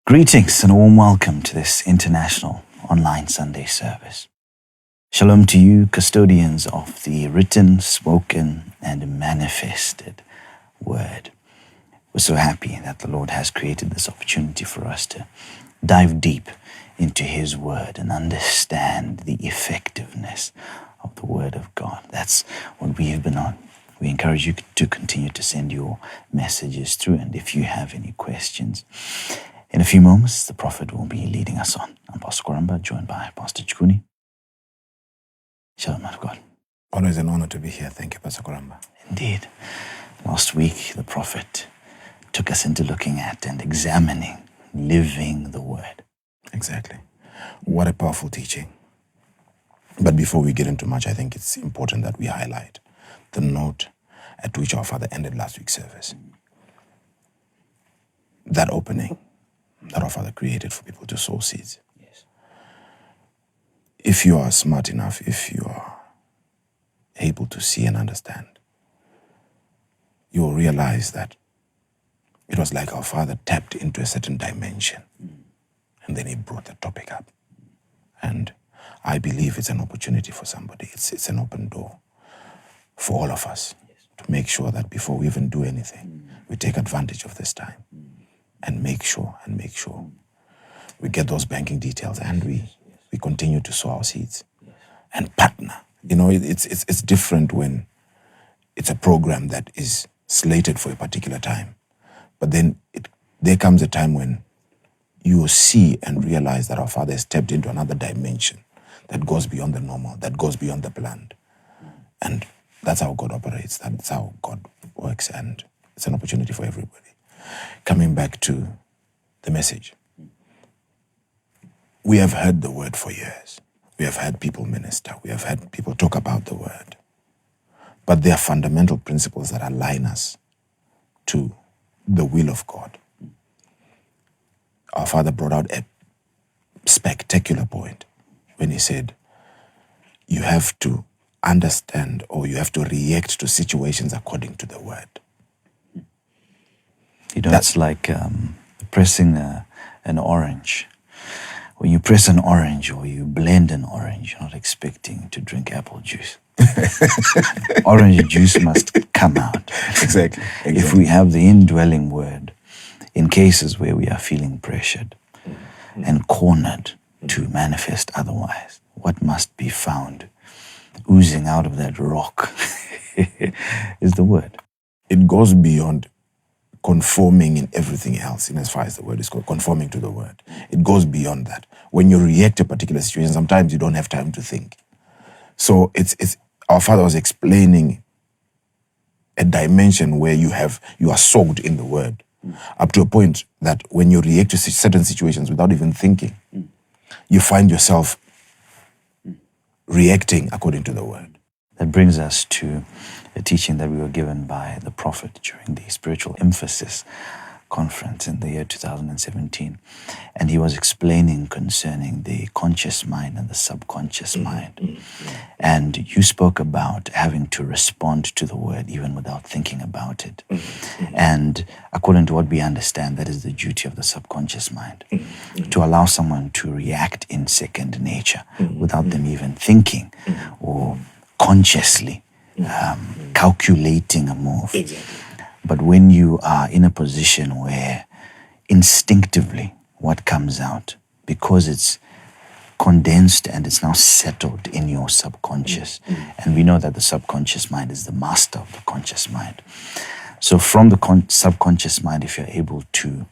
Greetings and a warm welcome to this international online Sunday service. Shalom to you, custodians of the written, spoken, and manifested word. We're so happy that the Lord has created this opportunity for us to dive deep into His word and understand the effectiveness of the word of God. That's what we've been on. We encourage you to continue to send your messages through, and if you have any questions, in a few moments, the prophet will be leading us on. I'm Pastor Koramba, joined by Pastor Chikuni. Shalom, man of God. Always an honor to be here. Thank you, Pastor Koramba. Indeed. Last week, the prophet took us into looking at and examining, living the word. Exactly. What a powerful teaching. But before we get into much, I think it's important that we highlight the note at which our Father ended last week's service. That opening that our Father created for people to sow seeds. Yes. If you are smart enough, if you are able to see and understand, you will realize that it was like our Father tapped into a certain dimension, and then He brought the topic up. And I believe it's an opportunity for somebody. It's an open door for all of us to make sure that before we even do anything, we take advantage of this time and make sure we get those banking details and we continue to sow our seeds and partner. You know, it's different when it's a program that is slated for a particular time. But then there comes a time when you will see and realize that our Father has stepped into another dimension that goes beyond the normal, that goes beyond the planned. And that's how God operates. That's how God works. And it's an opportunity for everybody. Coming back to the message. We have heard the word for years. We have heard people minister. We have heard people talk about the word. But there are fundamental principles that align us to the will of God. Our Father brought out a spectacular point when He said, you have to understand or you have to react to situations according to the word. You know, it's like pressing an orange. When you press an orange or you blend an orange, you're not expecting to drink apple juice. Orange juice must come out. Exactly. If we have the indwelling word, in cases where we are feeling pressured and cornered to manifest otherwise, what must be found oozing out of that rock is the word. It goes beyond conforming in everything else, in as far as the word is called, conforming to the word. It goes beyond that. When you react to a particular situation, sometimes you don't have time to think. So it's our Father was explaining a dimension where you are soaked in the word, up to a point that when you react to certain situations without even thinking, you find yourself reacting according to the word. That brings us to a teaching that we were given by the prophet during the Spiritual Emphasis Conference in the year 2017. And he was explaining concerning the conscious mind and the subconscious mind. And you spoke about having to respond to the word even without thinking about it. And according to what we understand, that is the duty of the subconscious mind, to allow someone to react in second nature without them even thinking or consciously calculating a move. But when you are in a position where instinctively what comes out, because it's condensed and it's now settled in your subconscious, and we know that the subconscious mind is the master of the conscious mind. So from the subconscious mind, if you're able to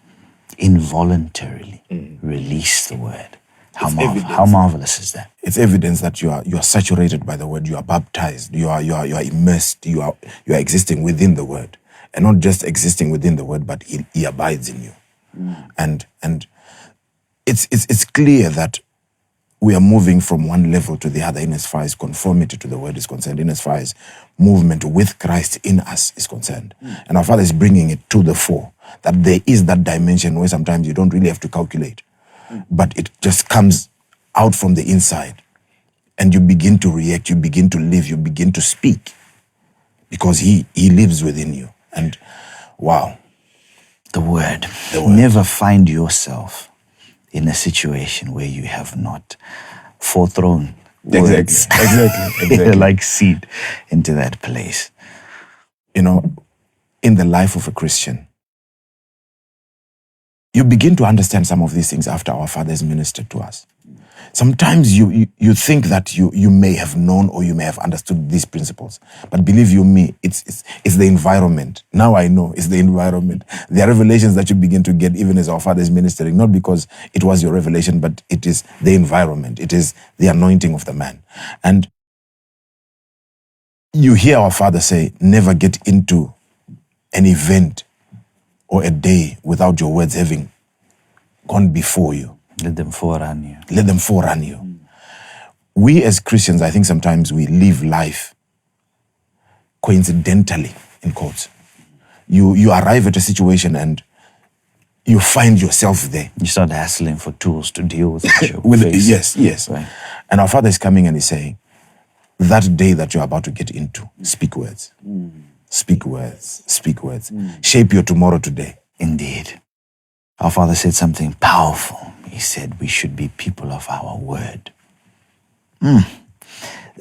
involuntarily release the word, how marvelous is that? It's evidence that you are saturated by the word. You are baptized. You are immersed. You are existing within the word, and not just existing within the word, but he abides in you. And it's clear that we are moving from one level to the other in as far as conformity to the word is concerned, in as far as movement with Christ in us is concerned. And our Father is bringing it to the fore, that there is that dimension where sometimes you don't really have to calculate, but it just comes out from the inside and you begin to react, you begin to live, you begin to speak because he lives within you. And wow. The word. The word. Never find yourself in a situation where you have not forethrown words Exactly. like seed into that place. You know, in the life of a Christian, you begin to understand some of these things after our Father has ministered to us. Sometimes you think that you may have known or you may have understood these principles, but believe you me, it's the environment. Now I know it's the environment. There are revelations that you begin to get even as our Father is ministering, not because it was your revelation, but it is the environment. It is the anointing of the man. And you hear our Father say, never get into an event or a day without your words having gone before you. Let them forerun you. Let them forerun you. We as Christians, I think sometimes we live life coincidentally, in quotes. You arrive at a situation and you find yourself there. You start hassling for tools to deal with it. Yes. Right. And our Father is coming and he's saying, that day that you're about to get into, speak words. Speak words. Speak words. Shape your tomorrow today. Indeed. Our Father said something powerful. He said we should be people of our word.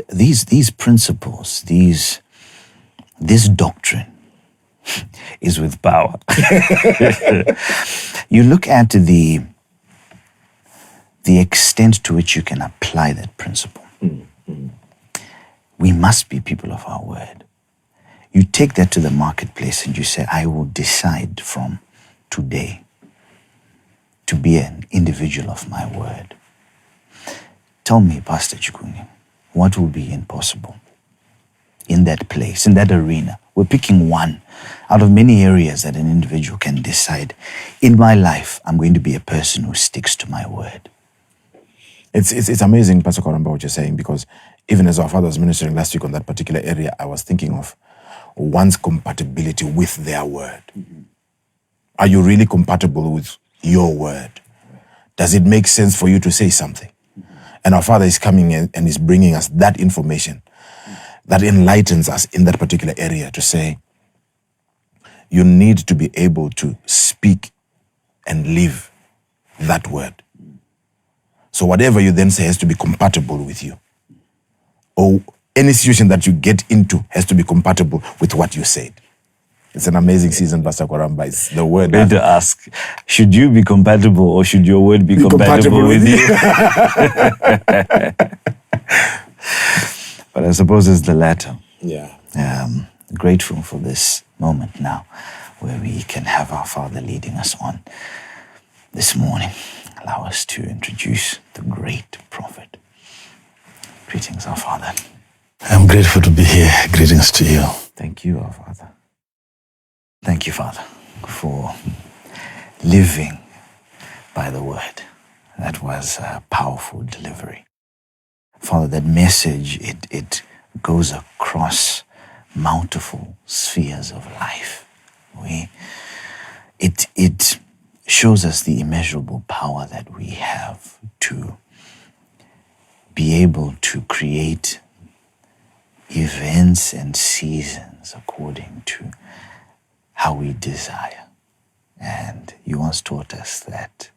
These principles, this doctrine is with power. You look at the extent to which you can apply that principle. We must be people of our word. You take that to the marketplace and you say, I will decide from today to be an individual of my word. Tell me, Pastor Chikuni, what will be impossible in that place, in that arena? We're picking one out of many areas that an individual can decide. In my life, I'm going to be a person who sticks to my word. It's amazing, Pastor Koramba, what you're saying, because even as our Father was ministering last week on that particular area, I was thinking of one's compatibility with their word. Are you really compatible with your word? Does it make sense for you to say something? And our Father is coming in and is bringing us that information that enlightens us in that particular area to say, you need to be able to speak and live that word. So whatever you then say has to be compatible with you. Or any situation that you get into has to be compatible with what you said. It's an amazing season, Pastor Koramba. It's the word. I'm going to ask, should you be compatible or should your word be compatible with you? But I suppose it's the latter. Yeah. Grateful for this moment now where we can have our Father leading us on this morning. Allow us to introduce the great prophet. Greetings, our Father. I'm grateful to be here. Greetings to you. Thank you, our Father. Thank you, Father, for living by the word. That was a powerful delivery. Father, that message, it goes across multiple spheres of life. It shows us the immeasurable power that we have to be able to create events and seasons according to how we desire. And you once taught us that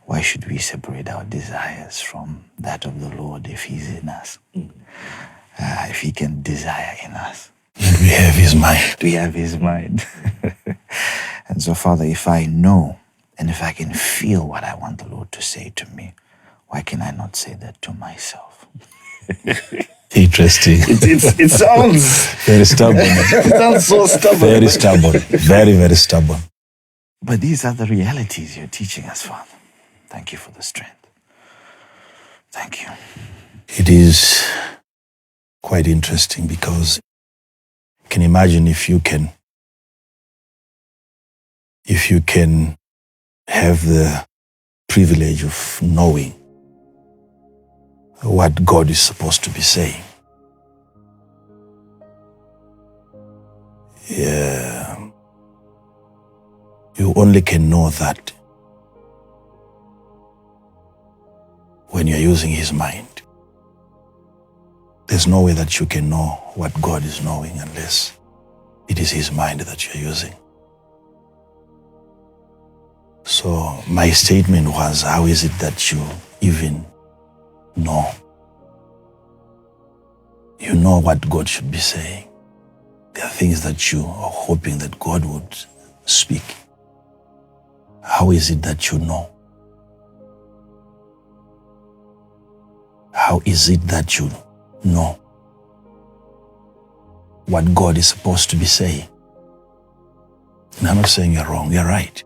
why should we separate our desires from that of the Lord if He's in us? If He can desire in us. And we have His mind. We have His mind. And so, Father, if I know and if I can feel what I want the Lord to say to me, why can I not say that to myself? Interesting. It sounds Very stubborn. it sounds so stubborn. Very stubborn. Very, very stubborn. But these are the realities you're teaching us, Father. Thank you for the strength. Thank you. It is quite interesting because you can imagine if you can have the privilege of knowing what God is supposed to be saying. Yeah. You only can know that when you're using His mind. There's no way that you can know what God is knowing unless it is His mind that you're using. So my statement was, how is it that you even know? You know what God should be saying. There are things that you are hoping that God would speak. How is it that you know? How is it that you know what God is supposed to be saying? And I'm not saying you're wrong, you're right.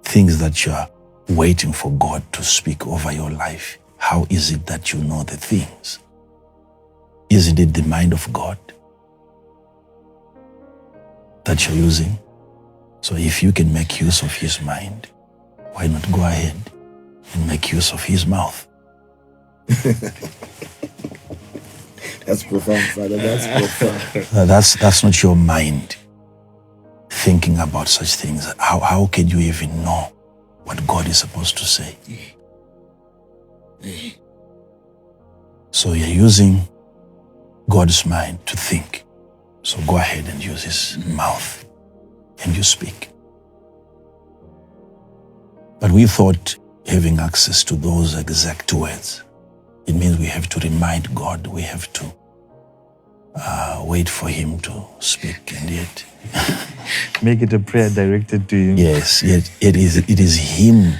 Things that you are waiting for God to speak over your life. How is it that you know the things? Isn't it the mind of God that you're using? So if you can make use of His mind, why not go ahead and make use of His mouth? That's profound, Father. That's profound. That's not your mind thinking about such things. How can you even know what God is supposed to say? So you're using God's mind to think. So go ahead and use His mouth and you speak. But we thought having access to those exact words, it means we have to remind God, we have to wait for Him to speak, and yet Make it a prayer directed to Him. yes, yet it is Him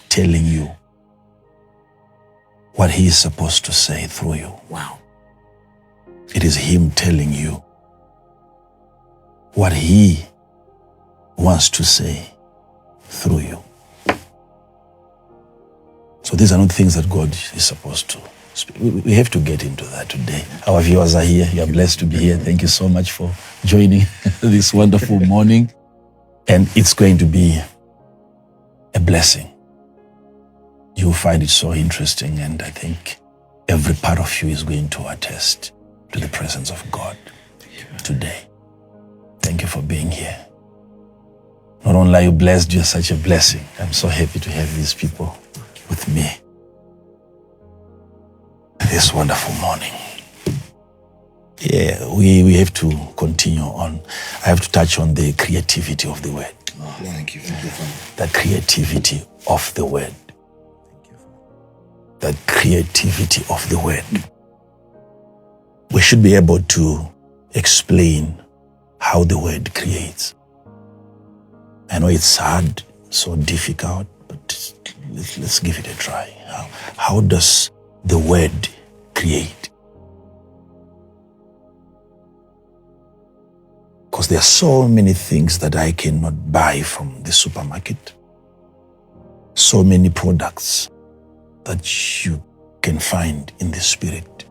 telling you what He is supposed to say through you. Wow. It is Him telling you what He wants to say through you. So these are not things that God is supposed to speak. We have to get into that today. Our viewers are here. You are blessed to be here. Thank you so much for joining this wonderful morning. And it's going to be a blessing. You'll find it so interesting, and I think every part of you is going to attest to the presence of God today. Thank you for being here. Not only are you blessed, you're such a blessing. I'm so happy to have these people with me this wonderful morning. Yeah, we have to continue on. I have to touch on the creativity of the word. Oh, thank you, Father. The creativity of the word. The creativity of the word. We should be able to explain how the word creates. I know it's hard, so difficult, but let's give it a try. How does the word create? Because there are so many things that I cannot buy from the supermarket. So many products that you can find in the spirit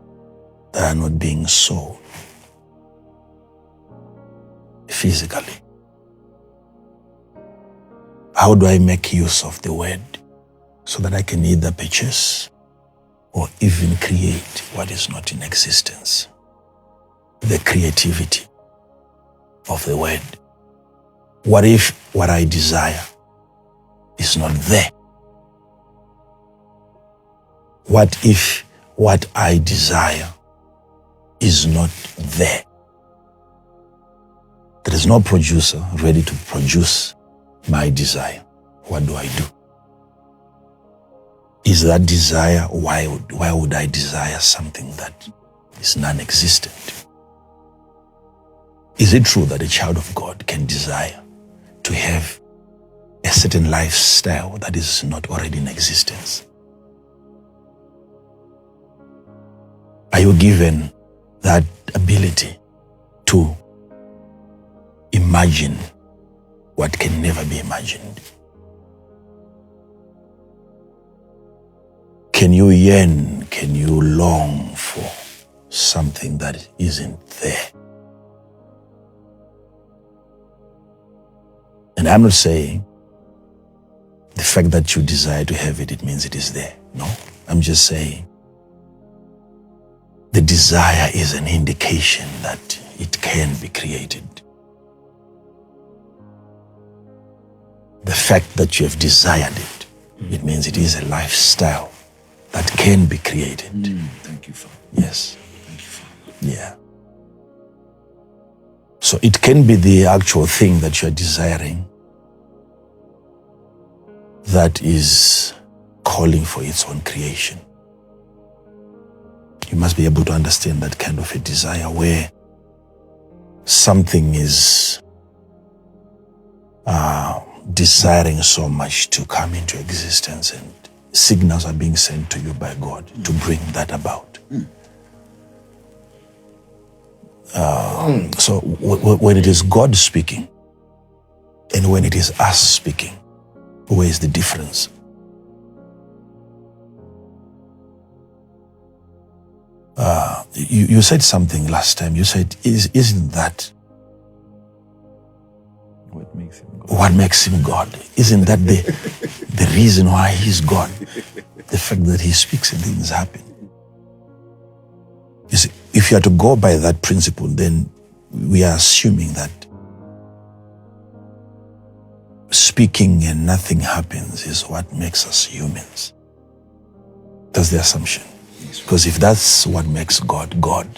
that are not being sold physically. How do I make use of the word so that I can either purchase or even create what is not in existence? The creativity of the word. What if what I desire is not there? What if what I desire is not there? There is no producer ready to produce my desire. What do I do? Is that desire, why would I desire something that is non-existent? Is it true that a child of God can desire to have a certain lifestyle that is not already in existence? Are you given that ability to imagine what can never be imagined? Can you yearn, can you long for something that isn't there? And I'm not saying the fact that you desire to have it, it means it is there. No, I'm just saying the desire is an indication that it can be created. The fact that you have desired it, it means it is a lifestyle that can be created. Thank you, Father. Yes. Thank you, Father. Yeah. So it can be the actual thing that you're desiring, that is calling for its own creation. You must be able to understand that kind of a desire where something is desiring so much to come into existence, and signals are being sent to you by God to bring that about. So when it is God speaking and when it is us speaking, where is the difference? You said something last time. You said, isn't that what makes him God? Isn't that the reason why he's God? The fact that he speaks and things happen. You see, if you are to go by that principle, then we are assuming that speaking and nothing happens is what makes us humans. That's the assumption. Because if that's what makes God God,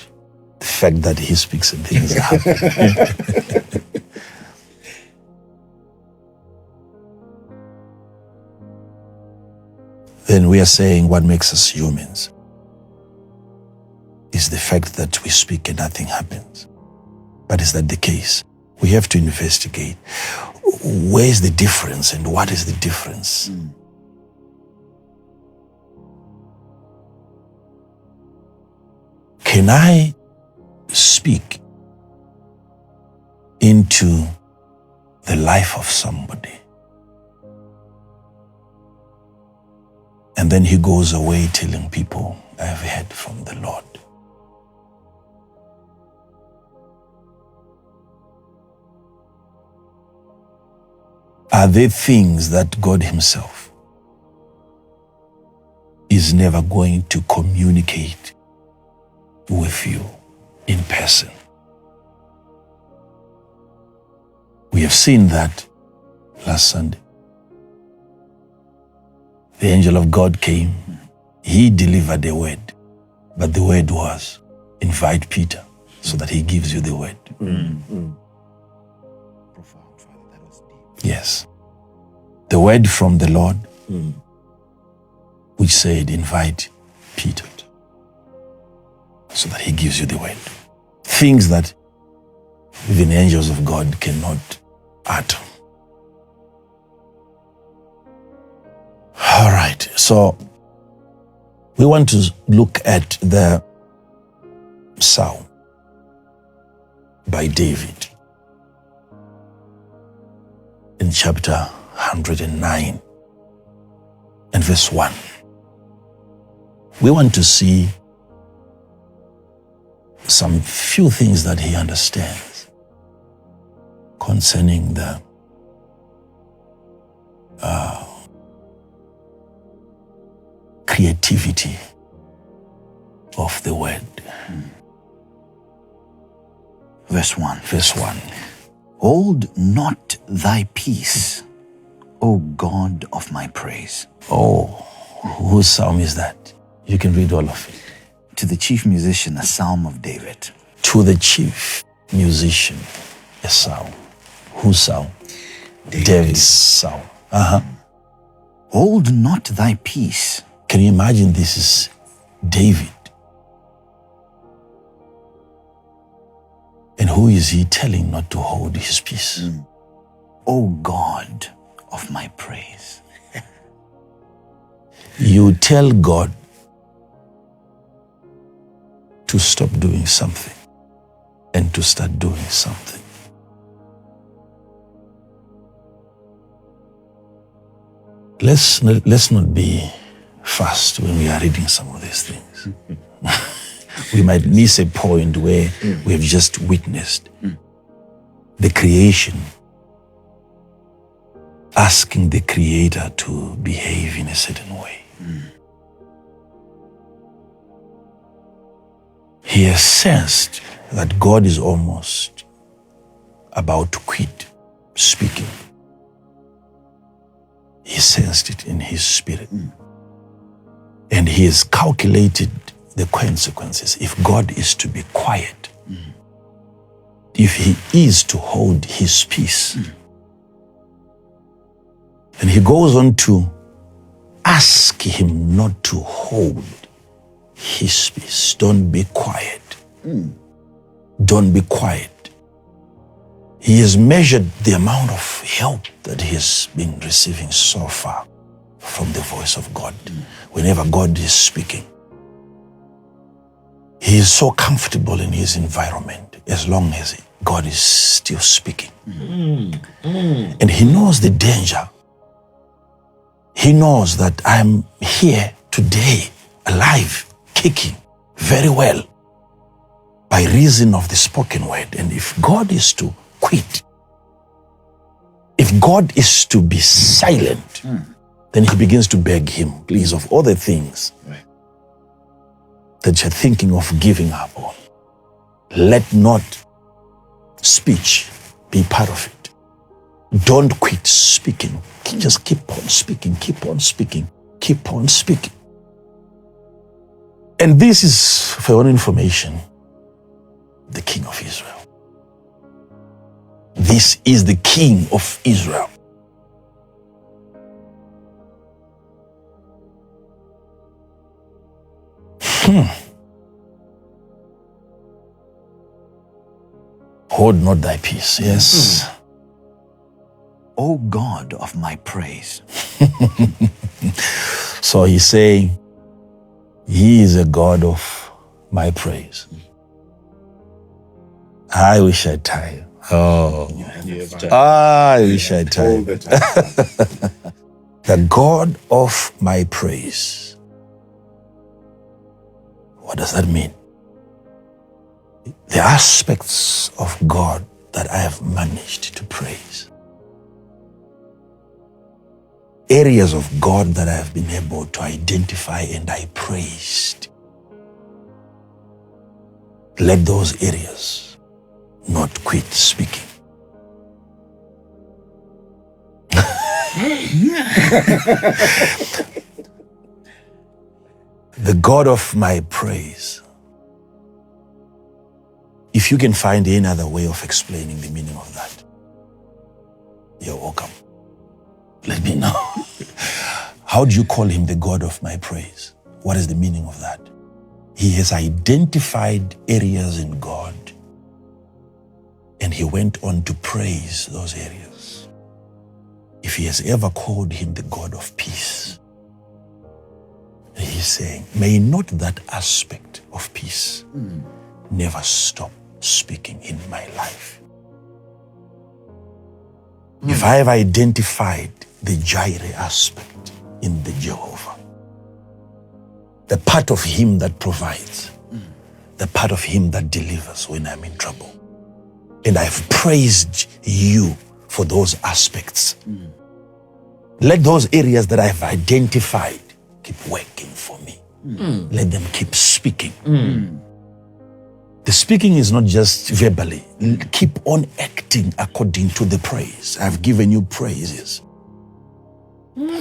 the fact that he speaks and things happen. Then we are saying what makes us humans is the fact that we speak and nothing happens. But is that the case? We have to investigate. Where is the difference and what is the difference? Can I speak into the life of somebody and then he goes away telling people, I have heard from the Lord? Are there things that God himself is never going to communicate with you in person? We have seen that last Sunday. The angel of God came. He delivered a word, but the word was, invite Peter so that he gives you the word. Profound, Father. That was deep. Yes. The word from the Lord, which said, invite Peter so that he gives you the word. Things that even angels of God cannot utter. All right, so we want to look at the Psalm by David in chapter 109 and verse 1. We want to see some few things that he understands concerning the creativity of the word. Verse 1. Verse 1. Hold not thy peace, O God of my praise. Oh, whose psalm is that? You can read all of it. To the chief musician, a psalm of David. To the chief musician, a psalm. Whose psalm? David's psalm. Hold not thy peace. Can you imagine this is David? And who is he telling not to hold his peace? O God of my praise. You tell God to stop doing something and to start doing something. Let's not be fast when we are reading some of these things. We might miss a point where we have just witnessed the creation asking the Creator to behave in a certain way. He has sensed that God is almost about to quit speaking. He sensed it in his spirit. And he has calculated the consequences. If God is to be quiet, if he is to hold his peace, And he goes on to ask him not to hold his peace. Don't be quiet. Don't be quiet. He has measured the amount of help that he has been receiving so far from the voice of God. Whenever God is speaking, he is so comfortable in his environment as long as God is still speaking. And he knows the danger. He knows that I'm here today, alive, kicking very well by reason of the spoken word. And if God is to quit, if God is to be silent, then he begins to beg him, please, of all the things that you're thinking of giving up on, let not speech be part of it. Don't quit speaking. Just keep on speaking, keep on speaking, keep on speaking. And this is, for your information, the King of Israel. This is the King of Israel. Hold not thy peace. Yes. O God of my praise. So he's saying, he is a God of my praise. I wish I tell you. Oh, I wish I tell you. The God of my praise. What does that mean? The aspects of God that I have managed to praise. Areas of God that I have been able to identify and I praised. Let those areas not quit speaking. The God of my praise. If you can find any other way of explaining the meaning of that, you're welcome. Let me know. How do you call him the God of my praise? What is the meaning of that? He has identified areas in God and he went on to praise those areas. If he has ever called him the God of peace, he's saying, may not that aspect of peace never stop speaking in my life. If I have identified the Jireh aspect in the Jehovah, the part of him that provides, the part of him that delivers when I'm in trouble, and I've praised you for those aspects, let those areas that I've identified keep working for me. Let them keep speaking. The speaking is not just verbally. Keep on acting according to the praise. I've given you praises.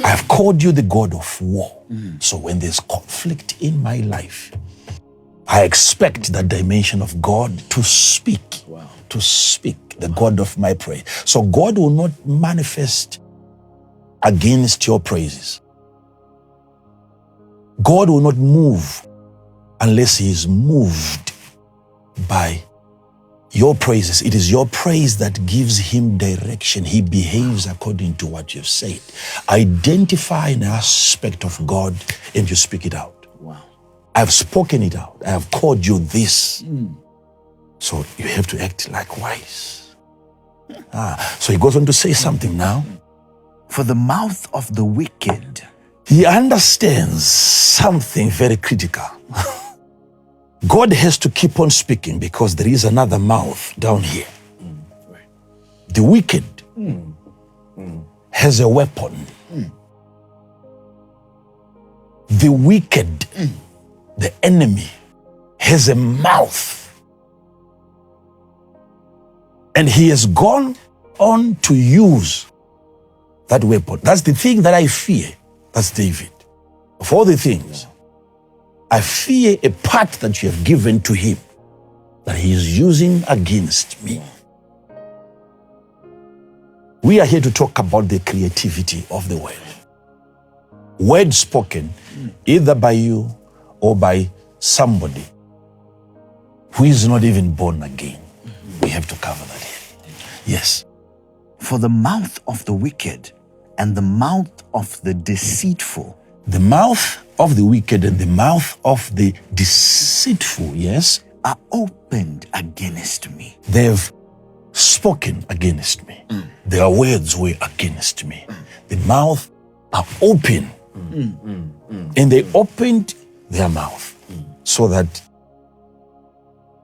I've called you the God of war. So when there's conflict in my life, I expect that dimension of God to speak. To speak, the God of my praise. So God will not manifest against your praises. God will not move unless he is moved by your praises. It is your praise that gives him direction. He behaves according to what you've said. Identify an aspect of God and you speak it out. Wow. I've spoken it out. I have called you this. So you have to act likewise. So he goes on to say something now. For the mouth of the wicked. He understands something very critical. God has to keep on speaking because there is another mouth down here. The wicked has a weapon. The wicked, the enemy, has a mouth. And he has gone on to use that weapon. That's the thing that I fear. That's David. Of all the things, I fear a part that you have given to him that he is using against me. We are here to talk about the creativity of the word. Word spoken, either by you or by somebody who is not even born again. We have to cover that here. Yes. For the mouth of the wicked and the mouth of the deceitful. The mouth of the wicked and the mouth of the deceitful, yes, are opened against me. They've spoken against me. Their words were against me. The mouth are open. And they opened their mouth so that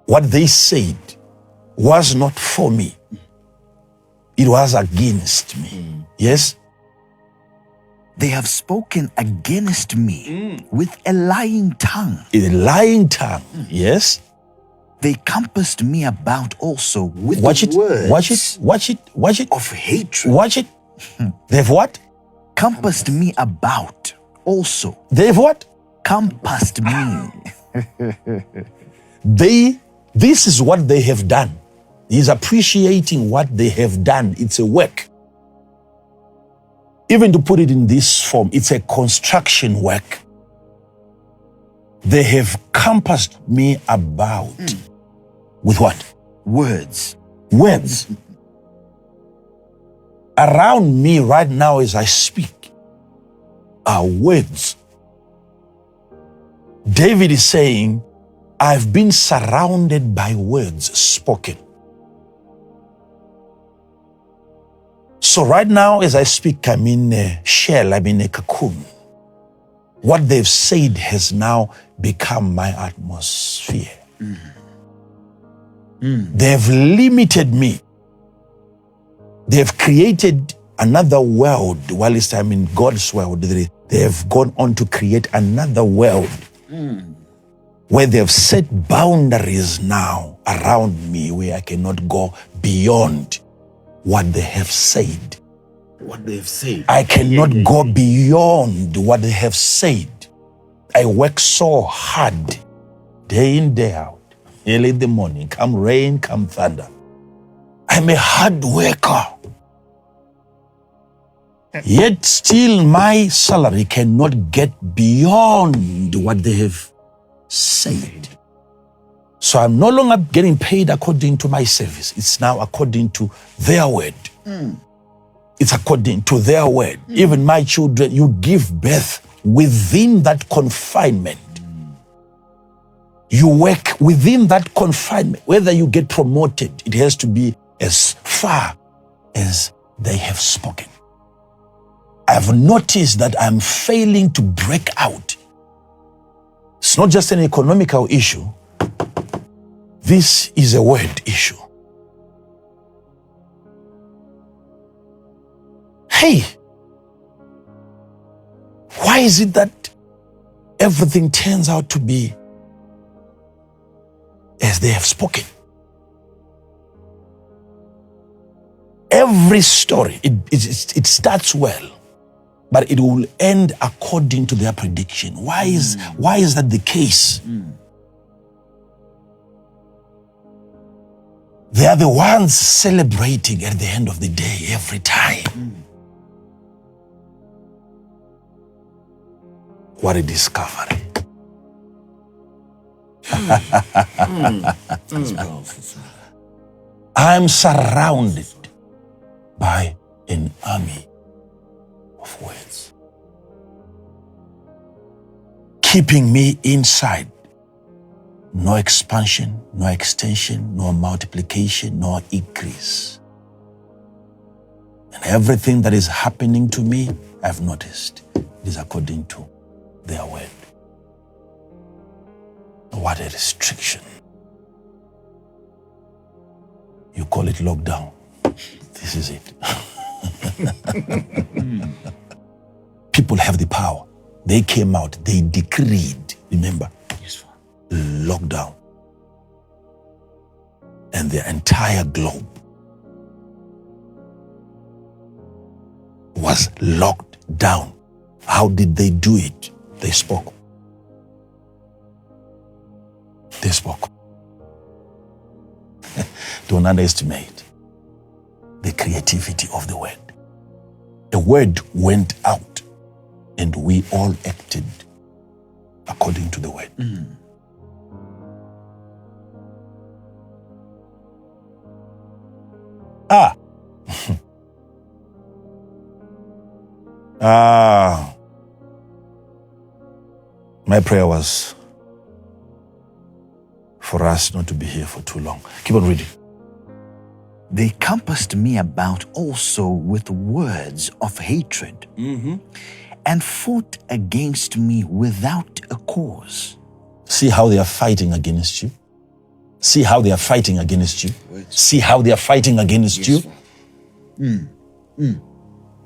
what they said was not for me. It was against me. Yes? They have spoken against me with a lying tongue. A lying tongue. Yes? They compassed me about also with Watch it. words Watch it. Watch it. Watch it. of hatred. Watch it. They've what? Compassed me about also. They've what? Compassed me. This is what they have done. He's appreciating what they have done. It's a work. Even to put it in this form, it's a construction work. They have compassed me about. With what? Words. Words. Around me right now as I speak are words. David is saying, I've been surrounded by words spoken. So right now as I speak, I'm in a shell, I'm in a cocoon. What they've said has now become my atmosphere. They've limited me. They've created another world whilst I'm in God's world. They have gone on to create another world where they've set boundaries now around me where I cannot go beyond what they have said. What they've said. I cannot go beyond what they have said. I work so hard, day in, day out, early in the morning, come rain, come thunder. I'm a hard worker. Yet still my salary cannot get beyond what they have said. So I'm no longer getting paid according to my service. It's now according to their word. It's according to their word. Even my children, you give birth within that confinement. You work within that confinement. Whether you get promoted, it has to be as far as they have spoken. I've noticed that I'm failing to break out. It's not just an economical issue. This is a word issue. Hey, why is it that everything turns out to be as they have spoken? Every story, it starts well, but it will end according to their prediction. Why is that the case? They are the ones celebrating at the end of the day every time. What a discovery. I'm surrounded by an army of words, keeping me inside. No expansion, no extension, no multiplication, no increase. And everything that is happening to me, I've noticed, is according to their word. What a restriction. You call it lockdown. This is it. People have the power. They came out, they decreed, remember? Lockdown. And the entire globe was locked down. How did they do it? They spoke. They spoke. Don't underestimate the creativity of the word. The word went out and we all acted according to the word. My prayer was for us not to be here for too long. Keep on reading. They compassed me about also with words of hatred and fought against me without a cause. See how they are fighting against you? See how they are fighting against you? See how they are fighting against you?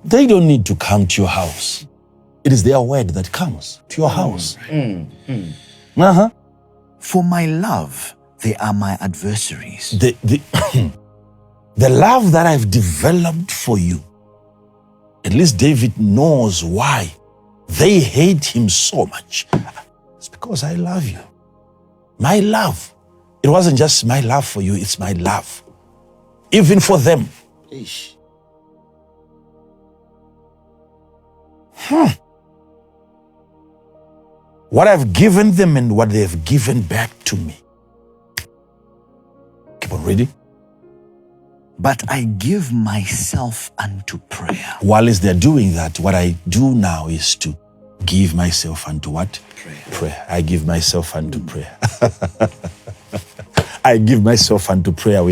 They don't need to come to your house. It is their word that comes to your house. For my love, they are my adversaries. The love that I've developed for you, at least David knows why they hate him so much. It's because I love you. My love. It wasn't just my love for you, it's my love. Even for them. What I've given them and what they have given back to me. Keep on reading. But I give myself unto prayer. Whilst they're doing that, what I do now is to give myself unto what? Prayer. I give myself unto prayer. I give myself unto prayer.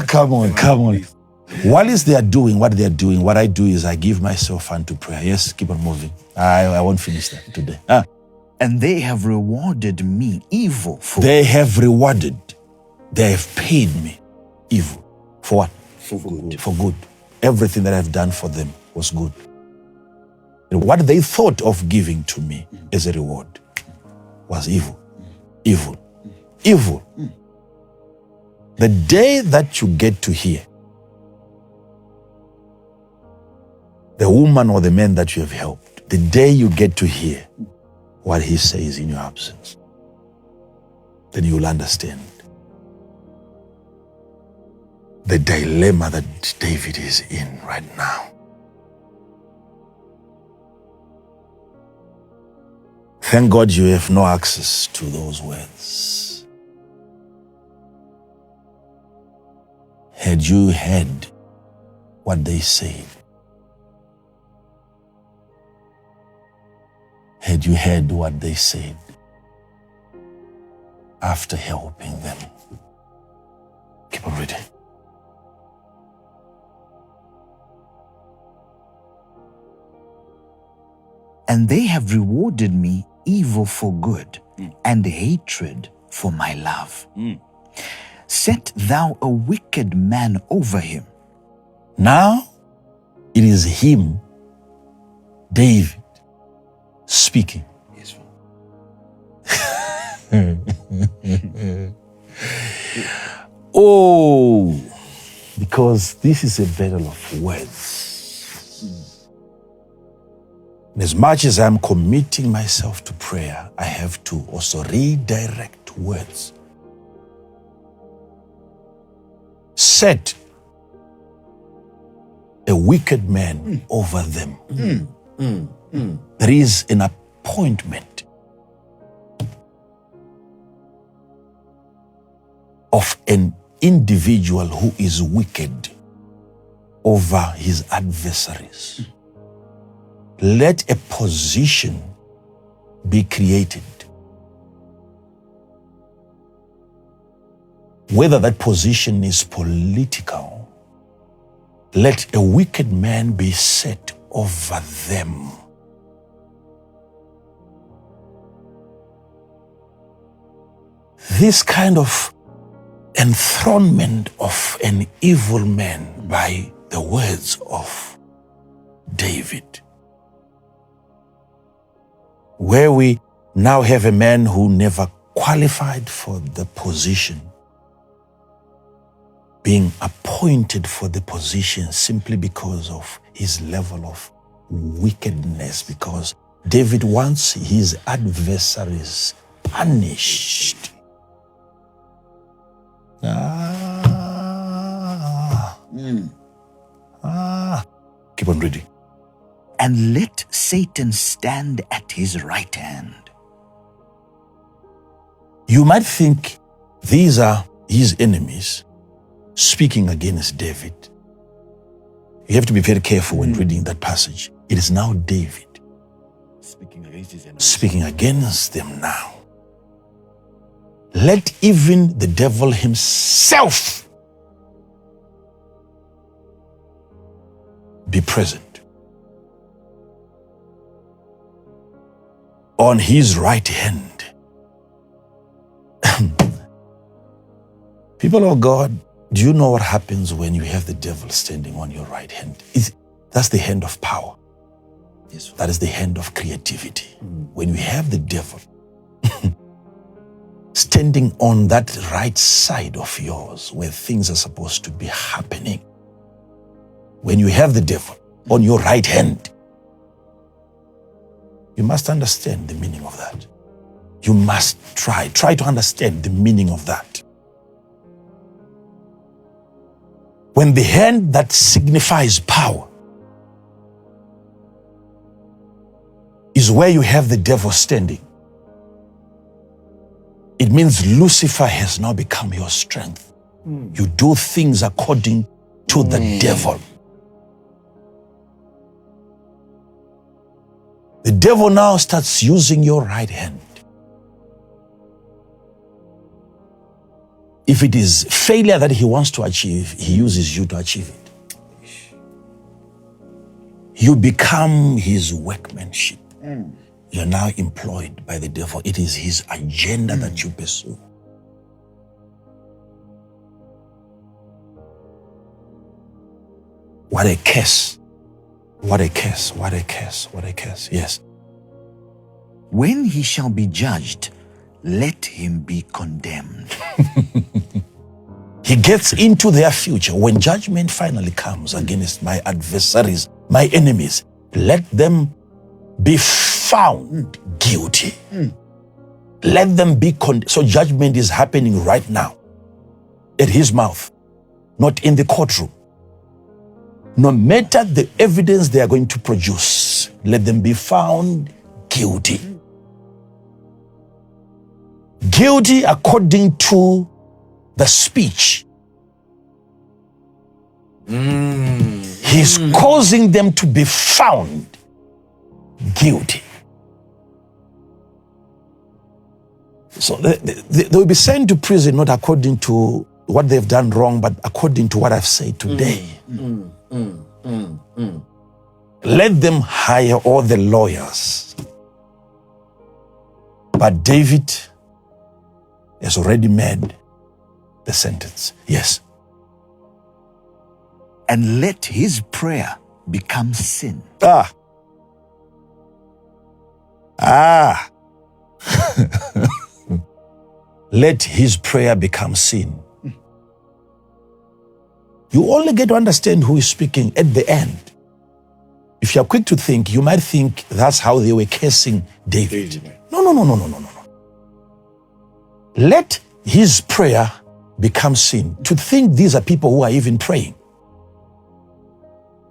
Come on. Whilst they are doing what they are doing, what I do is I give myself unto prayer. Yes, keep on moving. I won't finish that today. And they have rewarded me evil for They have rewarded. They have paid me evil. For what? For good. For good. Everything that I've done for them was good. And what they thought of giving to me as a reward was evil. Evil. Evil. The day that you get to hear the woman or the man that you have helped, the day you get to hear what he says in your absence, then you will understand the dilemma that David is in right now. Thank God you have no access to those words. Had you heard what they said, had you heard what they said after helping them? Keep on reading. And they have rewarded me evil for good and hatred for my love. Set thou a wicked man over him. Now it is him, David, speaking. Yes, Oh, because this is a battle of words. And as much as I'm committing myself to prayer, I have to also redirect words. Set a wicked man over them. There is an appointment of an individual who is wicked over his adversaries. Let a position be created. Whether that position is political, let a wicked man be set over them. This kind of enthronement of an evil man by the words of David, where we now have a man who never qualified for the position, being appointed for the position simply because of his level of wickedness, because David wants his adversaries punished. and let Satan stand at his right hand. You might think these are his enemies speaking against David. You have to be very careful when reading that passage. It is now David speaking against them now. Let even the devil himself be present. On his right hand. People of God, do you know what happens when you have the devil standing on your right hand? That's the hand of power. Yes. That is the hand of creativity. When you have the devil standing on that right side of yours where things are supposed to be happening, when you have the devil on your right hand, you must understand the meaning of that. You must try to understand the meaning of that. When the hand that signifies power is where you have the devil standing, it means Lucifer has now become your strength. You do things according to the devil. The devil now starts using your right hand. If it is failure that he wants to achieve, he uses you to achieve it. You become his workmanship. You're now employed by the devil. It is his agenda that you pursue. What a curse. What a curse. What a curse. What a curse. Yes. When he shall be judged, let him be condemned. He gets into their future. When judgment finally comes against my adversaries, my enemies, let them be found guilty. Let them be condemned. So judgment is happening right now at his mouth, not in the courtroom. No matter the evidence they are going to produce, let them be found guilty. Guilty according to the speech. He's causing them to be found guilty. So they will be sent to prison not according to what they've done wrong, but according to what I've said today. Let them hire all the lawyers. But David has already made the sentence. Yes. And let his prayer become sin. Let his prayer become sin. You only get to understand who is speaking at the end. If you're quick to think, you might think that's how they were cursing David. No. Let his prayer become sin. To think these are people who are even praying.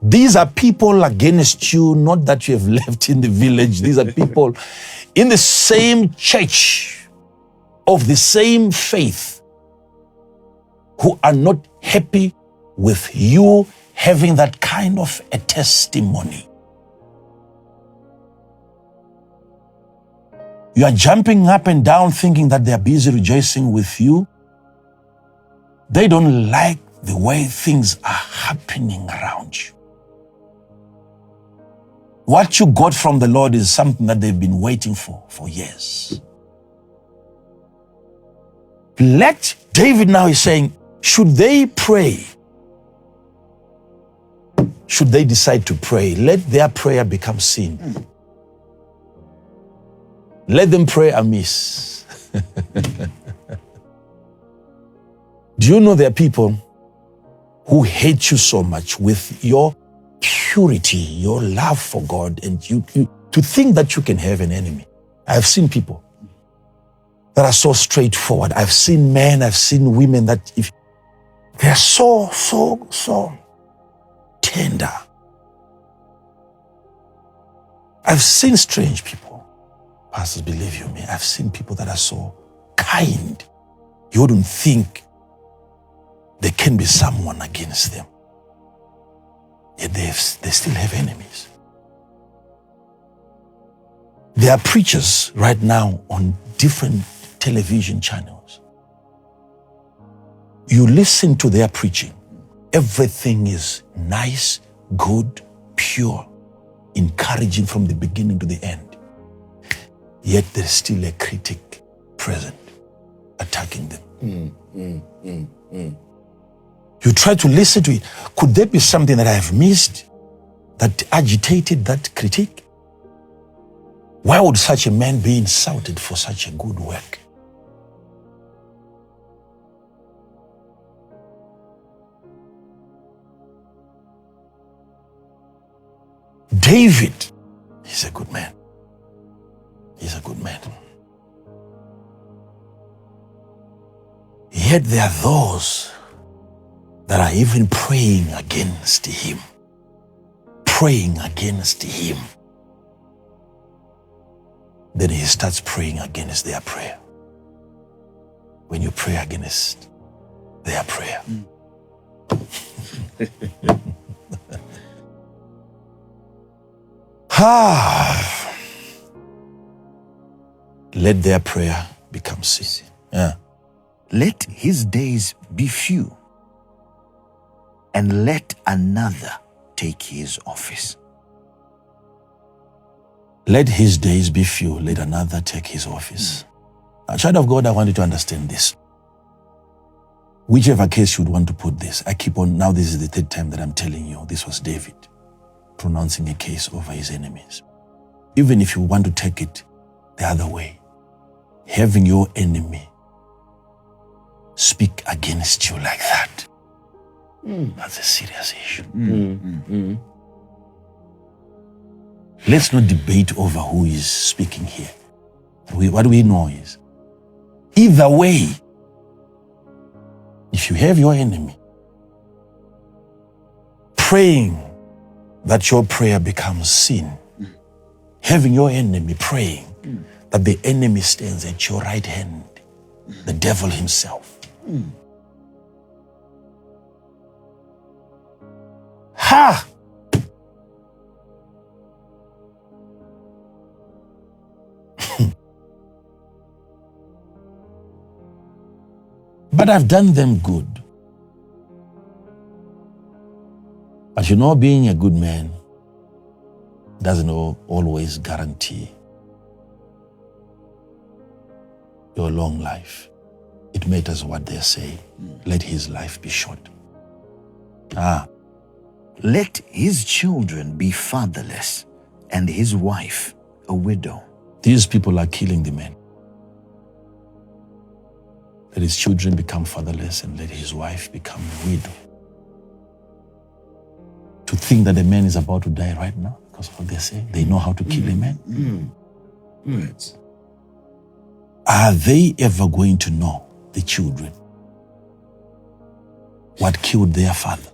These are people against you, not that you have left in the village. These are people in the same church, of the same faith, who are not happy with you having that kind of a testimony. You are jumping up and down thinking that they are busy rejoicing with you. They don't like the way things are happening around you. What you got from the Lord is something that they've been waiting for years. Let David now is saying, should they pray? Should they decide to pray? Let their prayer become sin. Let them pray amiss. Do you know there are people who hate you so much with your purity, your love for God, and you to think that you can have an enemy? I've seen people that are so straightforward. I've seen men, I've seen women that if they're so tender. I've seen strange people. Pastors, believe you me, I've seen people that are so kind. You wouldn't think there can be someone against them. Yet they still have enemies. There are preachers right now on different television channels. You listen to their preaching. Everything is nice, good, pure, encouraging from the beginning to the end. Yet there's still a critic present, attacking them. You try to listen to it. Could there be something that I have missed that agitated that critique? Why would such a man be insulted for such a good work? David, he's a good man. He's a good man. Yet there are those that are even praying against him. Praying against him. Then he starts praying against their prayer. When you pray against their prayer. Let their prayer become sin. Yeah. Let his days be few, and let another take his office. Let his days be few, let another take his office. Now, child of God, I want you to understand this. Whichever case you would want to put this, I keep on, now this is the third time that I'm telling you, this was David pronouncing a case over his enemies. Even if you want to take it the other way, having your enemy speak against you like that, that's a serious issue. Let's not debate over who is speaking here. What we know is, either way, if you have your enemy praying that your prayer becomes sin, having your enemy praying that the enemy stands at your right hand, the devil himself. Ha! But I've done them good. But you know, being a good man doesn't always guarantee your long life. It matters what they say. Let his life be short. Let his children be fatherless, and his wife a widow. These people are killing the man. Let his children become fatherless and let his wife become a widow. To think that a man is about to die right now because of what they say, they know how to kill a man. Right. Are they ever going to know, the children, what killed their father?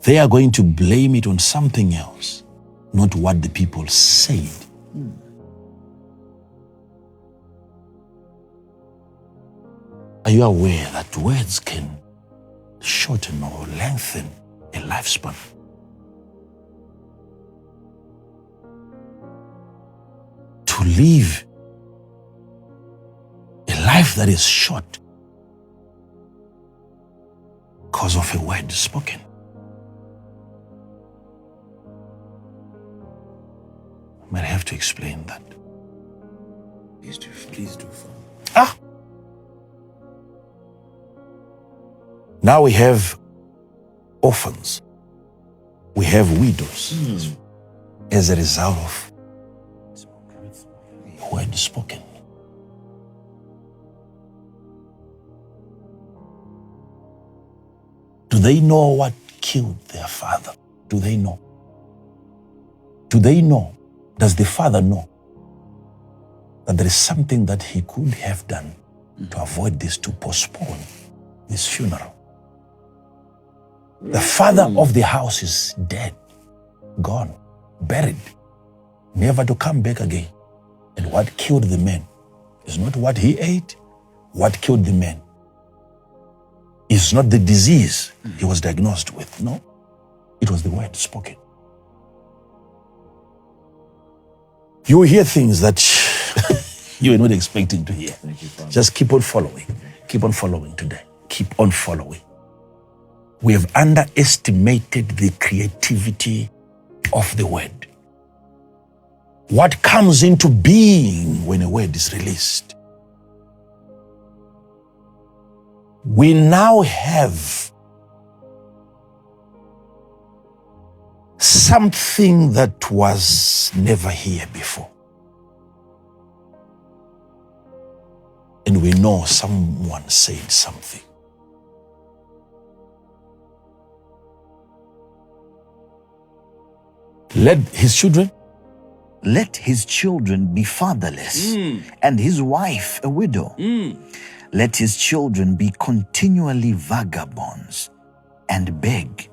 They are going to blame it on something else, not what the people said. Are you aware that words can shorten or lengthen a lifespan? To live a life that is short because of a word spoken. I might have to explain that. Please do. Now we have orphans. We have widows as a result of a word spoken. Do they know what killed their father? Do they know? Do they know? Does the father know that there is something that he could have done to avoid this, to postpone this funeral? The father of the house is dead, gone, buried, never to come back again. And what killed the man is not what he ate. What killed the man is not the disease he was diagnosed with. No, it was the word spoken. You will hear things that you were not expecting to hear. Just keep on following. Keep on following today. Keep on following. We have underestimated the creativity of the word. What comes into being when a word is released. We now have something that was never here before. And we know someone said something. Let his children be fatherless, and his wife a widow. Let his children be continually vagabonds and beg.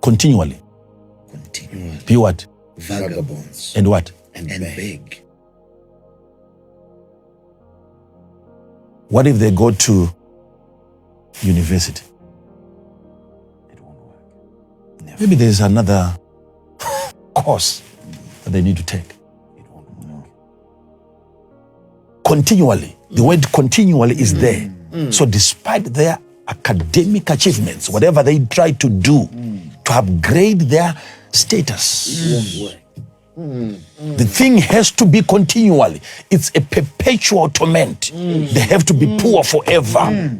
Continually. Be what? Vagabonds. And what? And beg. What if they go to university? It won't work. Never. Maybe there's another course that they need to take. It won't work. Continually. The word continually is there. So despite their academic achievements, whatever they try to do to upgrade their status, Won't work. the thing has to be continually. It's a perpetual torment. They have to be poor forever.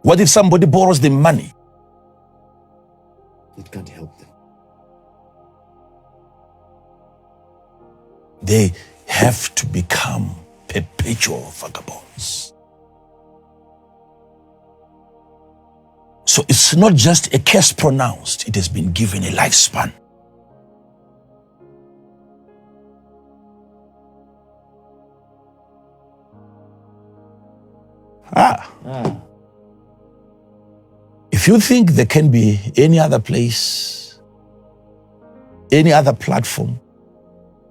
What if somebody borrows the money? It can't help them. They have to become perpetual vagabonds. So it's not just a case pronounced, it has been given a lifespan. If you think there can be any other place, any other platform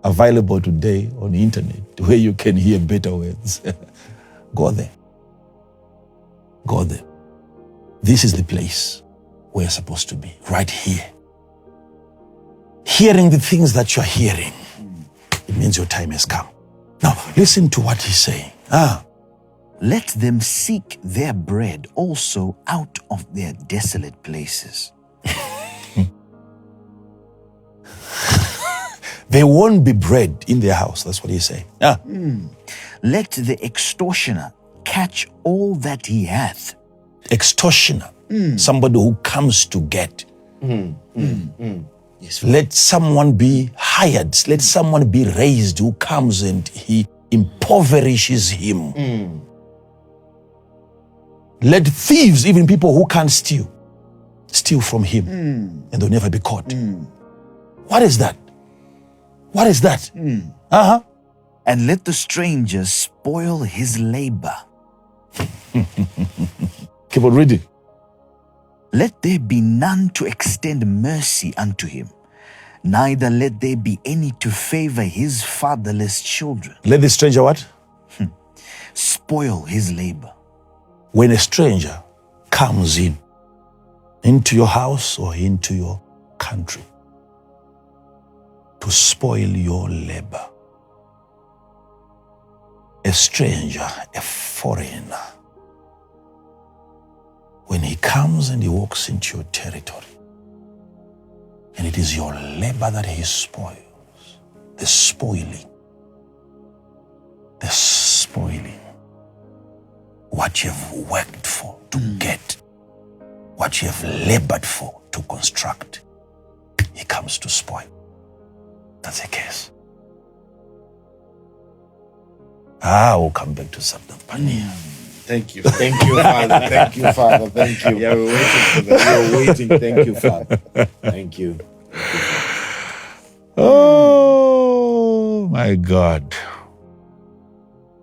available today on the internet where you can hear better words, go there. Go there. This is the place where you're supposed to be, right here. Hearing the things that you're hearing, it means your time has come. Now, listen to what he's saying. Let them seek their bread also out of their desolate places. There won't be bread in their house. That's what he's saying. Let the extortioner catch all that he hath. Extortioner, somebody who comes to get. Yes. Let someone be hired. Let someone be raised who comes and he impoverishes him. Let thieves, even people who can't steal from him, and they'll never be caught. What is that? What is that? And let the stranger spoil his labor. Keep on reading. Let there be none to extend mercy unto him, neither let there be any to favor his fatherless children. Let the stranger what? Spoil his labor. When a stranger comes into your house or into your country to spoil your labor, a stranger, a foreigner, when he comes and he walks into your territory, and it is your labor that he spoils, the spoiling, what you have worked for to get, what you have labored for to construct, he comes to spoil. That's the case. We'll come back to Sabda Pania. Thank you. Thank you, Father. Thank you, Father. Thank you. Yeah, we're waiting for that. We're waiting. Thank you, Father. Thank you. Oh, my God.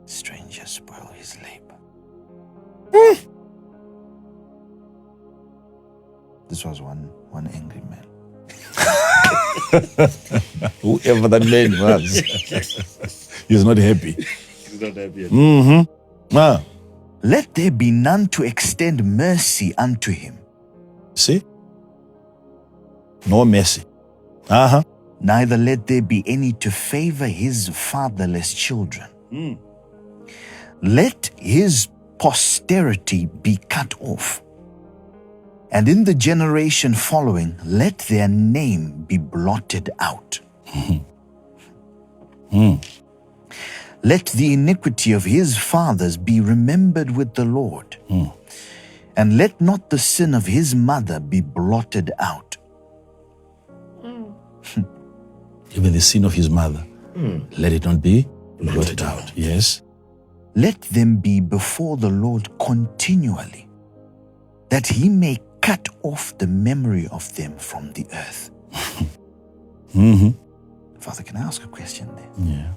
Stranger spoil his labor. This was one angry man. Whoever that man was, he was not happy. He's not happy. Ah, Let there be none to extend mercy unto him, see? No mercy. Uh-huh. neither let there be any to favor his fatherless children. Let his posterity be cut off, and in the generation following, let their name be blotted out. Let the iniquity of his fathers be remembered with the Lord, and let not the sin of his mother be blotted out. Even the sin of his mother, let it not be blotted out. Yes. Let them be before the Lord continually, that he may cut off the memory of them from the earth. Father, can I ask a question there? Yeah.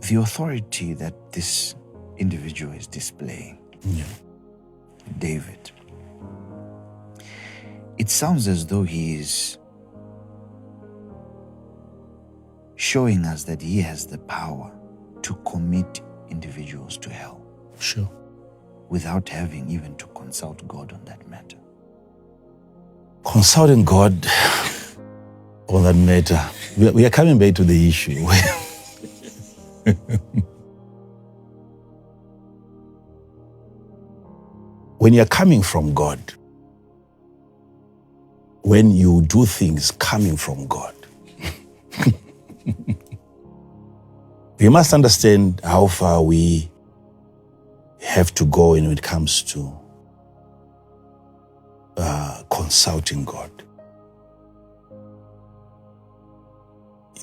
The authority that this individual is displaying, David, it sounds as though he is showing us that he has the power to commit individuals to hell Sure. without having even to consult God on that matter. Consulting God on that matter. We are coming back to the issue. When you're coming from God, when you do things coming from God, you must understand how far we have to go when it comes to consulting God.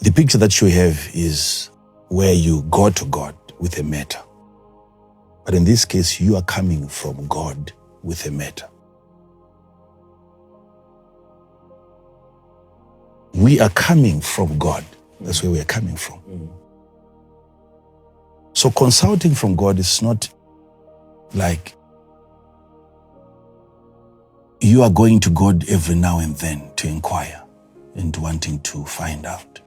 The picture that you have is where you go to God with a matter. But in this case, you are coming from God with a matter. We are coming from God. That's where we are coming from. So consulting from God is not like you are going to God every now and then to inquire and wanting to find out.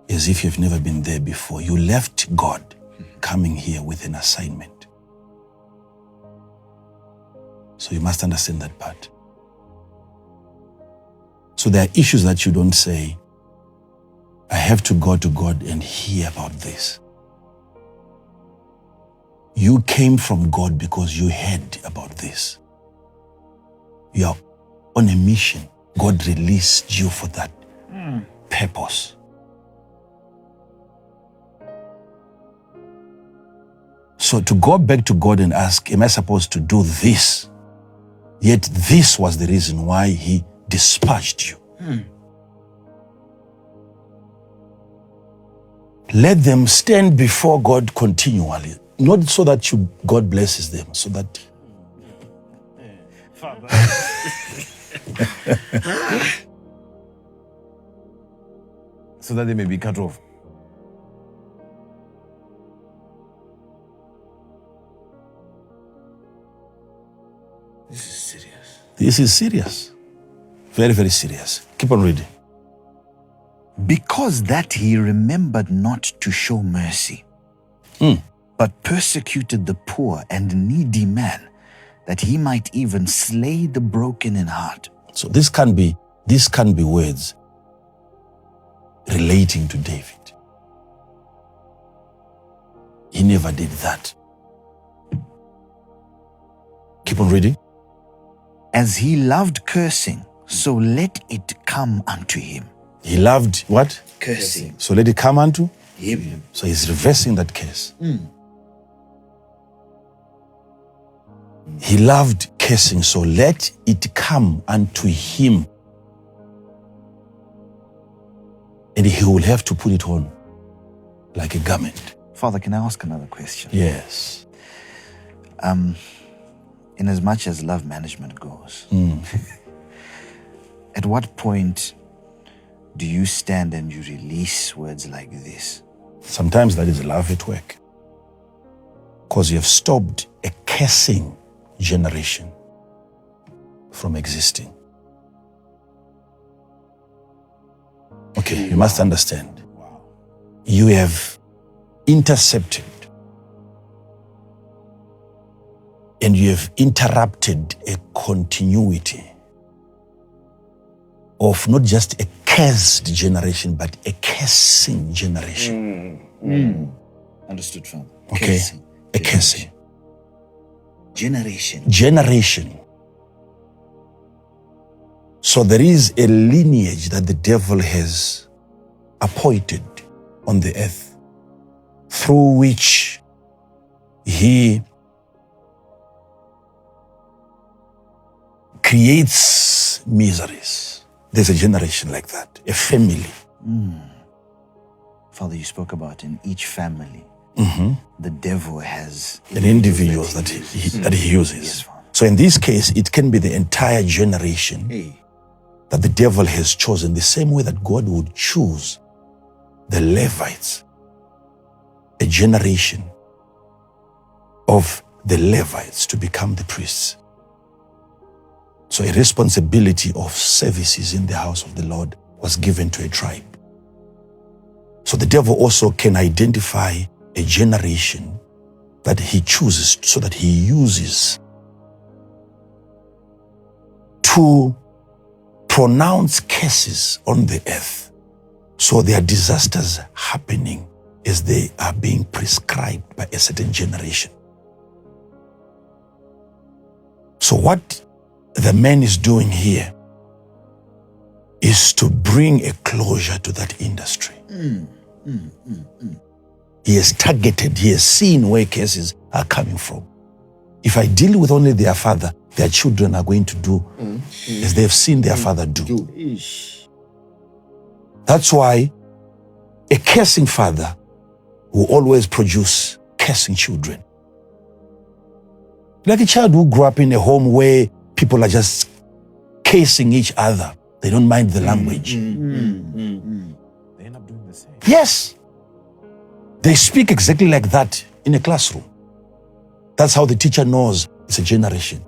As if you've never been there before. You left God coming here with an assignment. So you must understand that part. So there are issues that you don't say, I have to go to God and hear about this. You came from God because you heard about this. You are on a mission. God released you for that purpose. So to go back to God and ask, am I supposed to do this? Yet this was the reason why he dispatched you. Let them stand before God continually. Not so that God blesses them, so that... So that they may be cut off. This is serious. This is serious. Very, very serious. Keep on reading. Because that he remembered not to show mercy, but persecuted the poor and needy man, that he might even slay the broken in heart. So this can be words relating to David. He never did that. Keep on reading. As he loved cursing, so let it come unto him. He loved what? Cursing. So let it come unto Him. So he's reversing that case. He loved cursing, so let it come unto him. And he will have to put it on like a garment. Father, can I ask another question? Yes. In as much as love management goes, at what point do you stand and you release words like this? Sometimes that is love at work. Because you have stopped a cursing generation from existing. Okay, you must understand. You have intercepted and you have interrupted a continuity of not just a cursed generation, but a cursing generation. Understood, Father. Okay? A cursing. Generation. So there is a lineage that the devil has appointed on the earth through which he creates miseries. There's a generation like that, a family. Father, you spoke about in each family, the devil has An individual that he uses. Yes, Father. So in this case, it can be the entire generation that the devil has chosen, the same way that God would choose the Levites, a generation of the Levites to become the priests. So a responsibility of services in the house of the Lord was given to a tribe. So the devil also can identify a generation that he chooses so that he uses to pronounce curses on the earth. So there are disasters happening as they are being prescribed by a certain generation. So what the man is doing here is to bring a closure to that industry. He has targeted, he has seen where cases are coming from. If I deal with only their father, their children are going to do as they've seen their father do. That's why a cursing father will always produce cursing children. Like a child who grew up in a home where people are just cursing each other. They don't mind the language. They end up doing the same. Yes. They speak exactly like that in a classroom. That's how the teacher knows it's a generation.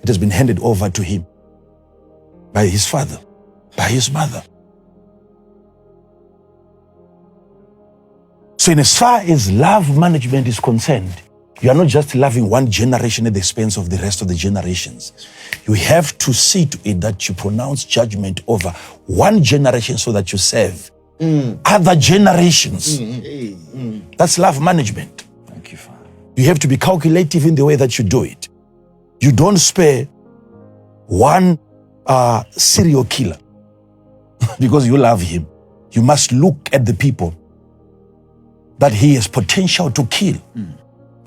It has been handed over to him by his father, by his mother. So in as far as love management is concerned, you are not just loving one generation at the expense of the rest of the generations. You have to see to it that you pronounce judgment over one generation so that you serve other generations. That's love management. Thank you, Father. You have to be calculative in the way that you do it. You don't spare one serial killer because you love him. You must look at the people that he has potential to kill.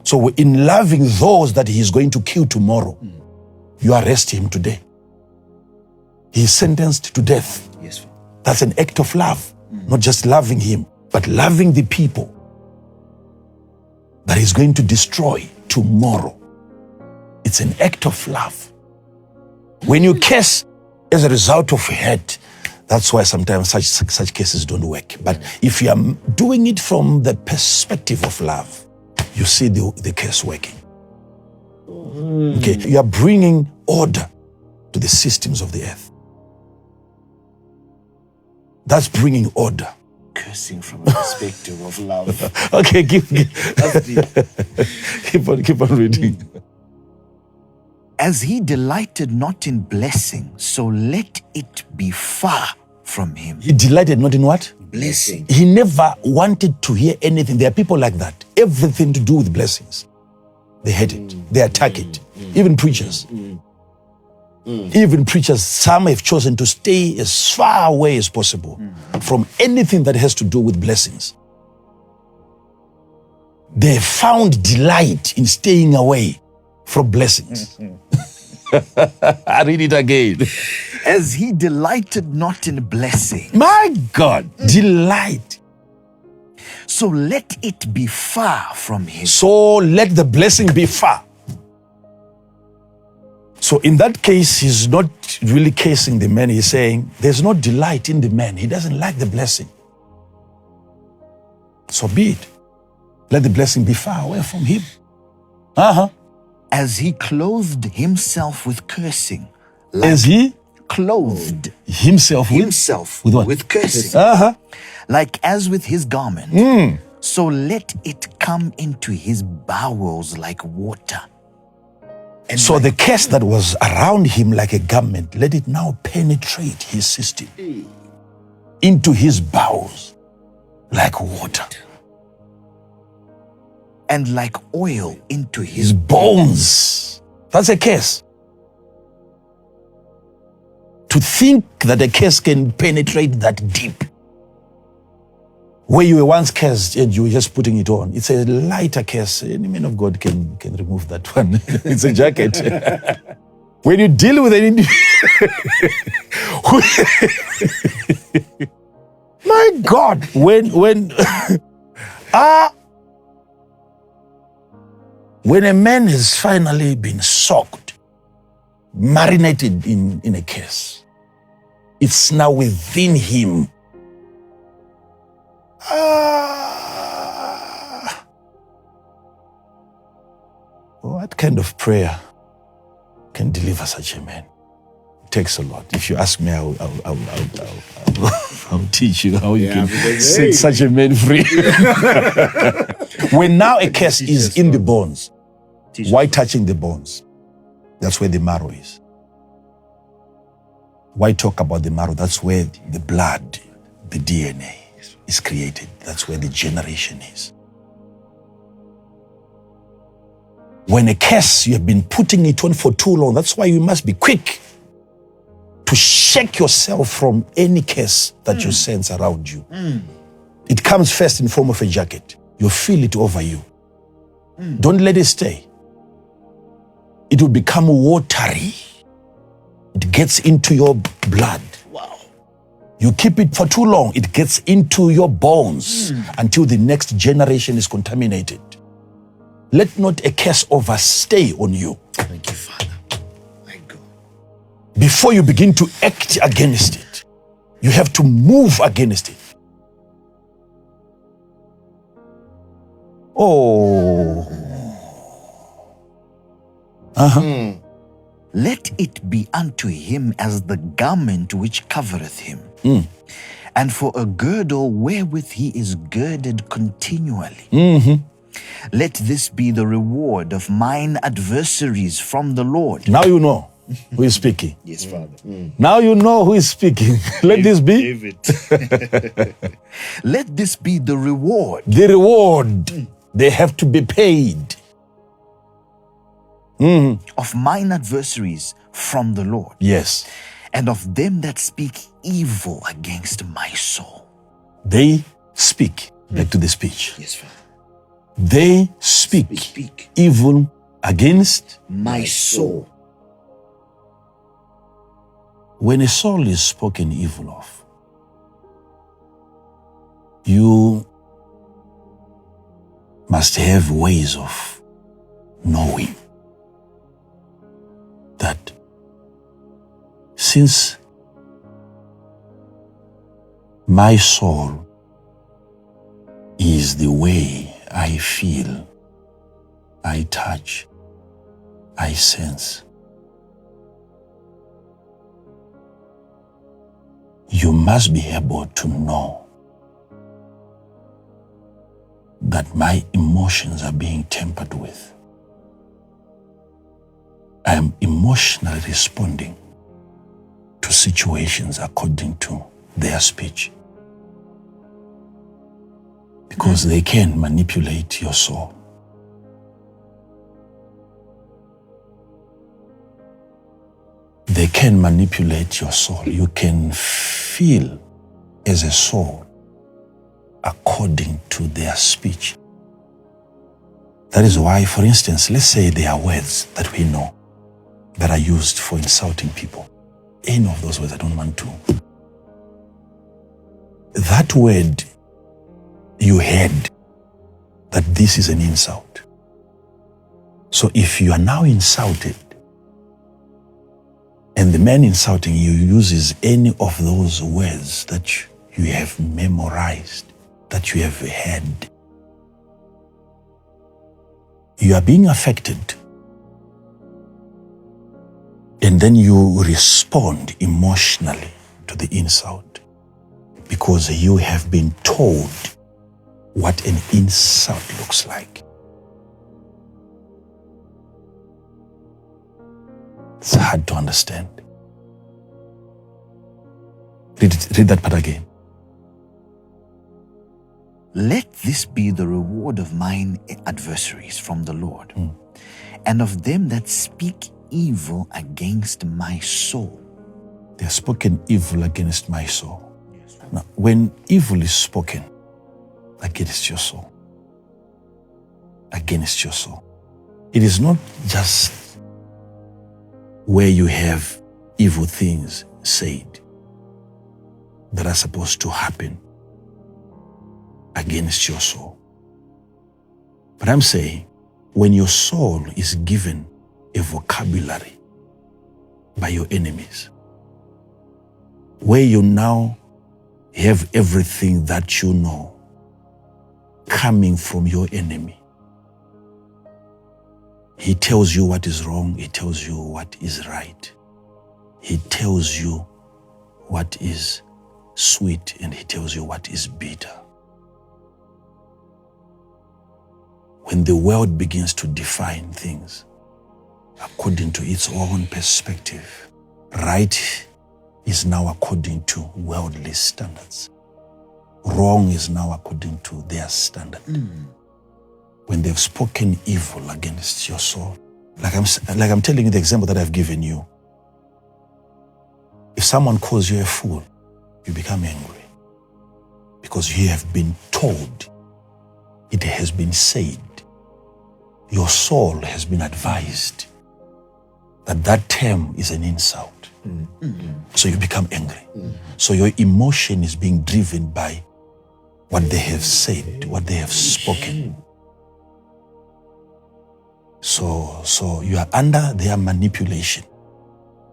So in loving those that he is going to kill tomorrow, you arrest him today. He is sentenced to death. Yes, Father. That's an act of love. Not just loving him, but loving the people that he's going to destroy tomorrow. It's an act of love. When you curse as a result of hate, that's why sometimes such cases don't work. But if you are doing it from the perspective of love, you see the curse working. Okay, you are bringing order to the systems of the earth. That's bringing order. Cursing from a perspective of love. Okay, keep That's deep. keep on reading. As he delighted not in blessing, so let it be far from him. He delighted not in what? Blessing. He never wanted to hear anything. There are people like that. Everything to do with blessings. They hate it. They attack it. Even preachers. Even preachers, some have chosen to stay as far away as possible from anything that has to do with blessings. They found delight in staying away from blessings. I read it again. As he delighted not in blessing, My God, delight. so let it be far from him. So let the blessing be far. So in that case, he's not really casing the man. He's saying there's no delight in the man. He doesn't like the blessing. So be it. Let the blessing be far away from him. as he clothed himself with cursing. As he Clothed himself with what? with cursing. Like as with his garment. So let it come into his bowels like water. And So the curse that was around him like a garment, let it now penetrate his system into his bowels like water. and like oil into his His bones. That's a curse. To think that a curse can penetrate that deep. Where you were once cursed and you were just putting it on. It's a lighter curse. Any man of God can remove that one. It's a jacket. When you deal with an my God, when when a man has finally been soaked, marinated in a curse, it's now within him. What kind of prayer can deliver such a man? It takes a lot. If you ask me, I'll teach you how you can set such a man free. When now a curse is in the bones, why touching the bones? That's where the marrow is. Why talk about the marrow? That's where the blood, the DNA is created. That's where the generation is. When a curse, you have been putting it on for too long. That's why you must be quick to shake yourself from any curse that you sense around you. It comes first in form of a jacket. You feel it over you. Don't let it stay. It will become watery. It gets into your blood. wow. You keep it for too long, it gets into your bones until the next generation is contaminated. Let not a curse overstay on you. Thank you, Father. My God. Before you begin to act against it, you have to move against it. Oh. Let it be unto him as the garment which covereth him, and for a girdle wherewith he is girded continually. Let this be the reward of mine adversaries from the Lord. Now you know who is speaking. Yes, Father. Now you know who is speaking. Let this be David. Let this be the reward the reward. They have to be paid. of mine adversaries from the Lord, Yes. and of them that speak evil against my soul. They speak. Back to the speech. Yes, Father. They speak Speak evil against. my soul. When a soul is spoken evil of, you must have ways of knowing that since my soul is the way I feel, I touch, I sense, you must be able to know that my emotions are being tampered with. I am emotionally responding to situations according to their speech. Because they can manipulate your soul. They can manipulate your soul. You can feel as a soul according to their speech. That is why, for instance, let's say there are words that we know that are used for insulting people. Any of those words, I don't want to. That word, you heard that this is an insult. So if you are now insulted, and the man insulting you uses any of those words that you have memorized, that you have heard, you are being affected then you respond emotionally to the insult because you have been told what an insult looks like. It's hard to understand. Read that part again. Let this be the reward of mine adversaries from the Lord, and of them that speak evil against my soul. They have spoken evil against my soul. Now, when evil is spoken against your soul, it is not just where you have evil things said that are supposed to happen against your soul. But I'm saying, when your soul is given a vocabulary by your enemies, where you now have everything that you know coming from your enemy, he tells you what is wrong, he tells you what is right, he tells you what is sweet, and he tells you what is bitter. When the world begins to define things according to its own perspective, right is now according to worldly standards. Wrong is now according to their standard. When they've spoken evil against your soul, like I'm telling you the example that I've given you. If someone calls you a fool, you become angry because you have been told, it has been said, your soul has been advised that that term is an insult. So you become angry. So your emotion is being driven by what they have said, what they have spoken. So you are under their manipulation.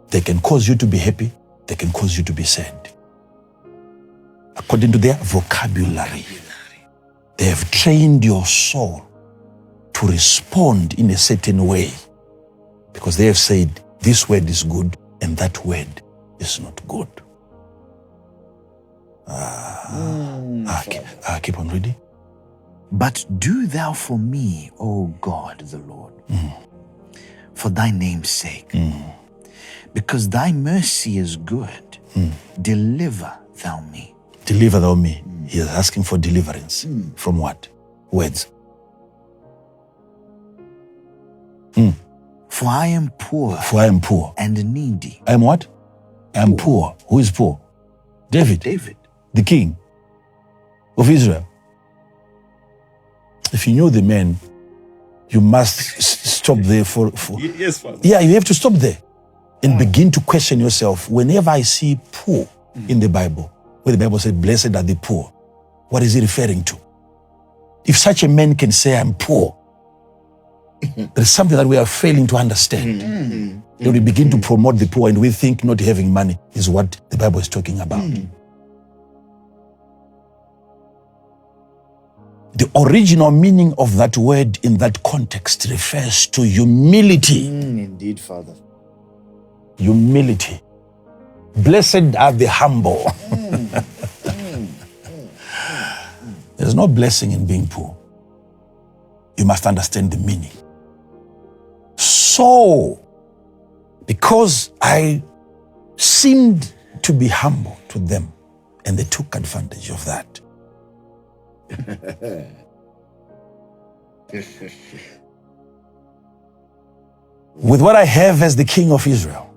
They can cause you to be happy, they can cause you to be sad. According to their vocabulary, they have trained your soul to respond in a certain way because they have said this word is good and that word is not good. Keep on reading. But do thou for me, O God the Lord, for thy name's sake, because thy mercy is good, deliver thou me. Deliver thou me. He is asking for deliverance. From what? Words. For I am poor. For I am poor. And needy. I am what? I am poor. Who is poor? David. David. The king of Israel. If you know the man, you must stop there for Yes, Father. Yeah, you have to stop there and begin to question yourself. Whenever I see poor in the Bible, where the Bible said, blessed are the poor, what is he referring to? If such a man can say, I'm poor, there is something that we are failing to understand. Then we begin to promote the poor and we think not having money is what the Bible is talking about. The original meaning of that word in that context refers to humility. Indeed, Father. Humility. Blessed are the humble. There's no blessing in being poor. You must understand the meaning. So, because I seemed to be humble to them, and they took advantage of that. With what I have as the king of Israel,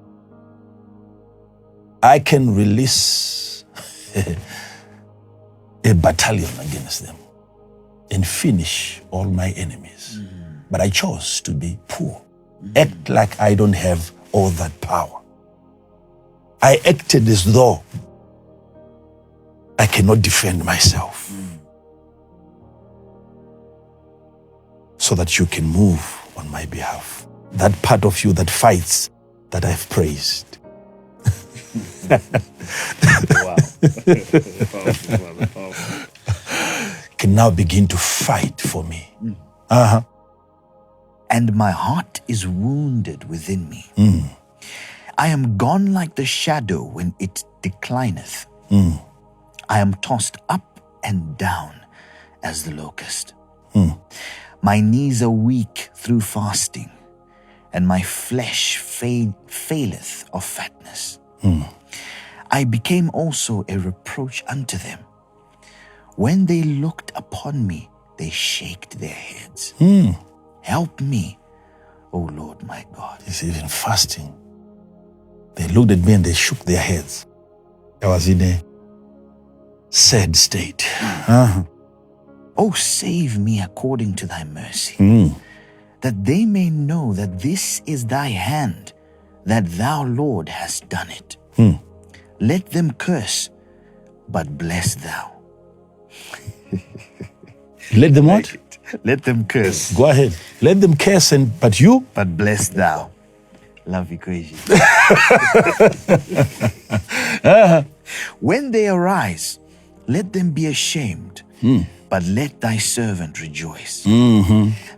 I can release a battalion against them and finish all my enemies. But I chose to be poor. Act like I don't have all that power. I acted as though I cannot defend myself. So that you can move on my behalf. That part of you that fights, that I've praised. Wow. Powerful, Father, powerful. Can now begin to fight for me. And my heart is wounded within me. I am gone like the shadow when it declineth. I am tossed up and down as the locust. My knees are weak through fasting, and my flesh faileth of fatness. I became also a reproach unto them. When they looked upon me, they shaked their heads. Help me, O Lord my God. It's even fasting. They looked at me and they shook their heads. I was in a sad state. O save me according to thy mercy, that they may know that this is thy hand, that thou, Lord, hast done it. Let them curse, but bless thou. Let them what? Let them curse, Go ahead. Let them curse, but you? but bless thou. Love equation. When they arise, let them be ashamed, but let thy servant rejoice.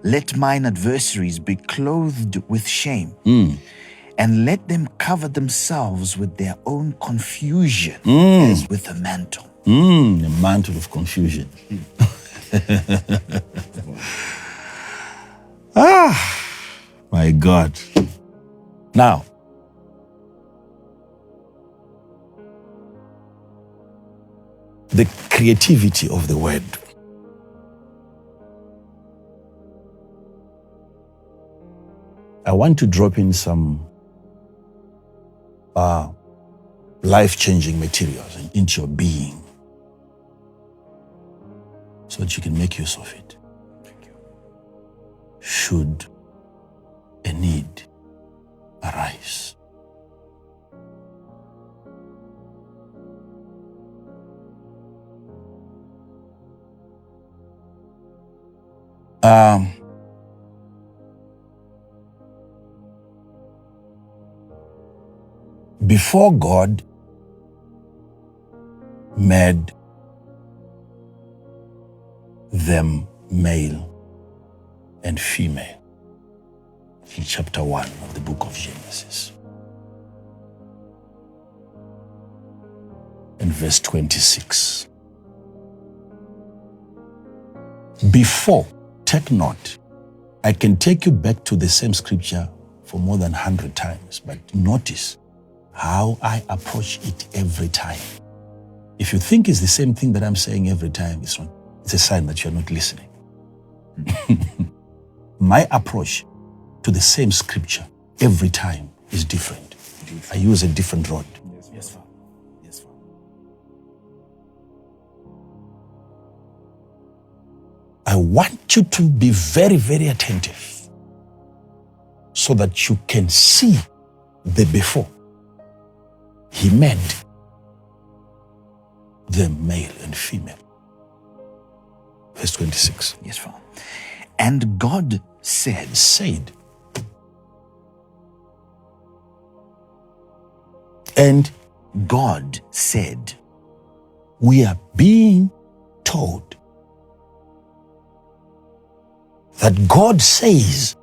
Let mine adversaries be clothed with shame, and let them cover themselves with their own confusion as with a mantle. A mantle of confusion. My God. Now, the creativity of the word. I want to drop in some life-changing materials into your being so that you can make use of it. Should a need arise. Before God made them male and female in chapter 1 of the book of Genesis, and verse 26. Before, take note, I can take you back to the same scripture for more than 100 times, but notice how I approach it every time. If you think it's the same thing that I'm saying every time, it's not. It's a sign that you're not listening. My approach to the same scripture every time is different. I use a different road. Yes, Father. Yes, Father. I want you to be very, very attentive so that you can see the before. He made them male and female. Verse 26. Yes, Father. And God said, and God said, we are being told that God says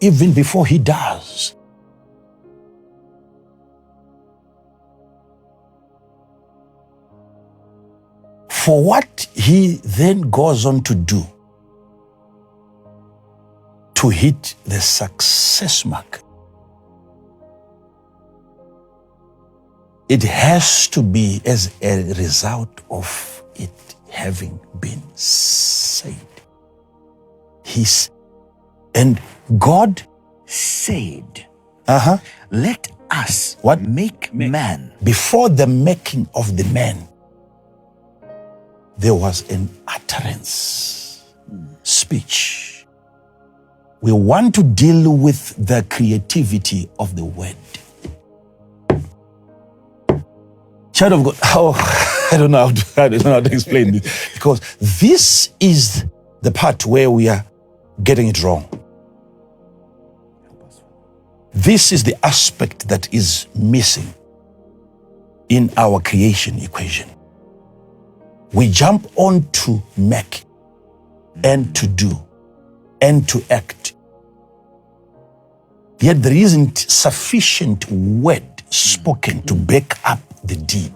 even before he does. For what he then goes on to do, to hit the success mark, it has to be as a result of it having been said. And God said, let us what? Make man. Before the making of the man, there was an utterance, speech. We want to deal with the creativity of the word. Child of God, I don't know how to explain this, because this is the part where we are getting it wrong. This is the aspect that is missing in our creation equation. We jump on to make and to do and to act. yet there isn't sufficient word spoken to back up the deed.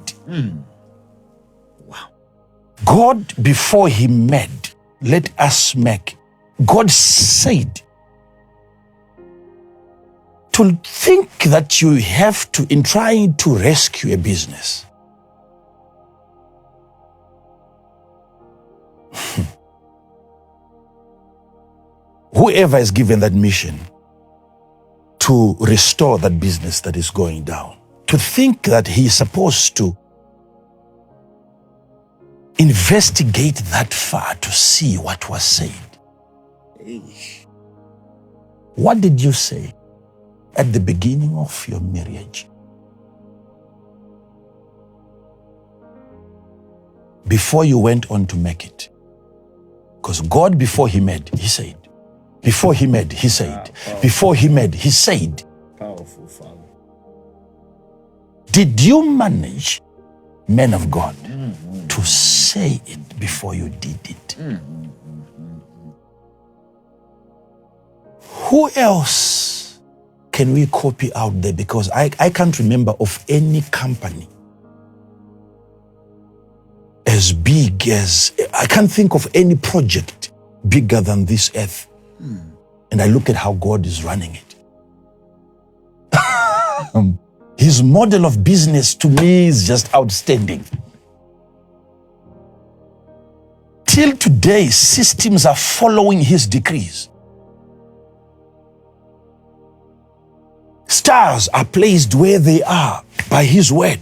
Wow. God, before he made, let us make, God said, to think that you have to, in trying to rescue a business, whoever is given that mission to restore that business that is going down, to think that he is supposed to investigate that far to see what was said. What did you say at the beginning of your marriage? Before you went on to make it. Because God, before he made, he said. Before he made, he said. Before he made, he said. Powerful, Father. Did you manage, men of God, to say it before you did it? Who else can we copy out there? Because I can't remember of any company as big as, I can't think of any project bigger than this earth. And I look at how God is running it. His model of business to me is just outstanding. Till today, systems are following his decrees. Stars are placed where they are by his word.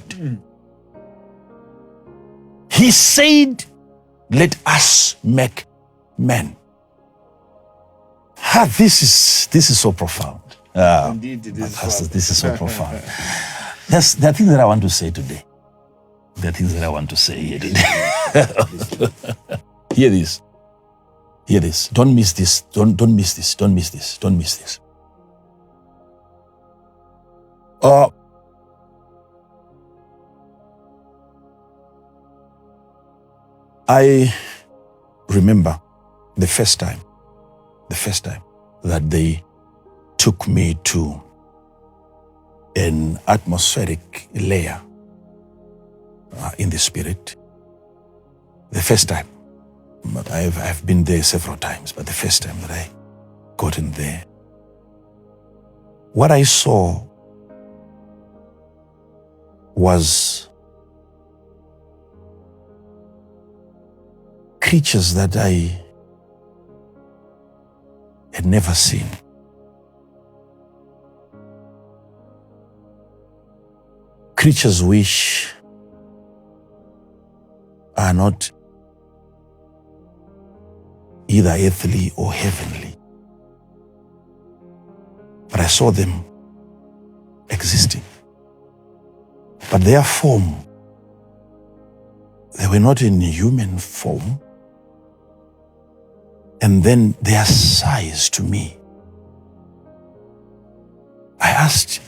He said, let us make men. This is so profound. Indeed, it is. This is so profound. There are things that I want to say today. There are things that I want to say here today. Hear this. Hear this. Don't miss this. Don't miss this. Don't miss this. Don't miss this. I remember the first time that they took me to an atmospheric layer in the spirit. The first time, but I've been there several times, but the first time that I got in there, what I saw was creatures that I had never seen. Creatures which are not either earthly or heavenly. But I saw them existing. But their form, they were not in human form. And then their size to me. I asked,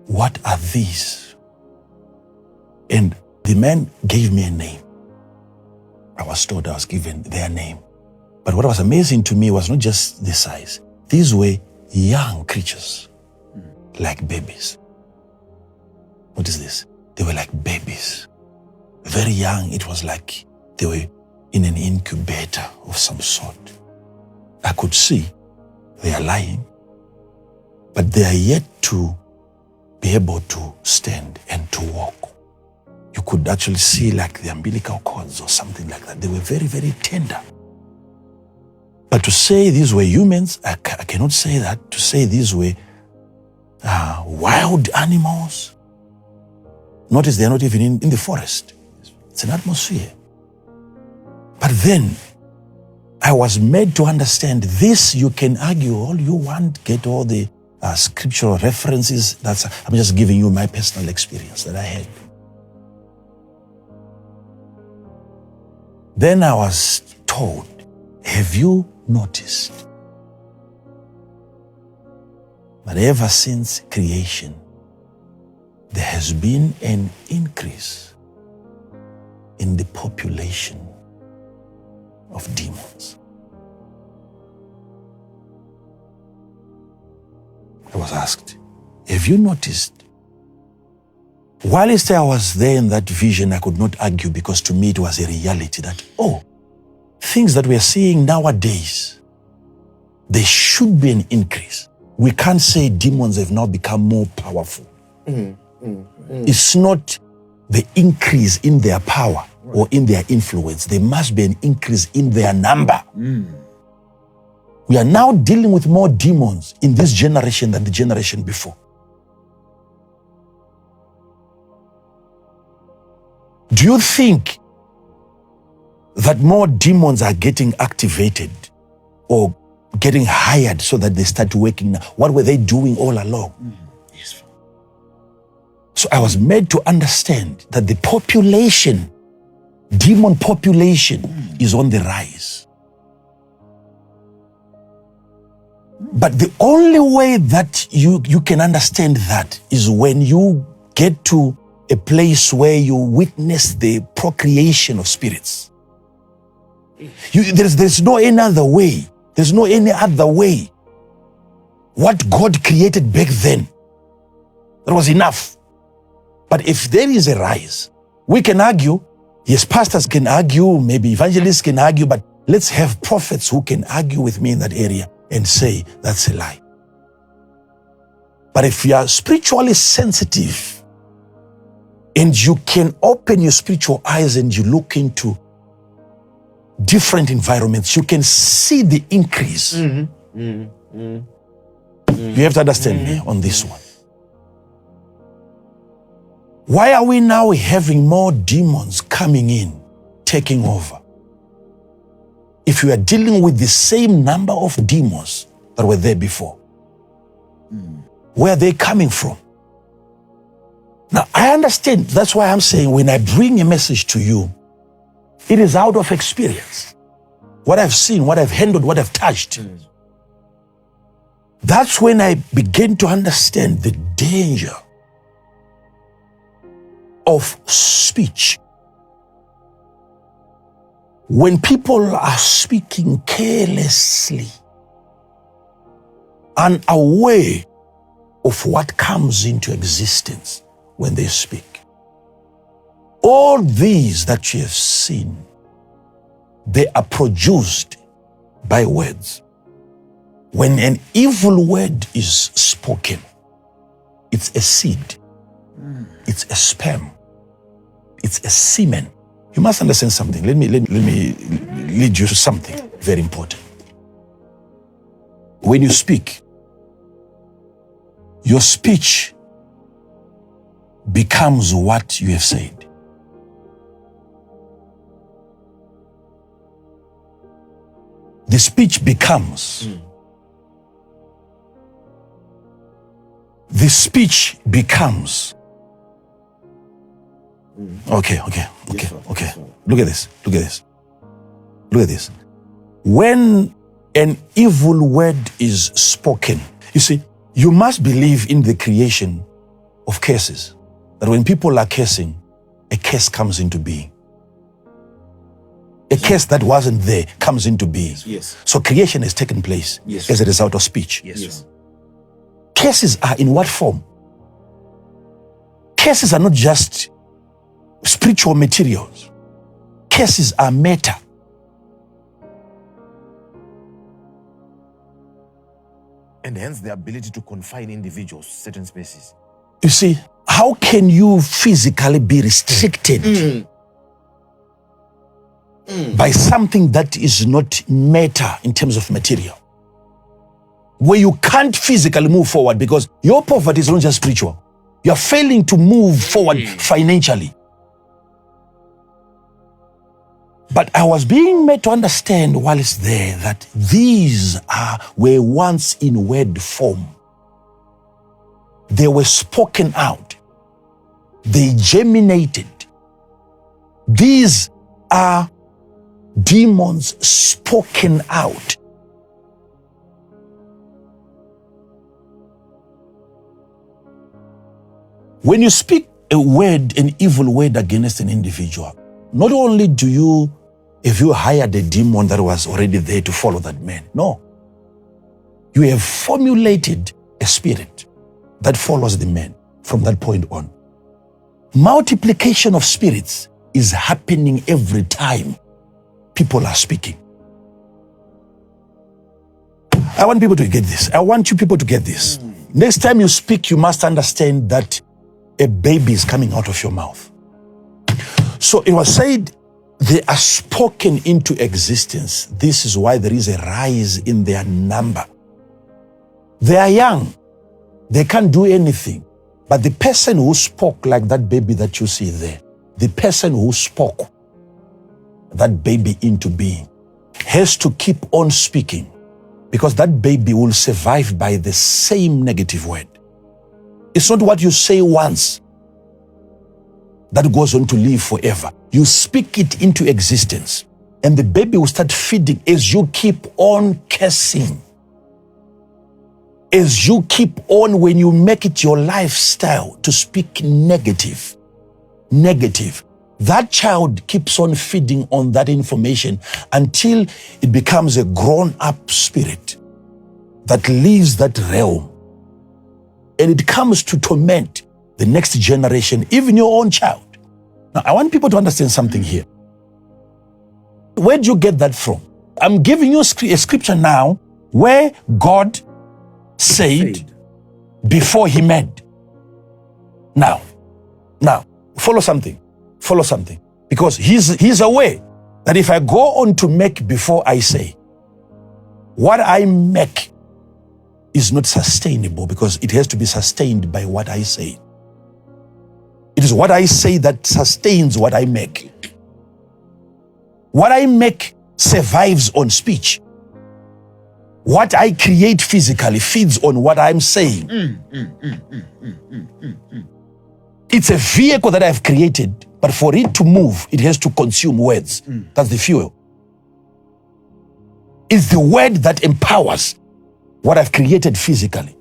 what are these? And the man gave me a name. I was told I was given their name. But what was amazing to me was not just the size. These were young creatures, like babies. What is this? They were like babies. Very young. It was like they were in an incubator of some sort. I could see they are lying, but they are yet to be able to stand and to walk. You could actually see like the umbilical cords or something like that. They were very, very tender. But to say these were humans, I cannot say that. To say these were wild animals. Notice they're not even in the forest. It's an atmosphere. But then I was made to understand this. You can argue all you want, get all the scriptural references. I'm just giving you my personal experience that I had. Then I was told, have you noticed that ever since creation, there has been an increase in the population of demons? was asked, have you noticed? Whilst I was there in that vision, I could not argue because to me it was a reality that, things that we are seeing nowadays, there should be an increase. We can't say demons have now become more powerful. It's not the increase in their power or in their influence. There must be an increase in their number. We are now dealing with more demons in this generation than the generation before. Do you think that more demons are getting activated or getting hired so that they start working now? What were they doing all along? Yes. So I was made to understand that the population, demon population, is on the rise. But the only way that you can understand that is when you get to a place where you witness the procreation of spirits. There's no any other way. There's no any other way. What God created back then, that was enough. But if there is a rise, we can argue. Yes, pastors can argue, maybe evangelists can argue, but let's have prophets who can argue with me in that area and say that's a lie. But if you are spiritually sensitive and you can open your spiritual eyes and you look into different environments, you can see the increase. You have to understand me on this one. Why are we now having more demons coming in, taking over? If you are dealing with the same number of demons that were there before, where are they coming from? Now, I understand. That's why I'm saying when I bring a message to you, it is out of experience. What I've seen, what I've handled, what I've touched. That's when I begin to understand the danger of speech. When people are speaking carelessly, unaware of what comes into existence when they speak. All these that you have seen, they are produced by words. When an evil word is spoken, it's a seed, it's a sperm, it's a semen. You must understand something. Let me lead you to something very important. When you speak, your speech becomes what you have said. The speech becomes. The speech becomes. Okay. Look at this. When an evil word is spoken, you see, you must believe in the creation of curses. That when people are cursing, a curse comes into being. A curse that wasn't there comes into being. Yes. So creation has taken place as a result of speech. Yes. Curses are in what form? Curses are not just spiritual materials. Curses are matter. And hence the ability to confine individuals to certain spaces. You see, how can you physically be restricted by something that is not matter in terms of material? Where you can't physically move forward because your poverty is not just spiritual. You are failing to move forward financially. But I was being made to understand while it's there that these were once in word form. They were spoken out. They germinated. These are demons spoken out. When you speak a word, an evil word against an individual, not only have you hired a demon that was already there to follow that man. No. You have formulated a spirit. that follows the man from that point on. Multiplication of spirits is happening every time people are speaking. I want people to get this. I want you people to get this. Next time you speak, you must understand that a baby is coming out of your mouth. So it was said, they are spoken into existence. This is why there is a rise in their number. They are young. They can't do anything. But the person who spoke like that baby that you see there, the person who spoke that baby into being, has to keep on speaking, because that baby will survive by the same negative word. It's not what you say once that goes on to live forever. You speak it into existence, and the baby will start feeding as you keep on cursing. As you keep on, when you make it your lifestyle to speak negative, that child keeps on feeding on that information until it becomes a grown-up spirit that leaves that realm. And it comes to torment the next generation, even your own child. Now, I want people to understand something here. Where do you get that from? I'm giving you a scripture now where God said before he made. Now, follow something. Because he's aware that if I go on to make before I say, what I make is not sustainable, because it has to be sustained by what I say. It is what I say that sustains what I make. What I make survives on speech. What I create physically feeds on what I'm saying. It's a vehicle that I've created, but for it to move, it has to consume words. That's the fuel. It's the word that empowers what I've created physically.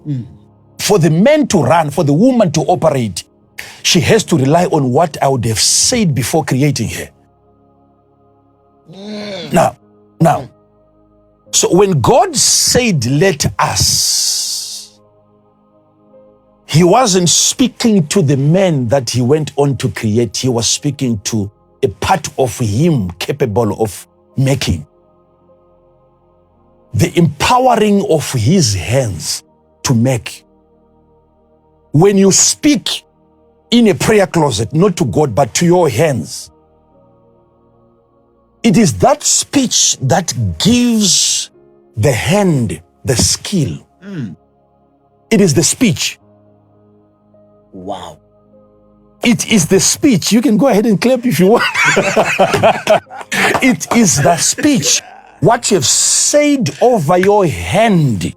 For the man to run, for the woman to operate, she has to rely on what I would have said before creating her. Now, so when God said, let us, he wasn't speaking to the man that he went on to create. He was speaking to a part of him capable of making. The empowering of his hands to make. When you speak in a prayer closet, not to God, but to your hands, it is that speech that gives the hand the skill. It is the speech. Wow. It is the speech. You can go ahead and clap if you want. It is the speech. What you have said over your hand.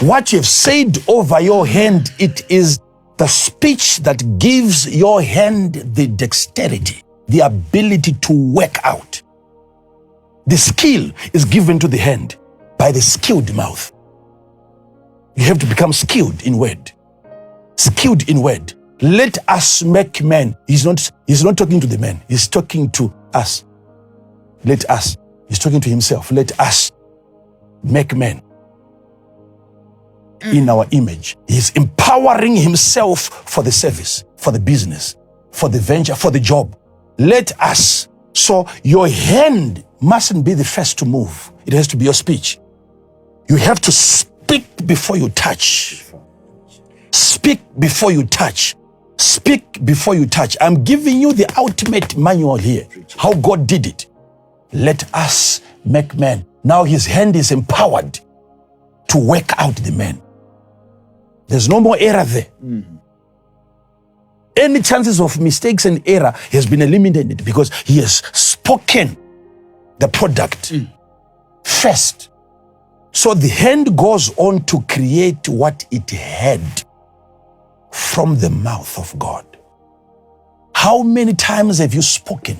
What you have said over your hand, it is the speech that gives your hand the dexterity, the ability to work out. The skill is given to the hand by the skilled mouth. You have to become skilled in word. Skilled in word. Let us make men. He's not talking to the men. He's talking to us. Let us. He's talking to himself. Let us make men in our image. He's empowering himself for the service, for the business, for the venture, for the job. Let us. So your hand mustn't be the first to move. It has to be your speech. You have to speak before you touch. Speak before you touch. Speak before you touch. I'm giving you the ultimate manual here. How God did it. Let us make men. Now his hand is empowered to work out the man. There's no more error there. Any chances of mistakes and error has been eliminated because he has spoken the product first. So the hand goes on to create what it had from the mouth of God. How many times have you spoken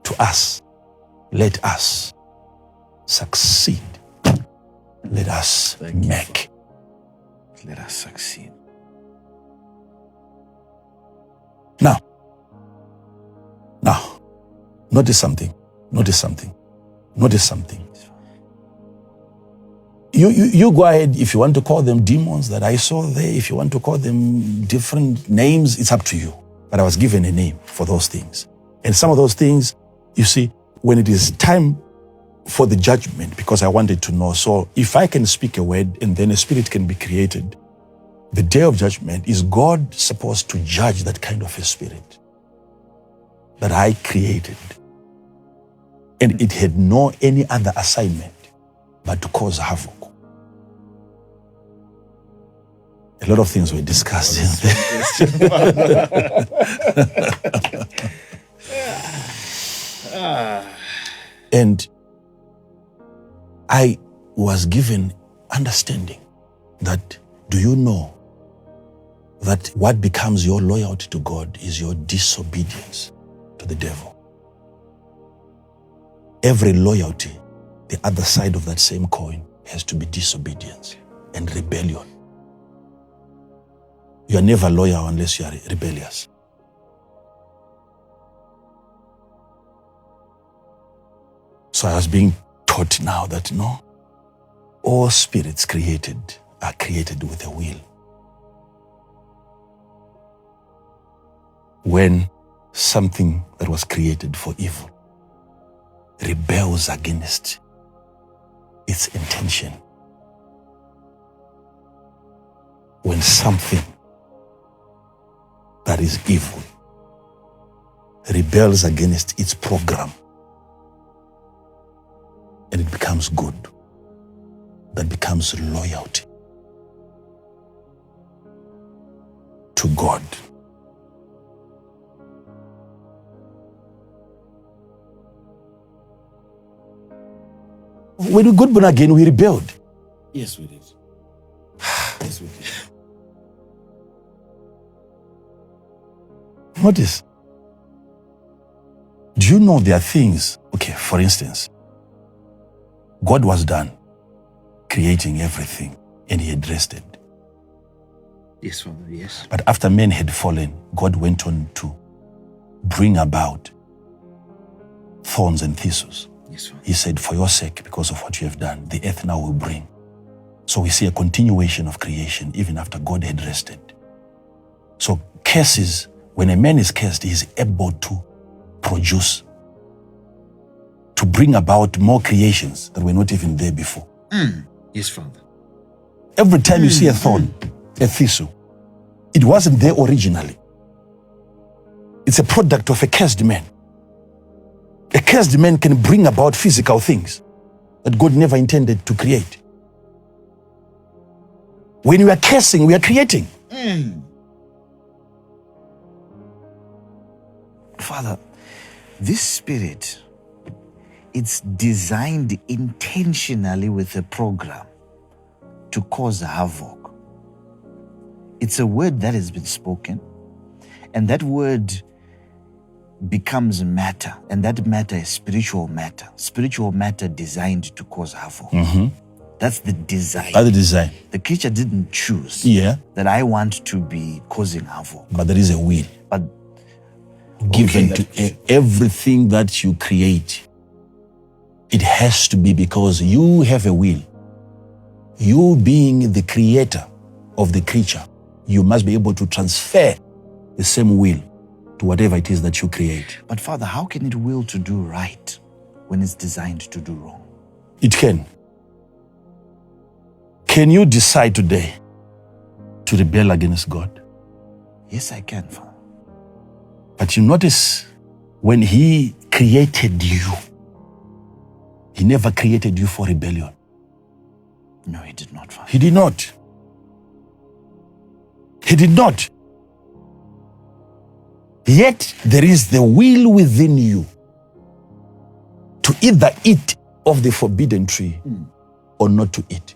to us? Let us succeed. Let us make. Let us succeed. Now, notice something. You go ahead. If you want to call them demons that I saw there, if you want to call them different names, it's up to you. But I was given a name for those things. And some of those things, you see, when it is time for the judgment, because I wanted to know. So if I can speak a word and then a spirit can be created, the day of judgment, is God supposed to judge that kind of a spirit that I created? And it had no any other assignment but to cause havoc. A lot of things were discussed. And I was given understanding that, do you know that what becomes your loyalty to God is your disobedience to the devil? Every loyalty, the other side of that same coin, has to be disobedience and rebellion. You are never loyal unless you are rebellious. So I was being taught now that no, all spirits created are created with a will. When something that was created for evil rebels against its intention, when something that is evil rebels against its program, and it becomes good, that becomes loyalty to God. When we got born again, we rebelled. Yes, we did. Yes, we did. Notice, do you know there are things, okay, for instance, God was done creating everything and he had rested. Yes, Father, yes. But after men had fallen, God went on to bring about thorns and thistles. Yes, Father. He said, for your sake, because of what you have done, the earth now will bring. So we see a continuation of creation even after God had rested. So curses, when a man is cursed, he is able to produce, to bring about more creations that were not even there before. Yes, Father. Every time you see a thorn, a thistle, it wasn't there originally. It's a product of a cursed man. A cursed man can bring about physical things that God never intended to create. When we are cursing, we are creating. Father, this spirit, it's designed intentionally with a program to cause havoc. It's a word that has been spoken, and that word becomes matter, and that matter is spiritual matter designed to cause havoc. That's the design. By the design. The creature didn't choose that I want to be causing havoc. But there is a will But given to everything that you create. It has to be because you have a will. You being the creator of the creature, you must be able to transfer the same will to whatever it is that you create. But Father, how can it will to do right when it's designed to do wrong? It can. Can you decide today to rebel against God? Yes, I can, Father. But you notice when he created you, he never created you for rebellion. No, he did not, Father. He did not. He did not. Yet there is the will within you to either eat of the forbidden tree or not to eat.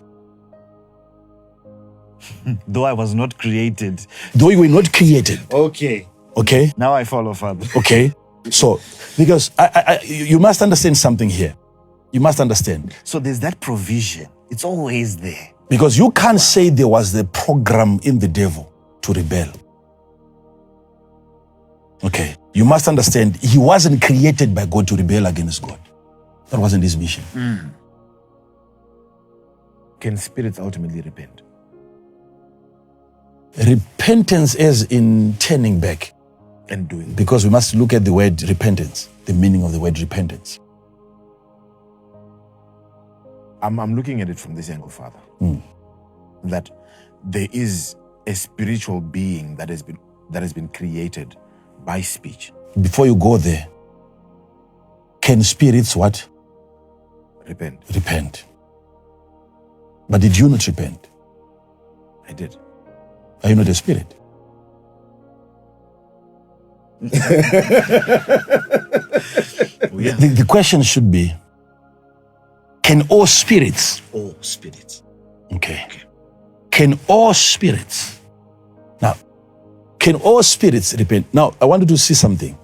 Though I was not created. Though you were not created. Okay. Okay? Now I follow, Father. Okay? So, because you must understand something here. You must understand. So there's that provision. It's always there. Because you can't say there was the program in the devil to rebel. Okay? You must understand, he wasn't created by God to rebel against God. That wasn't his mission. Can spirits ultimately repent? Repentance as in turning back. And doing Because we must look at the word repentance, the meaning of the word repentance. I'm looking at it from this angle, Father. That there is a spiritual being that has been created by speech. Before you go there, can spirits what? Repent. Repent. But did you not repent? I did. Are you not a spirit? The question should be, can all spirits? All spirits. Okay. Can all spirits? Now, can all spirits repent? Now, I wanted to see something.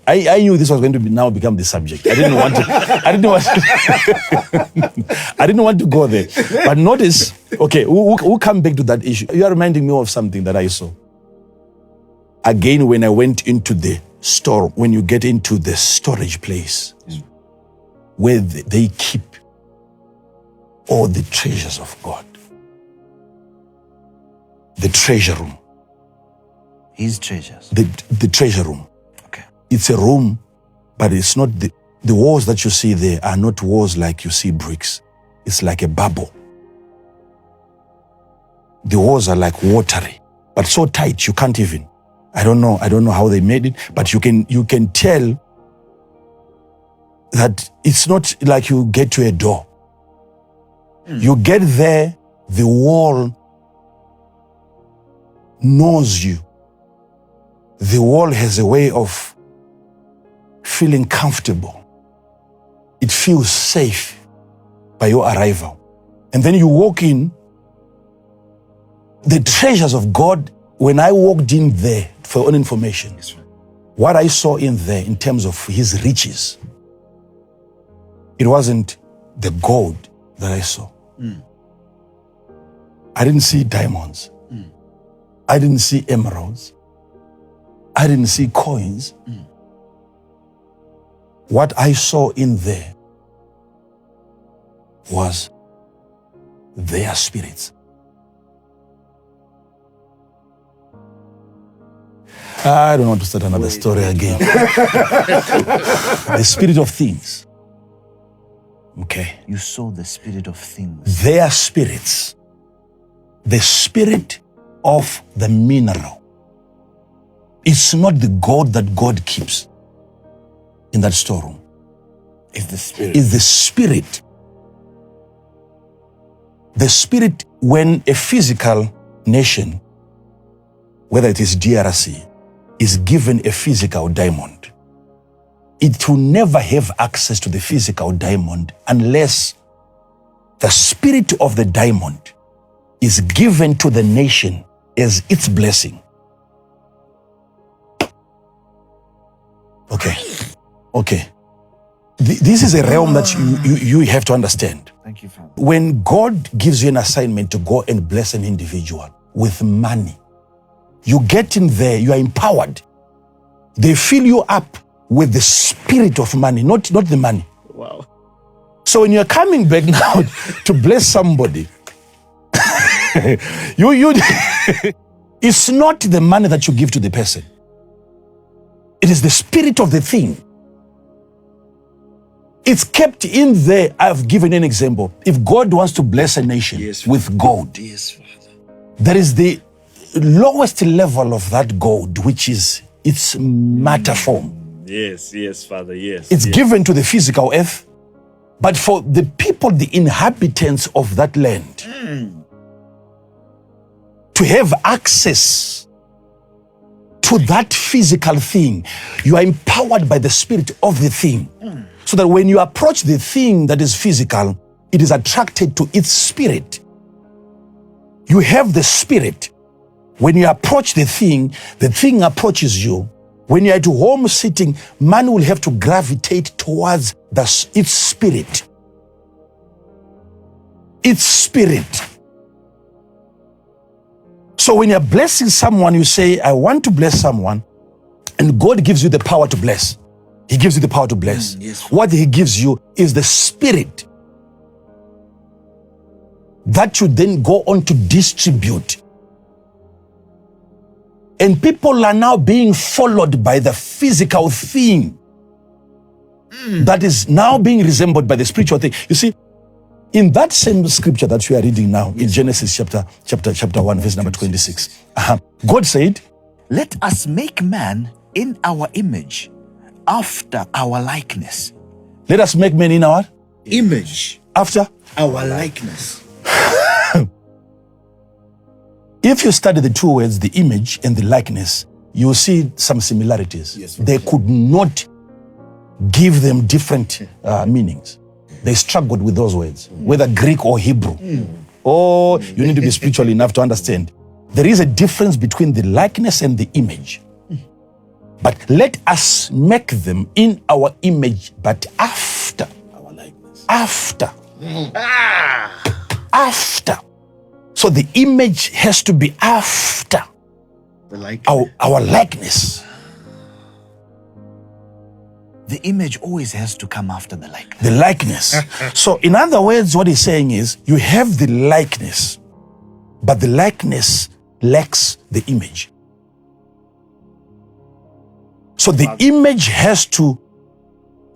I knew this was going to become the subject. I didn't want to. I didn't want to go there. But notice, okay, we'll come back to that issue. You are reminding me of something that I saw. Again, when I went into the store, when you get into the storage place, where they keep all the treasures of God. The treasure room. His treasures. The treasure room. Okay. It's a room, but it's not the walls that you see there are not walls like you see bricks. It's like a bubble. The walls are like watery, but so tight you can't even. I don't know how they made it, but you can tell that it's not like you get to a door. You get there, the wall knows you. The wall has a way of feeling comfortable. It feels safe by your arrival. And then you walk in, the treasures of God. When I walked in there, for your own information, what I saw in there in terms of his riches, it wasn't the gold that I saw. I didn't see diamonds. I didn't see emeralds. I didn't see coins. What I saw in there was their spirits. I don't want to start another story again. The spirit of things. Okay. You saw the spirit of things. Their spirits. The spirit of the mineral. It's not the gold that God keeps in that storeroom. It's the spirit. It's the spirit. The spirit, when a physical nation, whether it is DRC, is given a physical diamond, it will never have access to the physical diamond unless the spirit of the diamond is given to the nation as its blessing. Okay. This is a realm that you have to understand. Thank you, Father. When God gives you an assignment to go and bless an individual with money, you get in there, you are empowered. They fill you up with the spirit of money, not the money. Wow. So when you're coming back now to bless somebody, it's not the money that you give to the person. It is the spirit of the thing. It's kept in there. I've given an example. If God wants to bless a nation with gold, there is the lowest level of that gold, which is its matter form. Yes, Father, yes. It's given to the physical earth, but for the people, the inhabitants of that land, to have access to that physical thing, you are empowered by the spirit of the thing. So that when you approach the thing that is physical, it is attracted to its spirit. You have the spirit. When you approach the thing approaches you. When you're at home sitting, man will have to gravitate towards its spirit. Its spirit. So when you're blessing someone, you say, I want to bless someone, and God gives you the power to bless. He gives you the power to bless. What he gives you is the spirit. that you then go on to distribute. And people are now being followed by the physical thing that is now being resembled by the spiritual thing. You see, in that same scripture that we are reading now, in Genesis chapter 1, verse number 26, God said, "Let us make man in our image, after our likeness." let us make men in our Image, after. our likeness. If you study the two words, the image and the likeness, you will see some similarities. Yes, they could not give them different meanings. They struggled with those words, whether Greek or Hebrew. Or you need to be spiritual enough to understand. There is a difference between the likeness and the image. But let us make them in our image, but after. Our likeness. After. After. So the image has to be after The likeness. our likeness. The image always has to come after the likeness. The likeness. So in other words, what he's saying is, you have the likeness, but the likeness lacks the image. So the image has to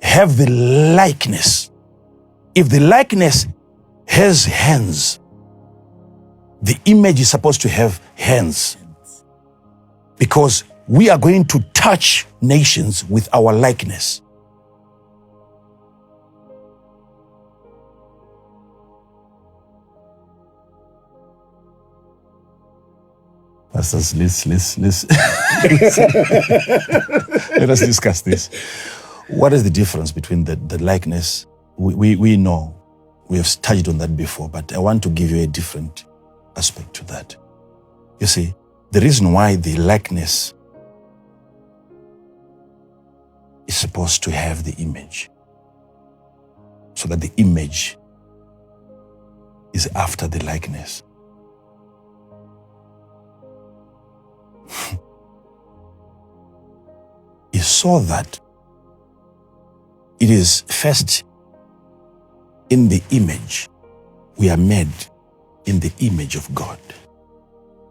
have the likeness. If the likeness has hands, the image is supposed to have hands, because we are going to touch nations with our likeness. Pastors, let's let us discuss this. What is the difference between the likeness? We know, we have touched on that before, but I want to give you a different aspect to that. You see, the reason why the likeness is supposed to have the image, so that the image is after the likeness. Is so that it is first in the image. We are made in the image of God.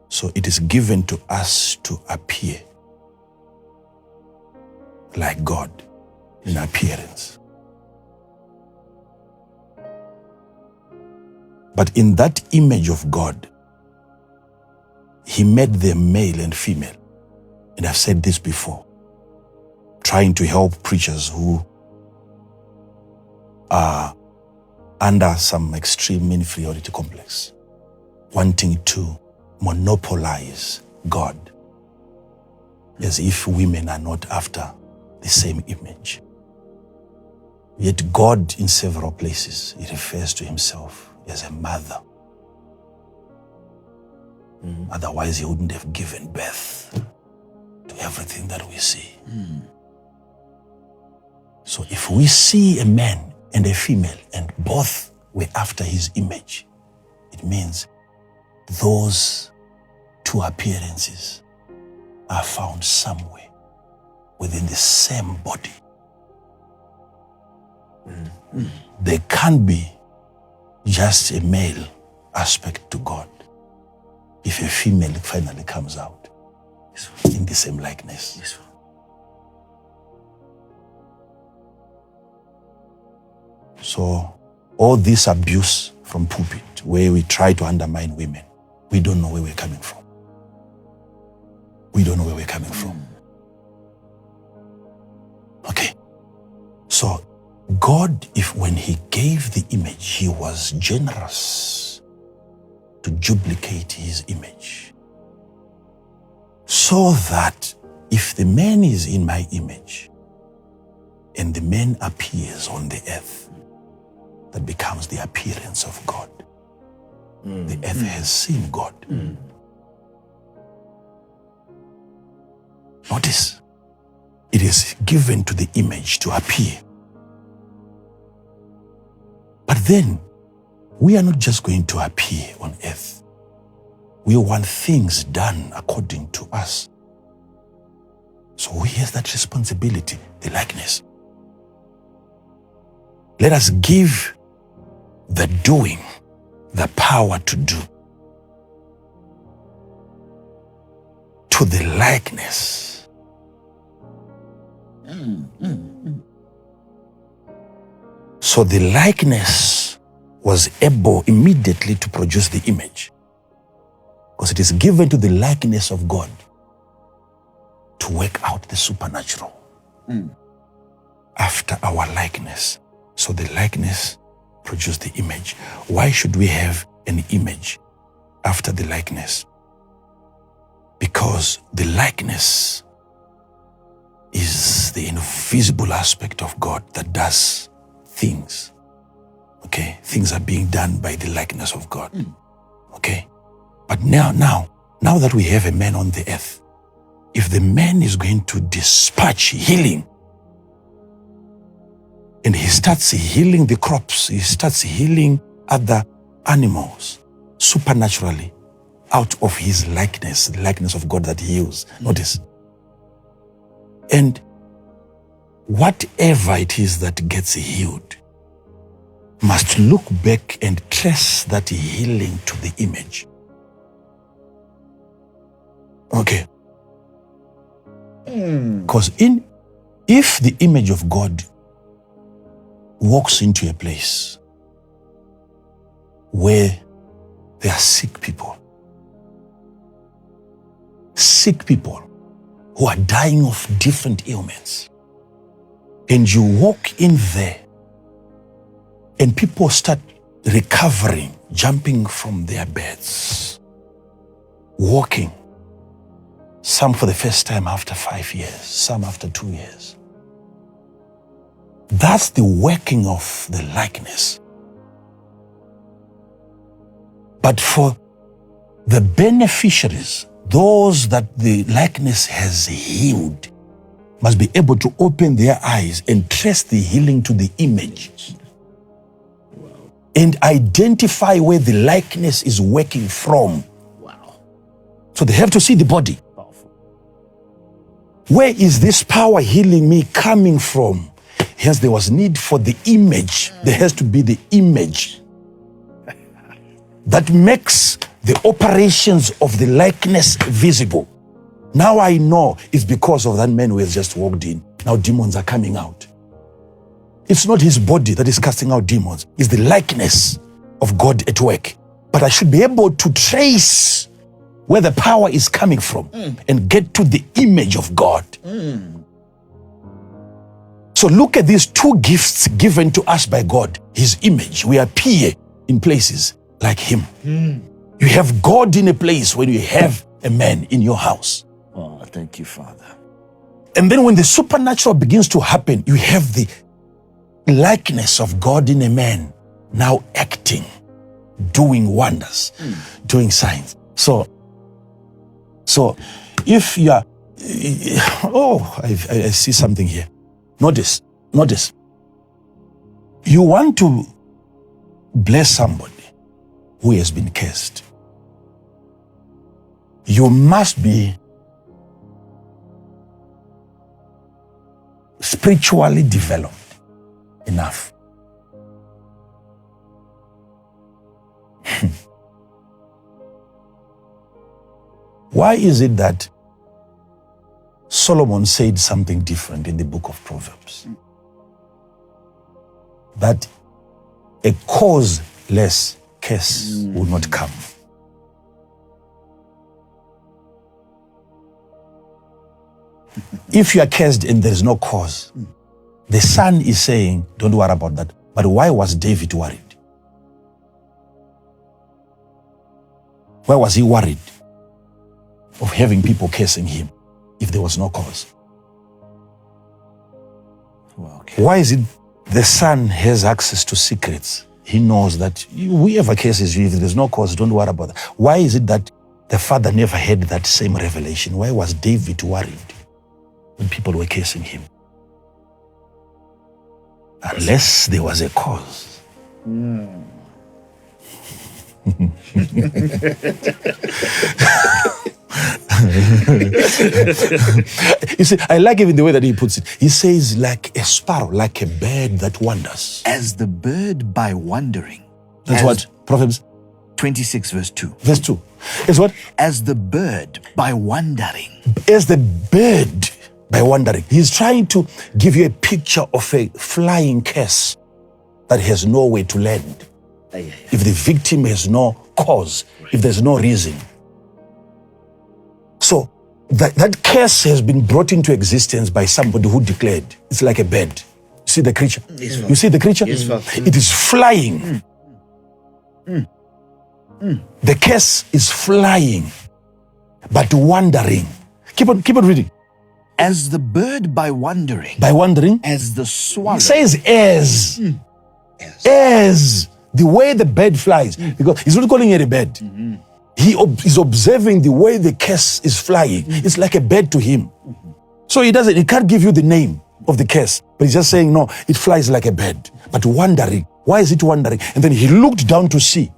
So it is given to us to appear like God in appearance. But in that image of God, He made them male and female. And I've said this before, trying to help preachers who are under some extreme inferiority complex, wanting to monopolize God, as if women are not after the same image. Yet God, in several places, He refers to Himself as a mother. Otherwise, He wouldn't have given birth to everything that we see. So if we see a man and a female and both were after His image, it means those two appearances are found somewhere within the same body. There can't be just a male aspect to God if a female finally comes out in the same likeness. So all this abuse from pulpit, where we try to undermine women, we don't know where we're coming from. We don't know where we're coming from. Okay. So God, when He gave the image, He was generous to duplicate His image. So that if the man is in my image and the man appears on the earth, that becomes the appearance of God. The earth has seen God. Notice, it is given to the image to appear. But then, we are not just going to appear on earth. We want things done according to us. So who has that responsibility? The likeness. Let us give the doing the power to do, to the likeness. So the likeness was able immediately to produce the image, because it is given to the likeness of God to work out the supernatural after our likeness. So the likeness produced the image. Why should we have an image after the likeness? Because the likeness is the invisible aspect of God that does things. Okay, things are being done by the likeness of God. Okay, but now that we have a man on the earth, if the man is going to dispatch healing, and he starts healing the crops, he starts healing other animals supernaturally out of his likeness, the likeness of God that he heals. Notice. And whatever it is that gets healed must look back and trace that healing to the image. Okay. Because if the image of God walks into a place where there are sick people who are dying of different ailments, and you walk in there and people start recovering, jumping from their beds, walking, some for the first time after 5 years, some after 2 years. That's the working of the likeness. But for the beneficiaries, those that the likeness has healed, must be able to open their eyes and trace the healing to the image. And identify where the likeness is working from. So they have to see the body. Where is this power healing me coming from? Hence, there was need for the image. There has to be the image that makes the operations of the likeness visible. Now I know it's because of that man who has just walked in. Now demons are coming out. It's not his body that is casting out demons. It's the likeness of God at work. But I should be able to trace where the power is coming from and get to the image of God. So look at these two gifts given to us by God. His image. We appear in places like him. You have God in a place when you have a man in your house. Oh, thank you, Father. And then when the supernatural begins to happen, you have the likeness of God in a man now acting, doing wonders, doing signs. So if you are, I see something here. Notice. You want to bless somebody who has been cursed. You must be spiritually developed enough. Why is it that Solomon said something different in the book of Proverbs? That a causeless curse will not come. If you are cursed and there is no cause, the son is saying, don't worry about that. But why was David worried? Why was he worried of having people cursing him if there was no cause? Okay. Why is it the son has access to secrets? He knows that whoever curses you, if there's no cause, don't worry about that. Why is it that the father never had that same revelation? Why was David worried when people were cursing him? Unless there was a cause. You see, I like even the way that he puts it. He says, like a sparrow, like a bird that wanders. As the bird by wandering. That's what Proverbs 26 verse 2. Verse 2. It's what? As the bird by wandering. As the bird by wandering. He's trying to give you a picture of a flying curse that has nowhere to land. If the victim has no cause, if there's no reason. So that curse has been brought into existence by somebody who declared. It's like a bird. See the creature? You see the creature? It is flying. The curse is flying, but wandering. Keep on reading. As the bird by wandering. By wandering. As the swallow. It says as. As. The way the bird flies. Because he's not calling it a bird. He is observing the way the curse is flying. It's like a bird to him. So he can't give you the name of the curse. But he's just saying, no, it flies like a bird. But wandering. Why is it wandering? And then he looked down to see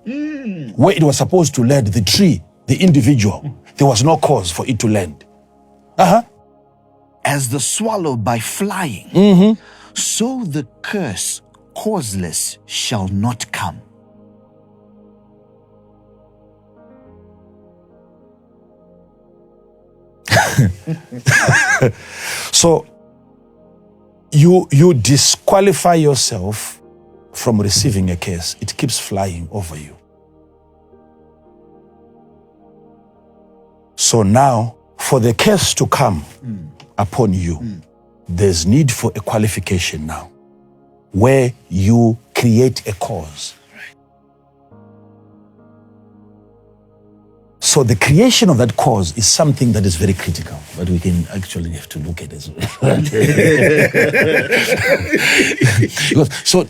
where it was supposed to land, the tree, the individual. There was no cause for it to land. As the swallow by flying, so the curse causeless shall not come. So you disqualify yourself from receiving a curse. It keeps flying over you. So now, for the curse to come upon you, there's need for a qualification now, where you create a cause. So the creation of that cause is something that is very critical, but we can actually have to look at it as well.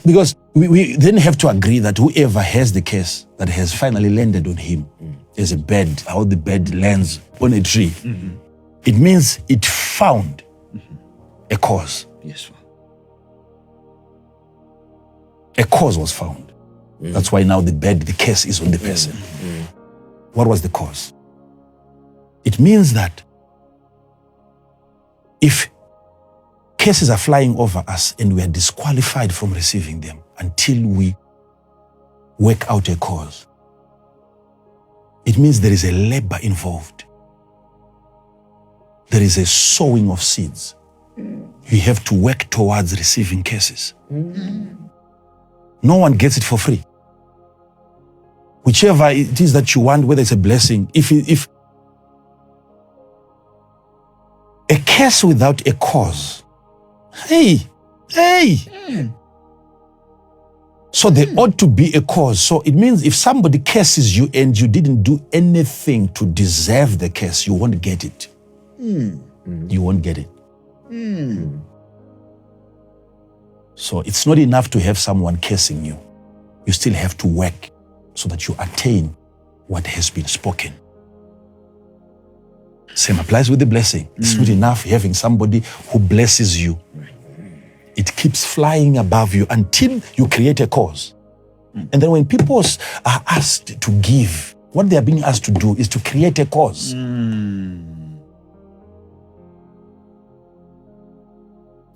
because we then have to agree that whoever has the curse that has finally landed on him as a bird, how the bird lands on a tree, it means it found a cause. Yes. A cause was found. That's why now the curse is on the person. What was the cause? It means that if curses are flying over us and we are disqualified from receiving them until we work out a cause, it means there is a labor involved. There is a sowing of seeds. You have to work towards receiving curses. No one gets it for free. Whichever it is that you want, whether it's a blessing, if a curse without a cause, so there ought to be a cause. So it means if somebody curses you and you didn't do anything to deserve the curse, you won't get it. You won't get it. So it's not enough to have someone cursing you. You still have to work so that you attain what has been spoken. Same applies with the blessing. It's not enough having somebody who blesses you. It keeps flying above you until you create a cause. And then when people are asked to give, what they are being asked to do is to create a cause.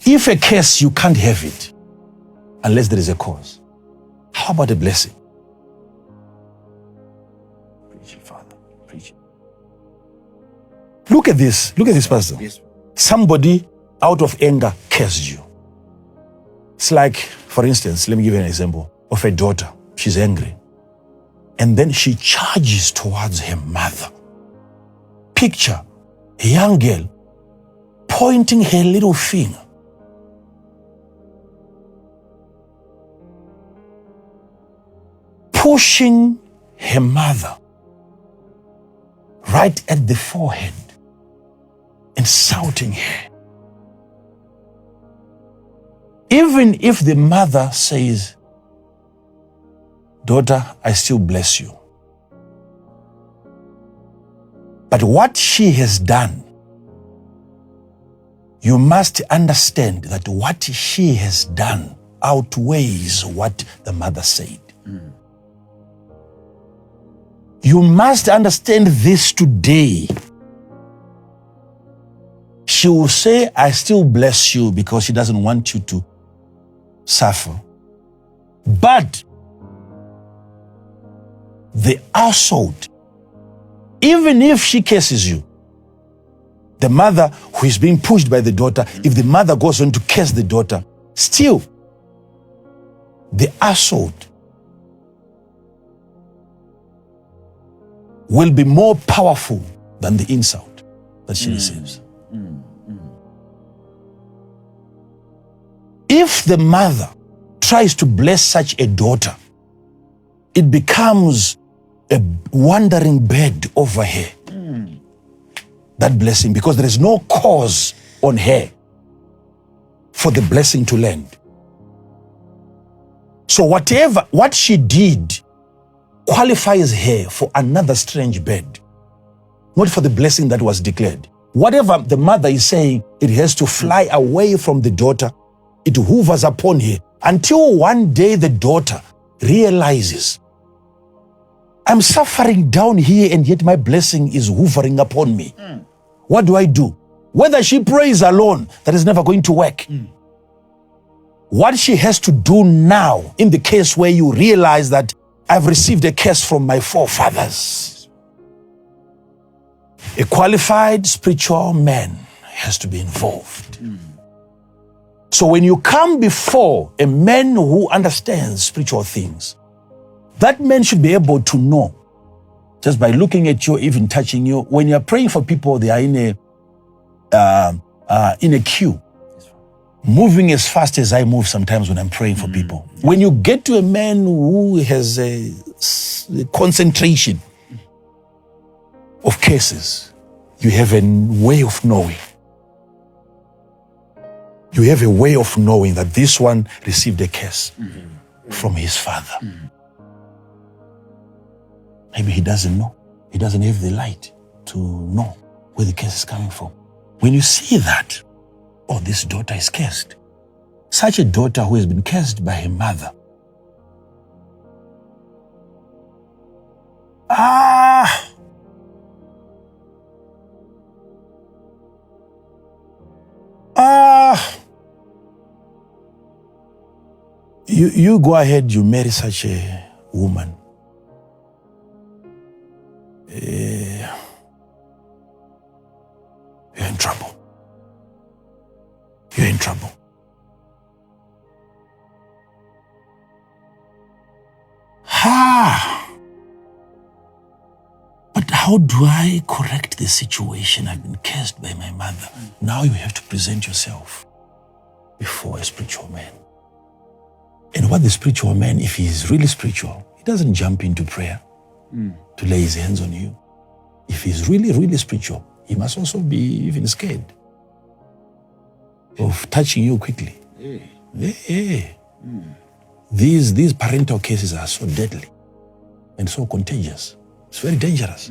If a curse, you can't have it unless there is a cause. How about a blessing? Preach it, Father. Preach it. Look at this, Pastor. Yes. Somebody out of anger cursed you. It's like, for instance, let me give you an example of a daughter. She's angry. And then she charges towards her mother. Picture a young girl pointing her little finger. Pushing her mother right at the forehead, insulting her. Even if the mother says, "Daughter, I still bless you." But what she has done, you must understand that what she has done outweighs what the mother said. You must understand this today. She will say, "I still bless you," because she doesn't want you to suffer. But the household, even if she curses you, the mother who is being pushed by the daughter, if the mother goes on to curse the daughter, still the household will be more powerful than the insult that she receives. If the mother tries to bless such a daughter, it becomes a wandering bed over her. That blessing, because there is no cause on her for the blessing to land. So what she did qualifies her for another strange bed, not for the blessing that was declared. Whatever the mother is saying, it has to fly away from the daughter. It hovers upon her until one day the daughter realizes, I'm suffering down here and yet my blessing is hovering upon me. What do I do? Whether she prays alone, that is never going to work. What she has to do now, in the case where you realize that I've received a curse from my forefathers, a qualified spiritual man has to be involved. So when you come before a man who understands spiritual things, that man should be able to know, just by looking at you, even touching you, when you're praying for people, they are in a queue, moving as fast as I move sometimes when I'm praying for people. When you get to a man who has a concentration of cases, you have a way of knowing. You have a way of knowing that this one received a curse from his father. Maybe he doesn't know. He doesn't have the light to know where the curse is coming from. When you see that, oh, this daughter is cursed. Such a daughter who has been cursed by her mother. You go ahead, you marry such a woman. You're in trouble. You're in trouble. But how do I correct the situation? I've been cursed by my mother. Now you have to present yourself before a spiritual man. And what the spiritual man, if he is really spiritual, he doesn't jump into prayer to lay his hands on you. If he's really, really spiritual, he must also be even scared of touching you quickly. These parental cases are so deadly and so contagious. It's very dangerous.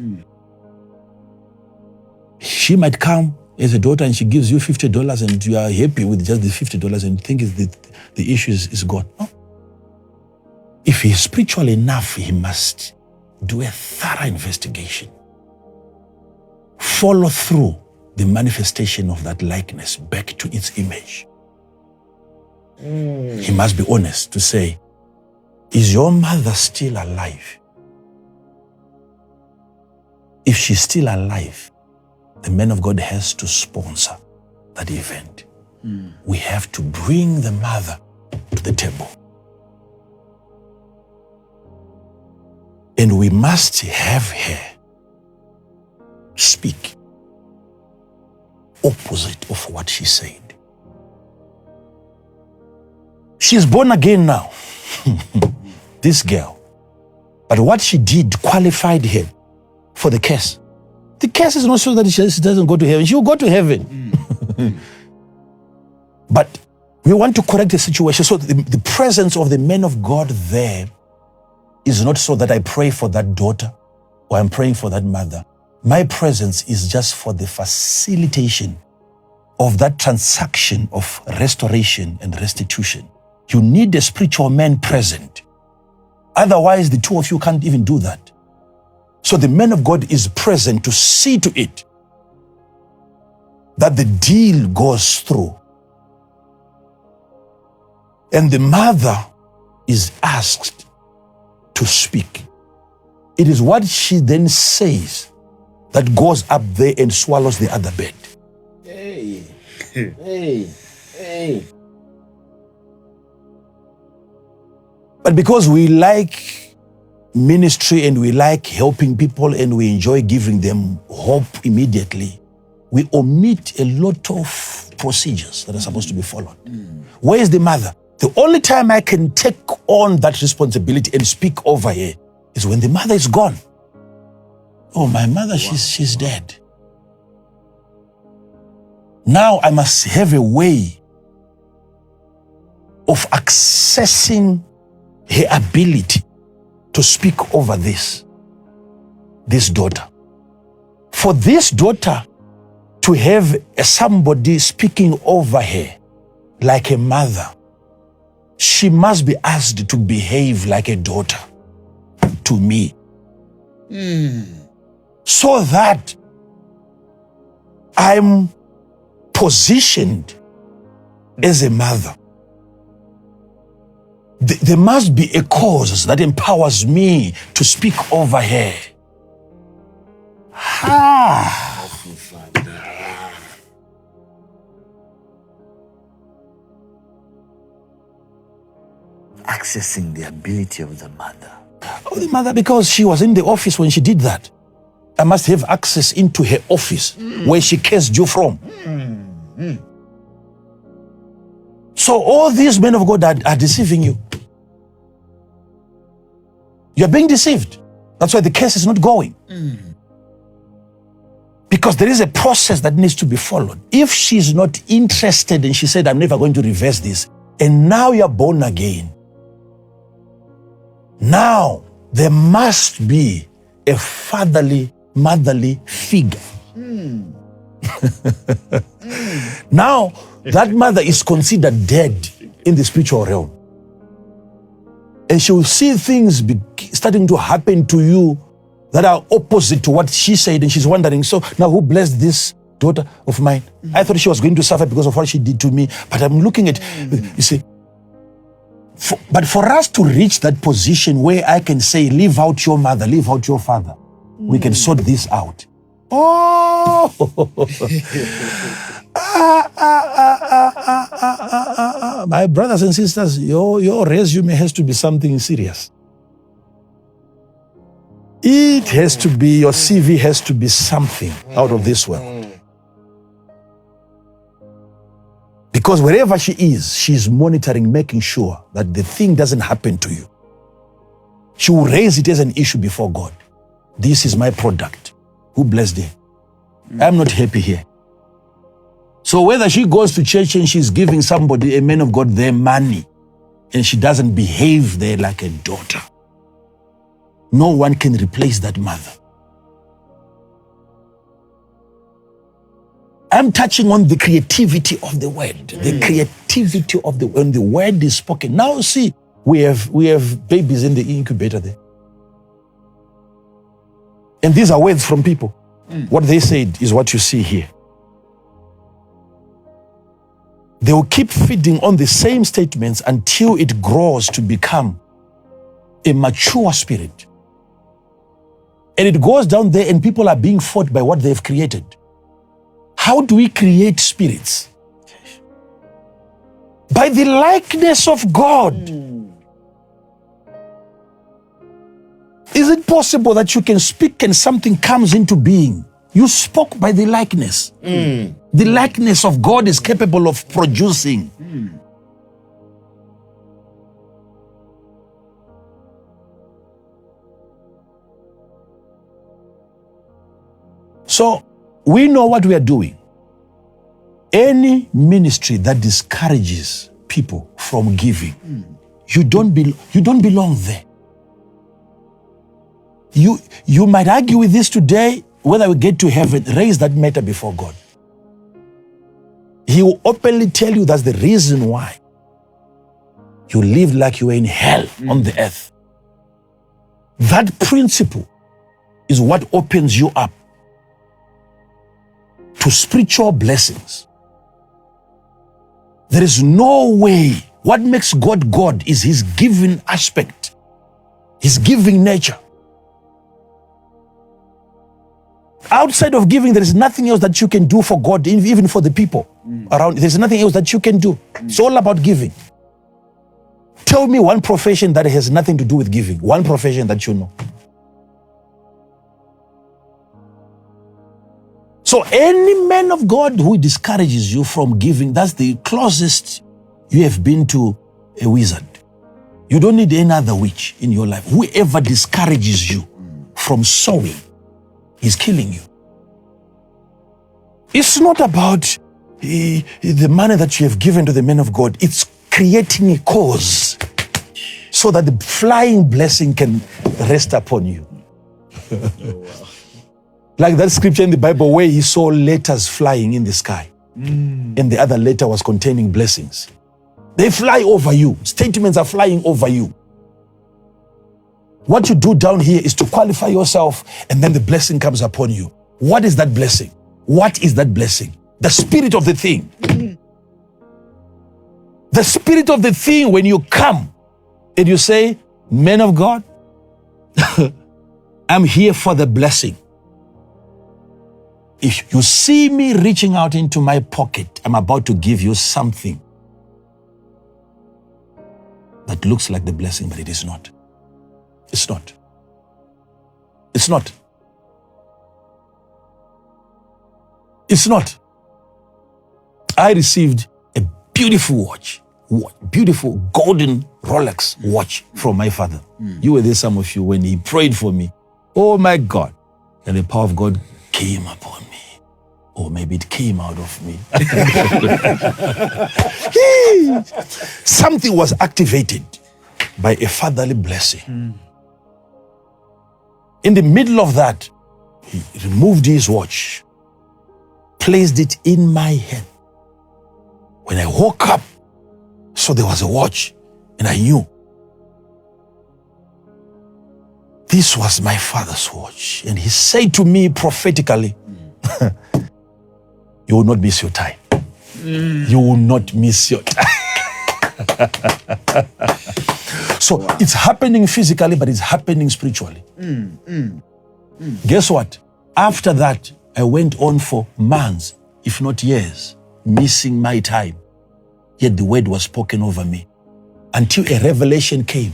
She might come as a daughter and she gives you $50 and you are happy with just the $50 and think the issue is gone. No. If he is spiritual enough, he must do a thorough investigation. Follow through the manifestation of that likeness back to its image. He must be honest to say, is your mother still alive? If she's still alive, the man of God has to sponsor that event. We have to bring the mother to the table. And we must have her speak opposite of what she said. She's born again now, this girl. But what she did qualified her for the curse. The curse is not so that she doesn't go to heaven. She will go to heaven. But we want to correct the situation. So the presence of the man of God there is not so that I pray for that daughter or I'm praying for that mother. My presence is just for the facilitation of that transaction of restoration and restitution. You need a spiritual man present. Otherwise, the two of you can't even do that. So the man of God is present to see to it that the deal goes through. And the mother is asked to speak It is what she then says that goes up there and swallows the other bed. Hey. Hey. But because we like ministry and we like helping people and we enjoy giving them hope immediately, we omit a lot of procedures that are supposed to be followed. Where is the mother? The only time I can take on that responsibility and speak over her is when the mother is gone. Oh, my mother, she's dead. Now I must have a way of accessing her ability to speak over this daughter. For this daughter to have somebody speaking over her like a mother, she must be asked to behave like a daughter to me. So that I'm positioned as a mother. There must be a cause that empowers me to speak over her. Accessing the ability of the mother. Oh, the mother, because she was in the office when she did that. I must have access into her office where she cursed you from. So all these men of God are deceiving you. You're being deceived. That's why the case is not going. Because there is a process that needs to be followed. If she's not interested and she said, I'm never going to reverse this, and now you're born again, now there must be a motherly figure. Now, that mother is considered dead in the spiritual realm. And she will see things starting to happen to you that are opposite to what she said, and she's wondering, so now who blessed this daughter of mine? I thought she was going to suffer because of what she did to me, but I'm looking at, you see, but for us to reach that position where I can say, leave out your mother, leave out your father, we can sort this out. Oh! My brothers and sisters, your resume has to be something serious. It has to be, your CV has to be something out of this world. Because wherever she is, she's monitoring, making sure that the thing doesn't happen to you. She will raise it as an issue before God. This is my product. Who blessed her? I'm not happy here. So whether she goes to church and she's giving somebody, a man of God, their money, and she doesn't behave there like a daughter, no one can replace that mother. I'm touching on the creativity of the word. The creativity of the when the word is spoken. Now see, we have babies in the incubator there. And these are words from people. What they said is what you see here. They will keep feeding on the same statements until it grows to become a mature spirit. And it goes down there and people are being fought by what they've created. How do we create spirits? By the likeness of God. Is it possible that you can speak and something comes into being? You spoke by the likeness. The likeness of God is capable of producing. So, we know what we are doing. Any ministry that discourages people from giving, you don't belong there. You might argue with this today, whether we get to heaven, raise that matter before God. He will openly tell you that's the reason why you lived like you were in hell on the earth. That principle is what opens you up to spiritual blessings. There is no way. What makes God God is his giving aspect, his giving nature. outside of giving, there is nothing else that you can do for God, even for the people around. There's nothing else that you can do. It's all about giving. Tell me one profession that has nothing to do with giving. One profession that you know. So any man of God who discourages you from giving, that's the closest you have been to a wizard. You don't need any other witch in your life. Whoever discourages you from sowing, he's killing you. It's not about the money that you have given to the men of God. It's creating a cause so that the flying blessing can rest upon you. Oh, wow. Like that scripture in the Bible where he saw letters flying in the sky. And the other letter was containing blessings. They fly over you. Statements are flying over you. What you do down here is to qualify yourself, and then the blessing comes upon you. What is that blessing? What is that blessing? The spirit of the thing. The spirit of the thing, when you come and you say, "Men of God, I'm here for the blessing. If you see me reaching out into my pocket, I'm about to give you something that looks like the blessing, but it is not. It's not. It's not. It's not." I received a beautiful watch, beautiful golden Rolex watch from my father. You were there, some of you, when he prayed for me. Oh my God. And the power of God came upon me. Or maybe it came out of me. Something was activated by a fatherly blessing. In the middle of that, he removed his watch, placed it in my hand. When I woke up, so there was a watch, and I knew this was my father's watch. And he said to me prophetically, "You will not miss your time. You will not miss your time." So it's happening physically, but it's happening spiritually. Guess what? After that, I went on for months, if not years, missing my time. Yet the word was spoken over me until a revelation came.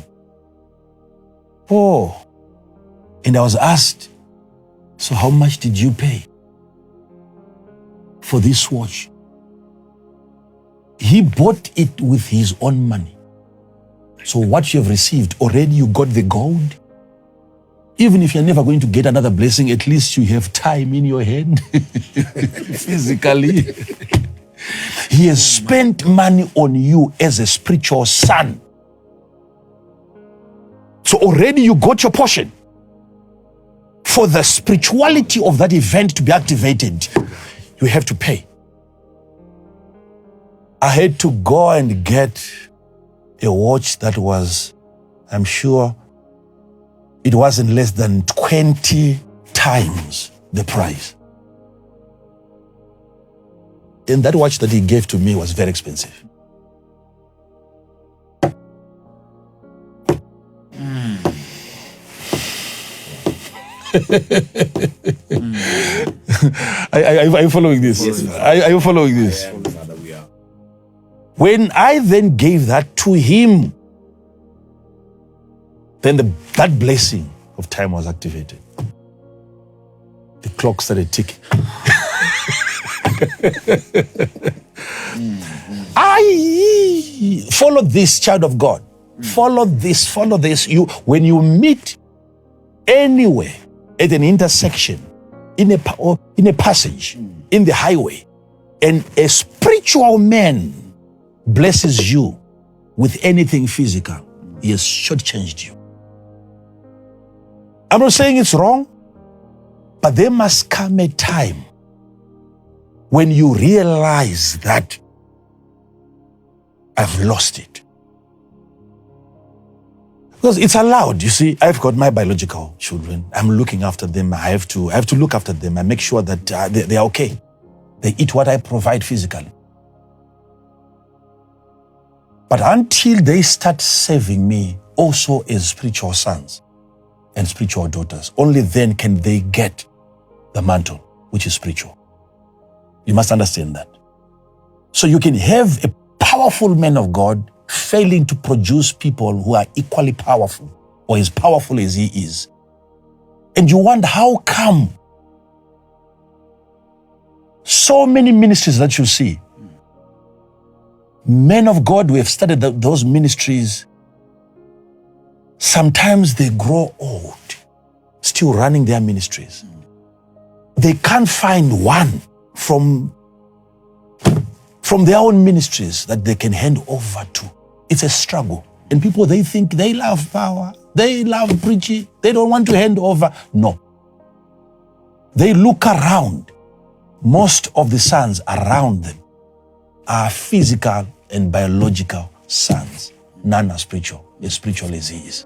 Oh, and I was asked, "So how much did you pay for this watch?" He bought it with his own money. So what you have received, already you got the gold. Even if you're never going to get another blessing, at least you have time in your hand, physically. He has spent money on you as a spiritual son. So already you got your portion. For the spirituality of that event to be activated, you have to pay. I had to go and get a watch that was, I'm sure, it wasn't less than 20 times the price. And that watch that he gave to me was very expensive. Are you following this? Yes, Are you following this? Father, we are. When I then gave that to him, then that blessing of time was activated. The clock started ticking. I follow this, child of God. Follow this, follow this. When you meet anywhere at an intersection, in a passage, in the highway, and a spiritual man blesses you with anything physical, he has shortchanged you. I'm not saying it's wrong, but there must come a time when you realize that I've lost it. Because it's allowed, you see. I've got my biological children. I'm looking after them. I have to look after them. I make sure that they're okay. They eat what I provide physically. But until they start serving me also as spiritual sons and spiritual daughters, only then can they get the mantle, which is spiritual. You must understand that. So you can have a powerful man of God failing to produce people who are equally powerful or as powerful as he is. And you wonder, how come so many ministries that you see, men of God who have started those ministries, sometimes they grow old, still running their ministries. They can't find one from their own ministries that they can hand over to. It's a struggle. And people, they think they love power, they love preaching, they don't want to hand over. No. They look around. Most of the sons around them are physical and biological sons. None are spiritual, as spiritual as he is.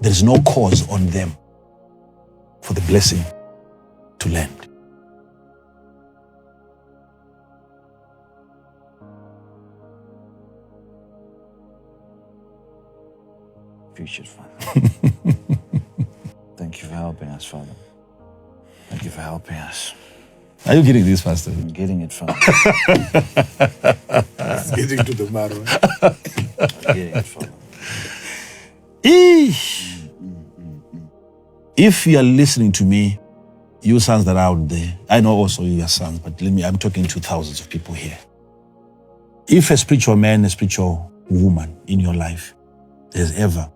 There is no cause on them for the blessing to land. Appreciate, Father. Thank you for helping us, Father. Thank you for helping us. Are you getting this, Pastor? I'm getting it, Father. It's getting to the marrow. I'm getting it, Father. If you are listening to me, you sons that are out there, I know also you are sons, but I'm talking to thousands of people here. If a spiritual man, a spiritual woman in your life has ever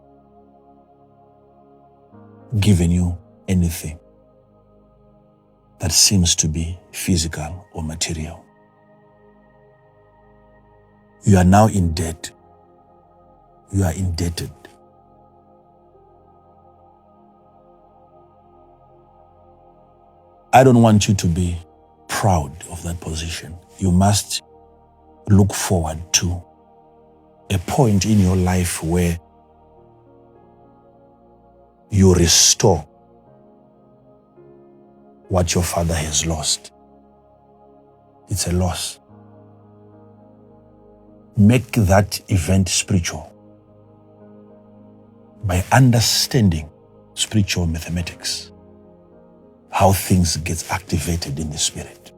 given you anything that seems to be physical or material, you are now in debt. You are indebted. I don't want you to be proud of that position. You must look forward to a point in your life where you restore what your father has lost. It's a loss. Make that event spiritual by understanding spiritual mathematics, how things get activated in the spirit.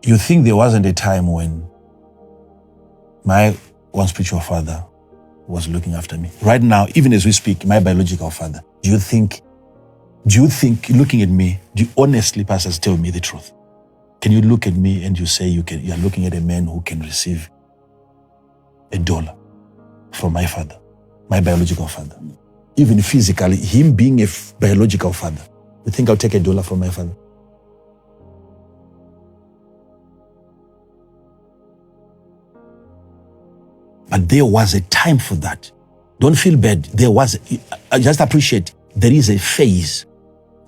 You think there wasn't a time when my one spiritual father was looking after me? Right now, even as we speak, my biological father, do you think, looking at me, do you honestly, pastors, tell me the truth? Can you look at me and you say you are looking at a man who can receive $1 from my father, my biological father? Even physically, him being a biological father, you think I'll take $1 from my father? But there was a time for that. Don't feel bad. Just appreciate there is a phase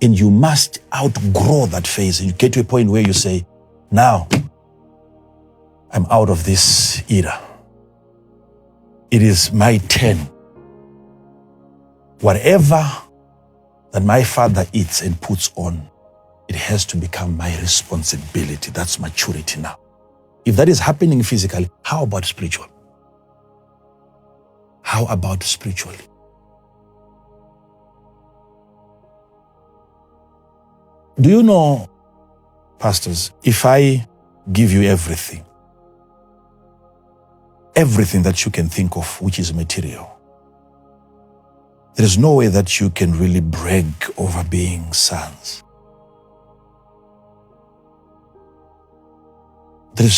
and you must outgrow that phase. And you get to a point where you say, now I'm out of this era. It is my turn. Whatever that my father eats and puts on, it has to become my responsibility. That's maturity now. If that is happening physically, how about spiritual? How about spiritually? Do you know, pastors, if I give you everything that you can think of which is material, there is no way that you can really brag over being sons. There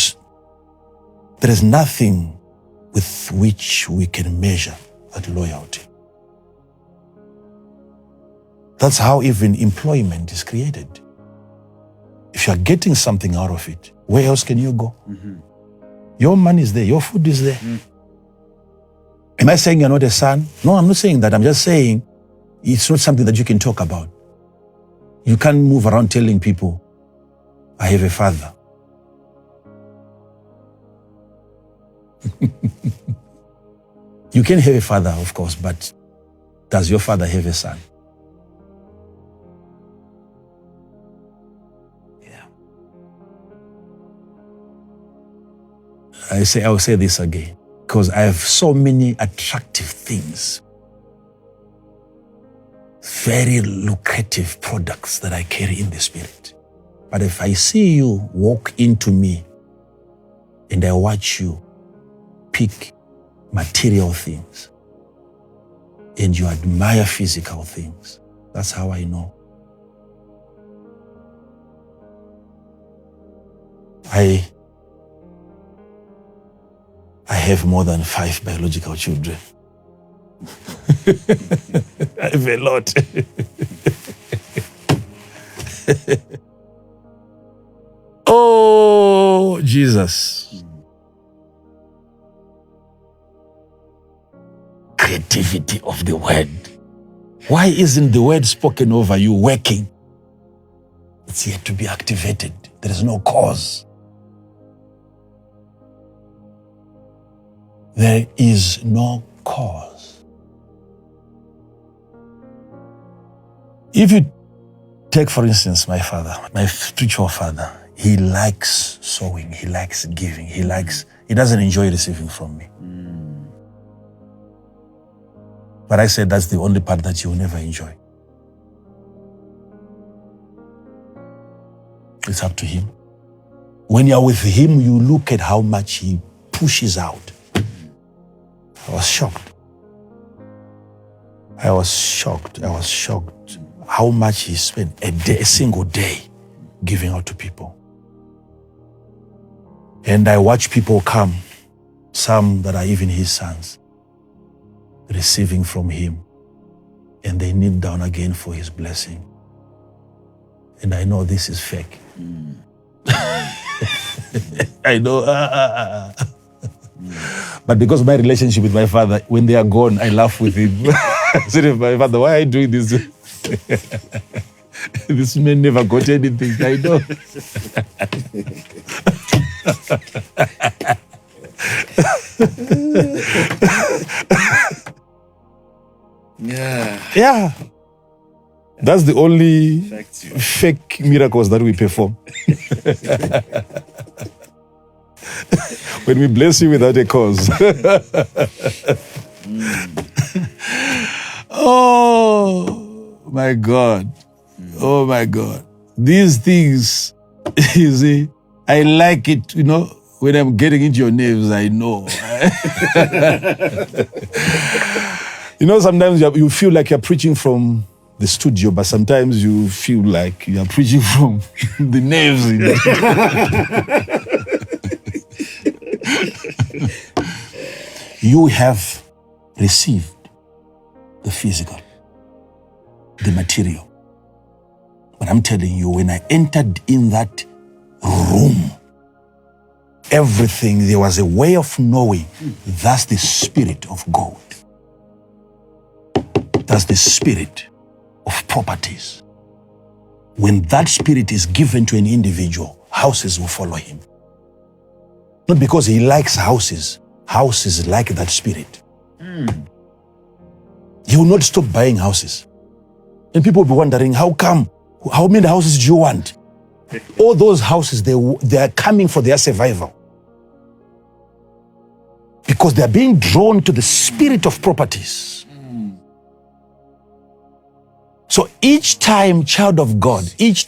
is nothing with which we can measure that loyalty. That's how even employment is created. If you are getting something out of it, where else can you go? Mm-hmm. Your money is there, your food is there. Mm. Am I saying you're not a son? No, I'm not saying that. I'm just saying it's not something that you can talk about. You can't move around telling people, I have a father. You can have a father, of course, but does your father have a son? Yeah. I will say this again, because I have so many attractive things very lucrative products that I carry in the spirit. But if I see you walk into me and I watch you pick material things and you admire physical things, that's how I know. I have more than 5 biological children. I have a lot. Oh, Jesus. Creativity of the word. Why isn't the word spoken over you working? It's yet to be activated. There is no cause. There is no cause. If you take, for instance, my father, my spiritual father, he likes sowing, he likes giving, he doesn't enjoy receiving from me. But I said that's the only part that you will never enjoy. It's up to him. When you're with him, you look at how much he pushes out. I was shocked. I was shocked how much he spent a single day giving out to people. And I watch people come, some that are even his sons, receiving from him, and they kneel down again for his blessing. And I know this is fake. I know. But because of my relationship with my father, when they are gone, I laugh with him. I said to my father, why are you doing this? This man never got anything. I know. Yeah. That's the only fake miracles that we perform. When we bless you without a cause. Oh, my God. Oh, my God. These things, you see, I like it, when I'm getting into your nerves, I know. Sometimes you feel like you're preaching from the studio, but sometimes you feel like you're preaching from the nerves. You have received the physical, the material. But I'm telling you, when I entered in that room, everything, there was a way of knowing that's the Spirit of God. That's the spirit of properties. When that spirit is given to an individual, houses will follow him. Not because he likes houses. Houses like that spirit. He will not stop buying houses. And people will be wondering, how come? How many houses do you want? All those houses, they are coming for their survival. Because they are being drawn to the spirit of properties. So each time, child of God, if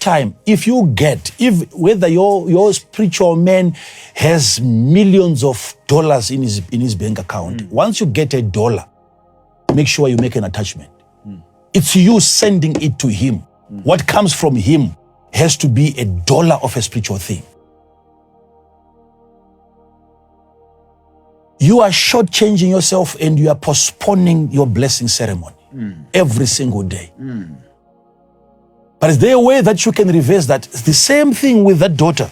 whether your spiritual man has millions of dollars in his bank account, once you get $1, make sure you make an attachment. It's you sending it to him. What comes from him has to be $1 of a spiritual thing. You are shortchanging yourself and you are postponing your blessing ceremony every single day. But is there a way that you can reverse that? It's the same thing with that daughter.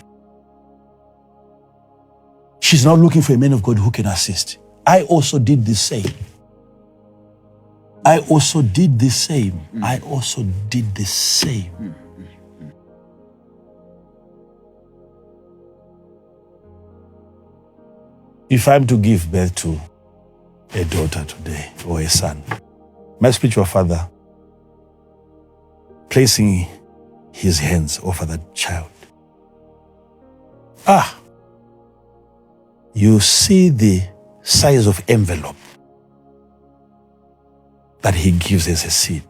She's now looking for a man of God who can assist. I also did the same. If I'm to give birth to a daughter today or a son, my spiritual father placing his hands over that child. You see the size of envelope that he gives as a seed.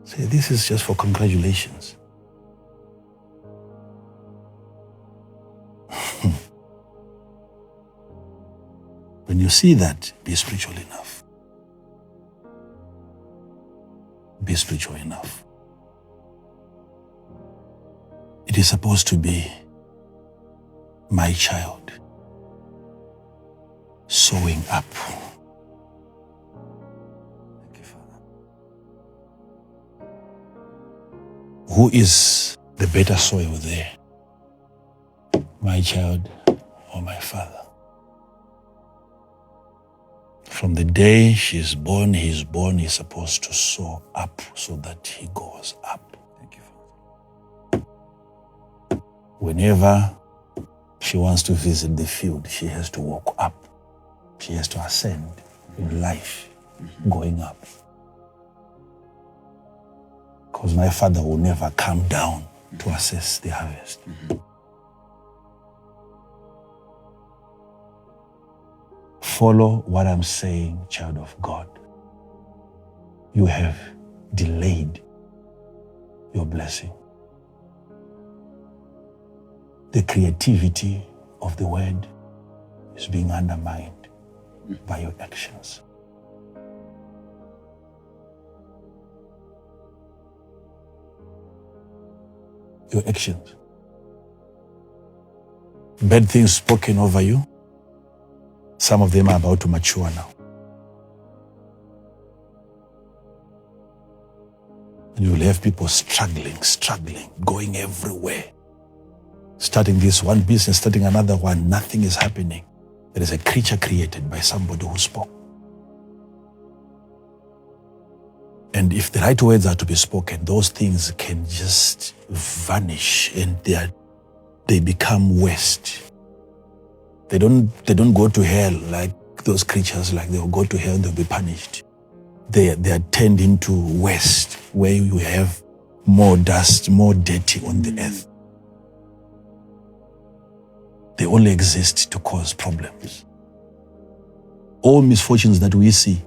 Say, this is just for congratulations. When you see that, be spiritual enough. Be spiritual enough. It is supposed to be my child sowing up. Thank you, Father. Who is the better soil there? My child or my father? From the day she's born, he's supposed to sow up so that he goes up. Thank you, Father. Whenever she wants to visit the field, she has to walk up. She has to ascend in life, going up. Because my father will never come down to assess the harvest. Follow what I'm saying, child of God. You have delayed your blessing. The creativity of the word is being undermined by your actions. Your actions. Bad things spoken over you. Some of them are about to mature now. And you will have people struggling, going everywhere. Starting this one business, starting another one, nothing is happening. There is a creature created by somebody who spoke. And if the right words are to be spoken, those things can just vanish and they become waste. They don't go to hell like those creatures, like they'll go to hell and they'll be punished. They are turned into waste, where you have more dust, more dirty on the earth. They only exist to cause problems. All misfortunes that we see,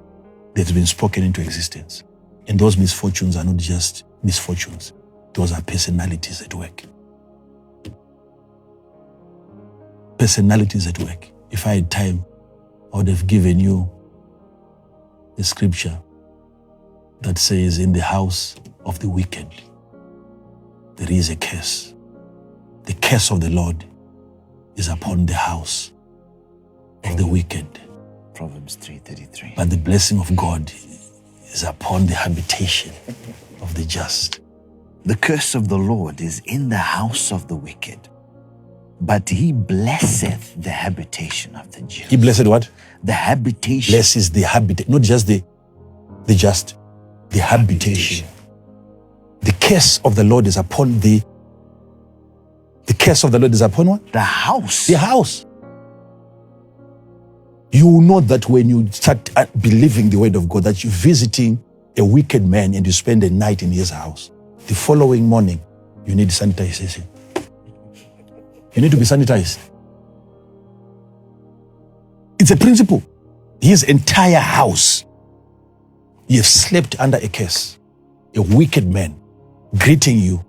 they've been spoken into existence. And those misfortunes are not just misfortunes. Those are personalities at work. Personalities at work. If I had time, I would have given you a scripture that says, in the house of the wicked, there is a curse. The curse of the Lord is upon the house of the wicked. Proverbs 3:33. But the blessing of God is upon the habitation of the just. The curse of the Lord is in the house of the wicked, but he blesseth the habitation of the just. He blessed what? The habitation. Blesses the habitation, not just the just, the habitation. The curse of the Lord is upon the curse of the Lord is upon what? The house. The house. You will know that when you start believing the word of God, that you're visiting a wicked man and you spend a night in his house. The following morning, you need sanitization. You need to be sanitized. It's a principle. His entire house, you have slept under a curse. A wicked man greeting you,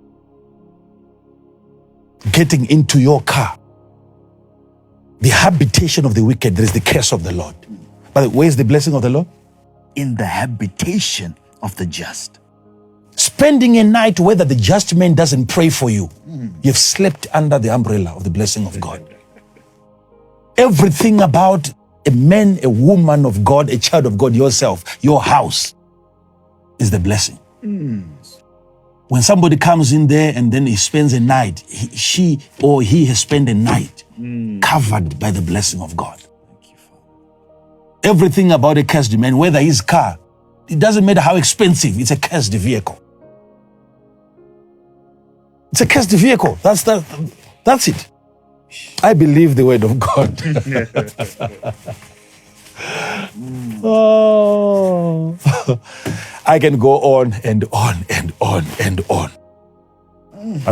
getting into your car. The habitation of the wicked, there is the curse of the Lord. But where is the blessing of the Lord? In the habitation of the just. Spending a night whether the just man doesn't pray for you. You've slept under the umbrella of the blessing of God. Everything about a man, a woman of God, a child of God, yourself, your house is the blessing. When somebody comes in there and then he spends a night, she or he has spent a night covered by the blessing of God. Everything about a cursed man, whether his car, it doesn't matter how expensive, it's a cursed vehicle. It's a cursed vehicle. That's it. I believe the word of God. Oh, I can go on and on and on and on.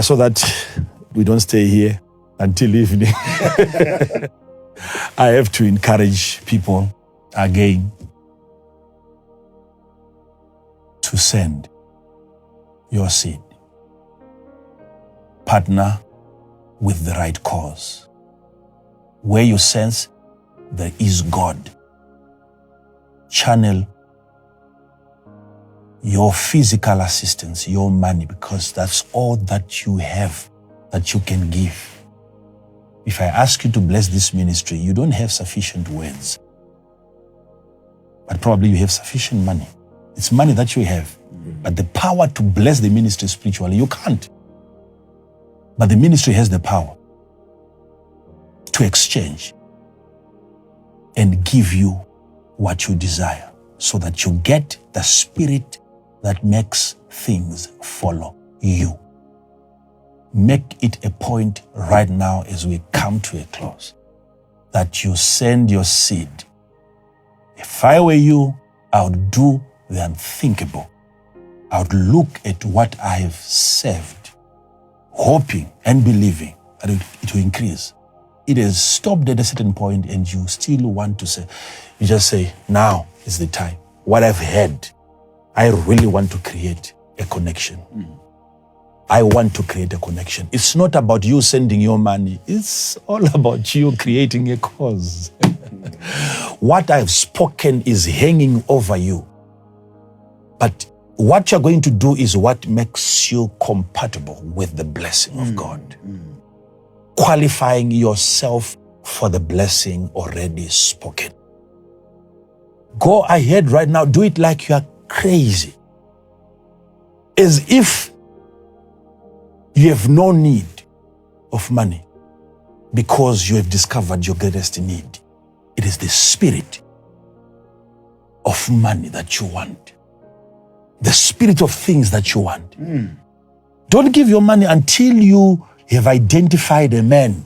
So that we don't stay here until evening. I have to encourage people again to send your seed. Partner with the right cause. Where you sense there is God, channel your physical assistance, your money, because that's all that you have that you can give. If I ask you to bless this ministry, you don't have sufficient words, but probably you have sufficient money. It's money that you have, but the power to bless the ministry spiritually, you can't. But the ministry has the power to exchange and give you what you desire so that you get the spirit that makes things follow you. Make it a point right now as we come to a close that you send your seed. If I were you, I would do the unthinkable. I would look at what I have saved, hoping and believing that it will increase. It has stopped at a certain point and you still want to say, you just say, now is the time. What I've had, I really want to create a connection. I want to create a connection. It's not about you sending your money. It's all about you creating a cause. What I've spoken is hanging over you. But what you're going to do is what makes you compatible with the blessing of God. Qualifying yourself for the blessing already spoken. Go ahead right now. Do it like you are crazy. As if you have no need of money because you have discovered your greatest need. It is the spirit of money that you want. The spirit of things that you want. Don't give your money until you have identified a man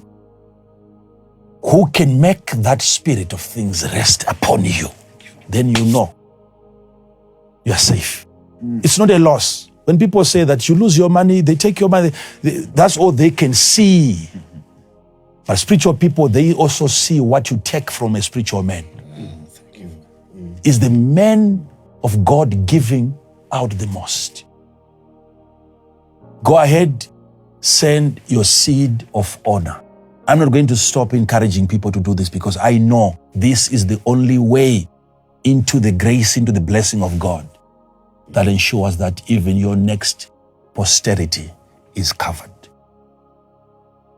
who can make that spirit of things rest upon you. Then you know you are safe. It's not a loss. When people say that you lose your money, they take your money, that's all they can see. But spiritual people, they also see what you take from a spiritual man. Is the man of God giving out the most? Go ahead, send your seed of honor. I'm not going to stop encouraging people to do this because I know this is the only way into the grace, into the blessing of God that ensures that even your next posterity is covered.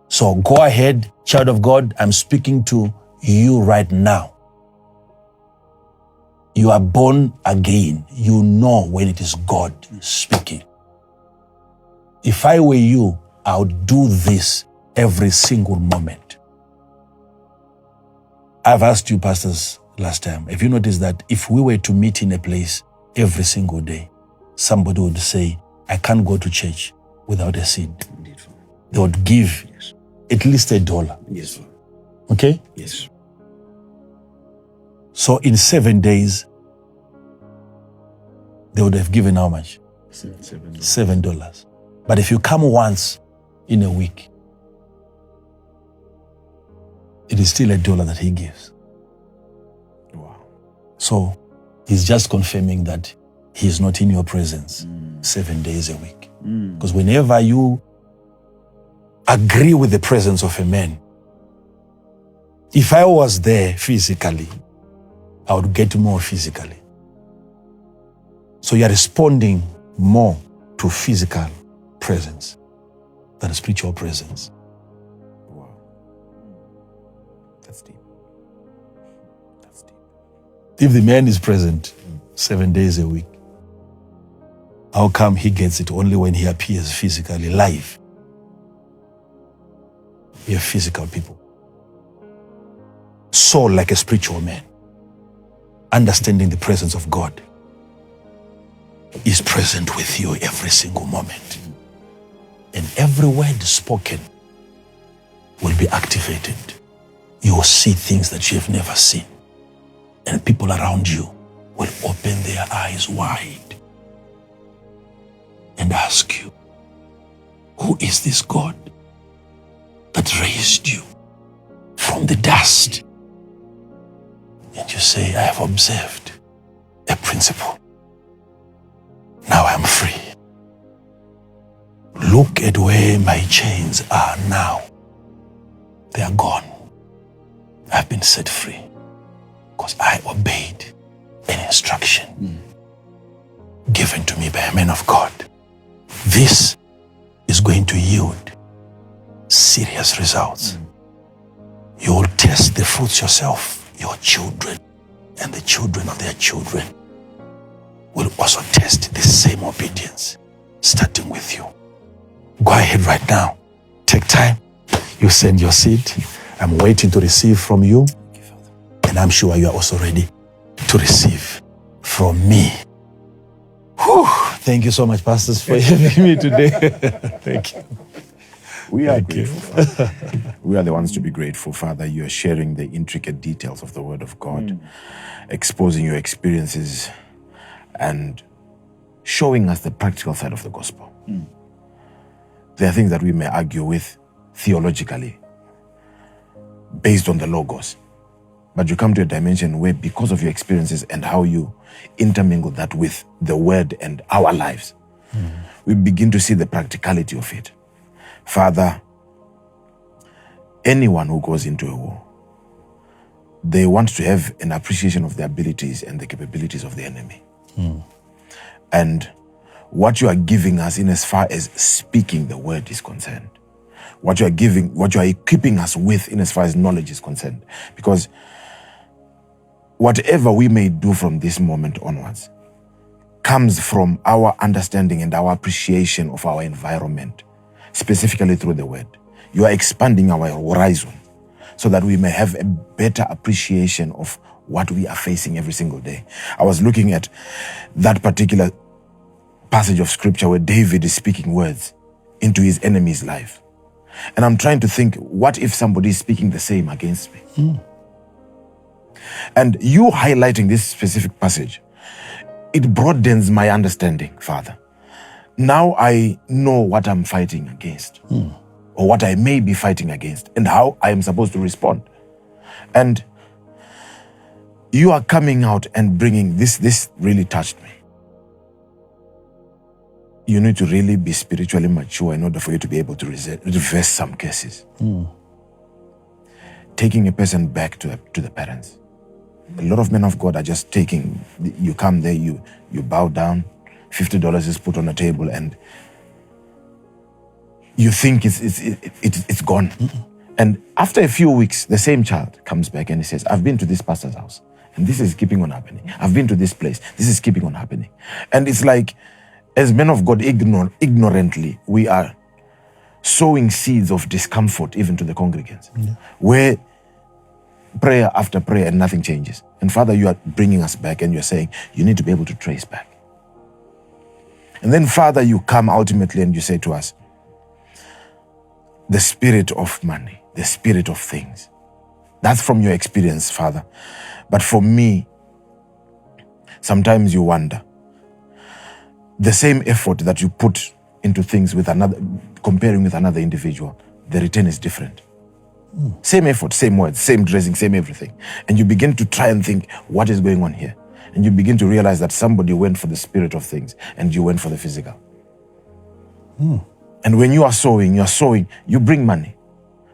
So go ahead, child of God, I'm speaking to you right now. You are born again. You know when it is God speaking. If I were you, I would do this every single moment. I've asked you, pastors, last time, have you noticed that if we were to meet in a place every single day, somebody would say, I can't go to church without a seed. They would give at least $1. Yes, sir. Okay? Yes. So in 7 days, they would have given how much? $7. But if you come once in a week, it is still $1 that he gives. Wow. So he's just confirming that he's not in your presence 7 days a week. Because whenever you agree with the presence of a man, if I was there physically, I would get more physically. So you're responding more to physical presence than spiritual presence. Wow. That's deep. That's deep. If the man is present 7 days a week, how come he gets it only when he appears physically live? We are physical people. So like a spiritual man, understanding the presence of God is present with you every single moment. And every word spoken will be activated. You will see things that you have never seen. And people around you will open their eyes wide and ask you, who is this God that raised you from the dust? And you say, I have observed a principle. Now I am free. look at where my chains are now. They are gone. I've been set free because I obeyed an instruction given to me by a man of God. This is going to yield serious results. You will test the fruits yourself. Your children and the children of their children will also test the same obedience, starting with you. Go ahead right now. Take time. You send your seed. I'm waiting to receive from you. And I'm sure you are also ready to receive from me. Whew. Thank you so much, pastors, for having me today. Thank you. We are grateful, Father. We are the ones to be grateful, Father. You are sharing the intricate details of the Word of God, exposing your experiences and showing us the practical side of the gospel. There are things that we may argue with theologically, based on the Logos. But you come to a dimension where, because of your experiences and how you intermingle that with the Word and our lives, we begin to see the practicality of it. Father, anyone who goes into a war, they want to have an appreciation of the abilities and the capabilities of the enemy. And what you are giving us in as far as speaking the word is concerned, what you are giving, what you are equipping us with in as far as knowledge is concerned, because whatever we may do from this moment onwards comes from our understanding and our appreciation of our environment, specifically through the word. You are expanding our horizon so that we may have a better appreciation of what we are facing every single day. I was looking at that particular passage of scripture where David is speaking words into his enemy's life. And I'm trying to think, what if somebody is speaking the same against me? And you highlighting this specific passage, it broadens my understanding, Father. Now I know what I'm fighting against, or what I may be fighting against, and how I am supposed to respond. And you are coming out and bringing this really touched me. You need to really be spiritually mature in order for you to be able to reverse some cases. Taking a person back to the parents. A lot of men of God are just taking, you come there, you bow down, $50 is put on the table, and you think it's gone. And after a few weeks, the same child comes back and he says, I've been to this pastor's house, and this is keeping on happening. I've been to this place, this is keeping on happening. And it's like, as men of God, ignorantly, we are sowing seeds of discomfort even to the congregants, where prayer after prayer and nothing changes. And Father, you are bringing us back and you're saying, you need to be able to trace back. And then Father, you come ultimately and you say to us, the spirit of money, the spirit of things. That's from your experience, Father. But for me, sometimes you wonder, the same effort that you put into things with another, comparing with another individual, the return is different. Same effort, same words, same dressing, same everything. And you begin to try and think, what is going on here? And you begin to realize that somebody went for the spirit of things and you went for the physical. And when you are sowing, you bring money.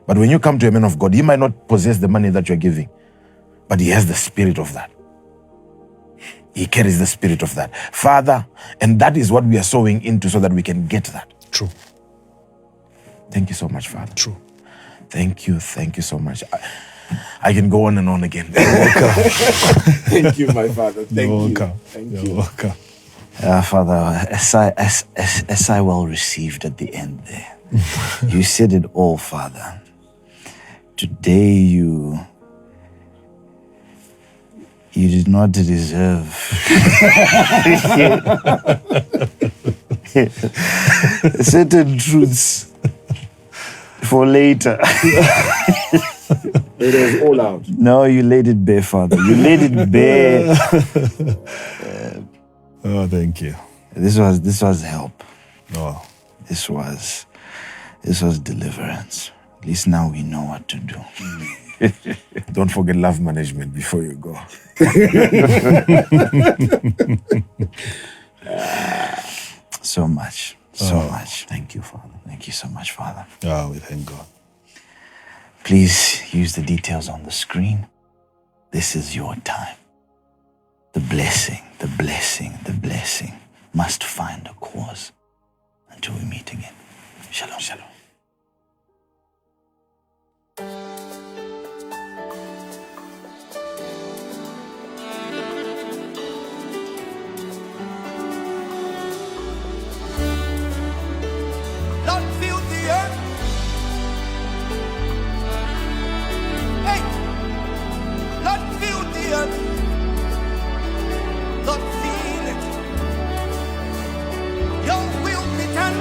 But when you come to a man of God, he might not possess the money that you're giving, but he has the spirit of that. He carries the spirit of that. Father, and that is what we are sowing into so that we can get that. True. Thank you so much, Father. True. Thank you so much. I can go on and on again. You're welcome. Thank you, my Father. Thank you. Thank you. You're welcome. Father, as I well received at the end there, you said it all, Father. Today you did not deserve certain truths for later. It is all out. No, you laid it bare, Father. You laid it bare. Oh, thank you. This was help. Oh. This was deliverance. At least now we know what to do. Don't forget love management before you go. So much. so much. Thank you, Father. Thank you so much, Father. Oh, we thank God. Please use the details on the screen. This is your time. The blessing must find a cause until we meet again. Shalom, shalom. Lord, fill the earth. Hey, Lord, fill the earth. Lord, feel it. Your will be done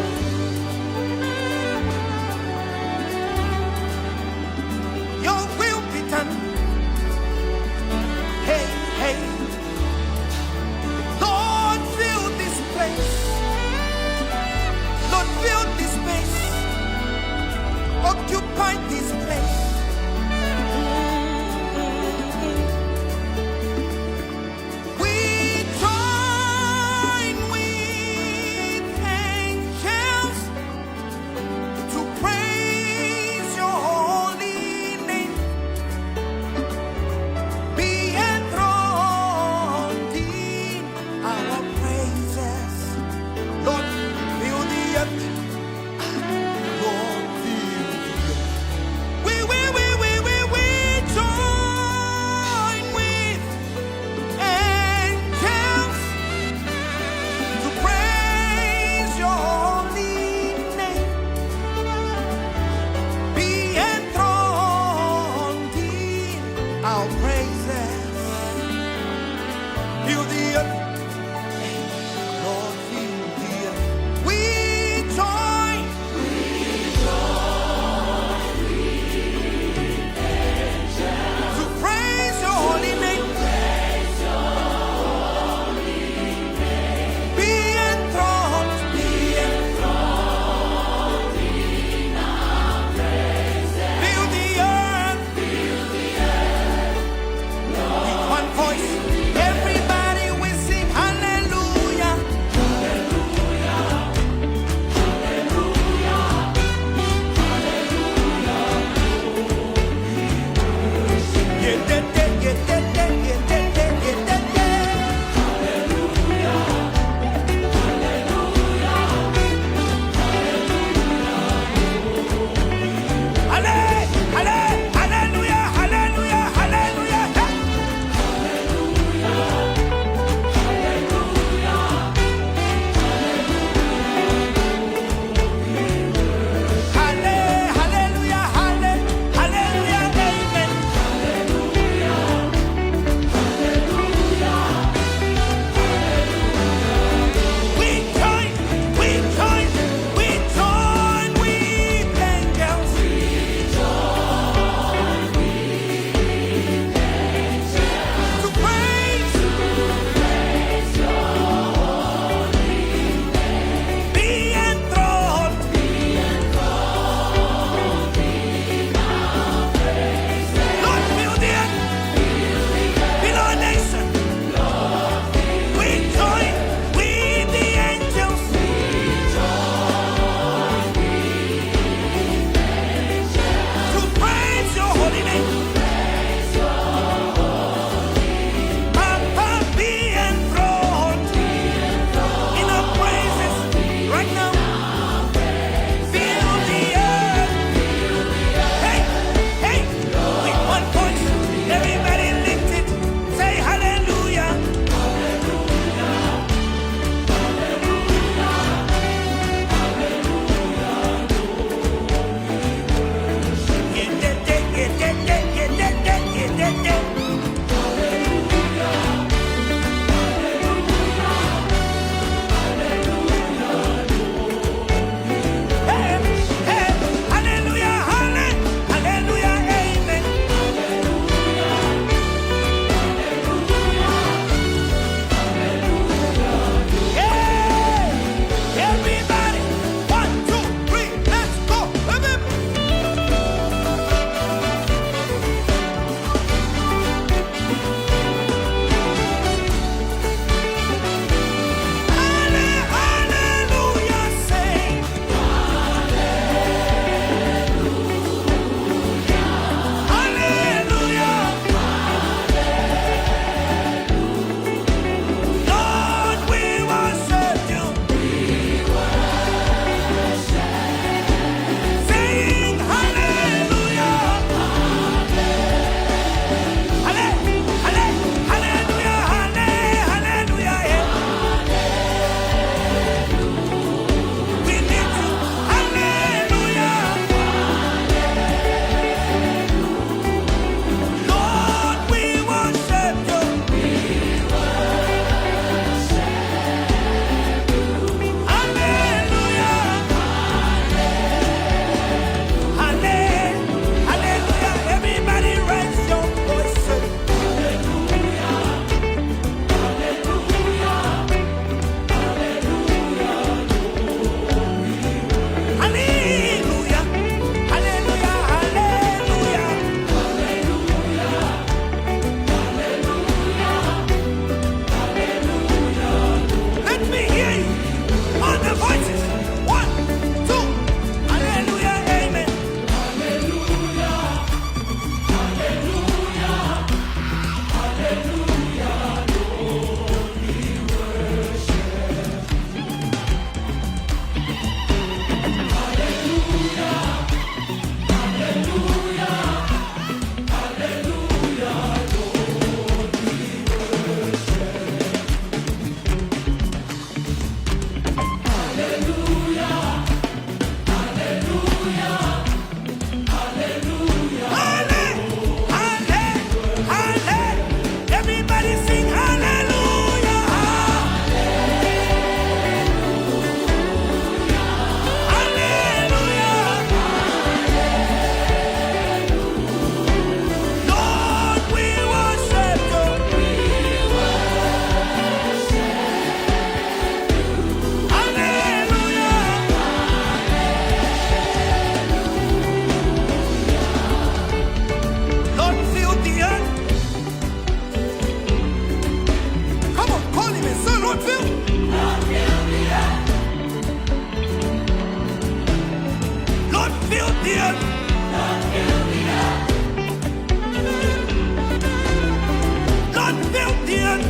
Lord, fill the earth.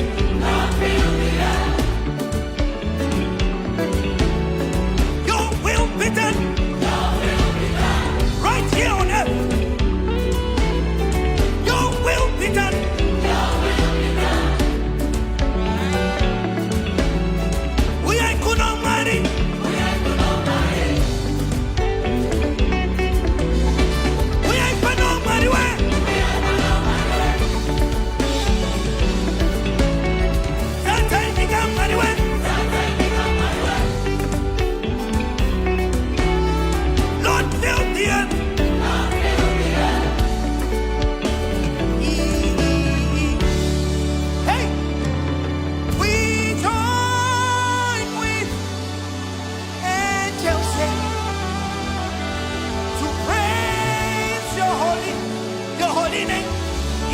Your will be done. Right here on earth. Your will be done. We ain't gonna marry. We ain't gonna marry. Sometimes we got marry. Lord, fill the earth. Hey, we join with angels to praise your holy name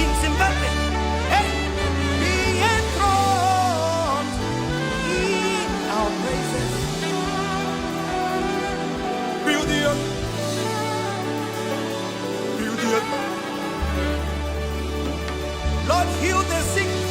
in Zimbabwe. Hey, be enthroned in our praises. Build the earth. Build the earth. Lord, heal the sick.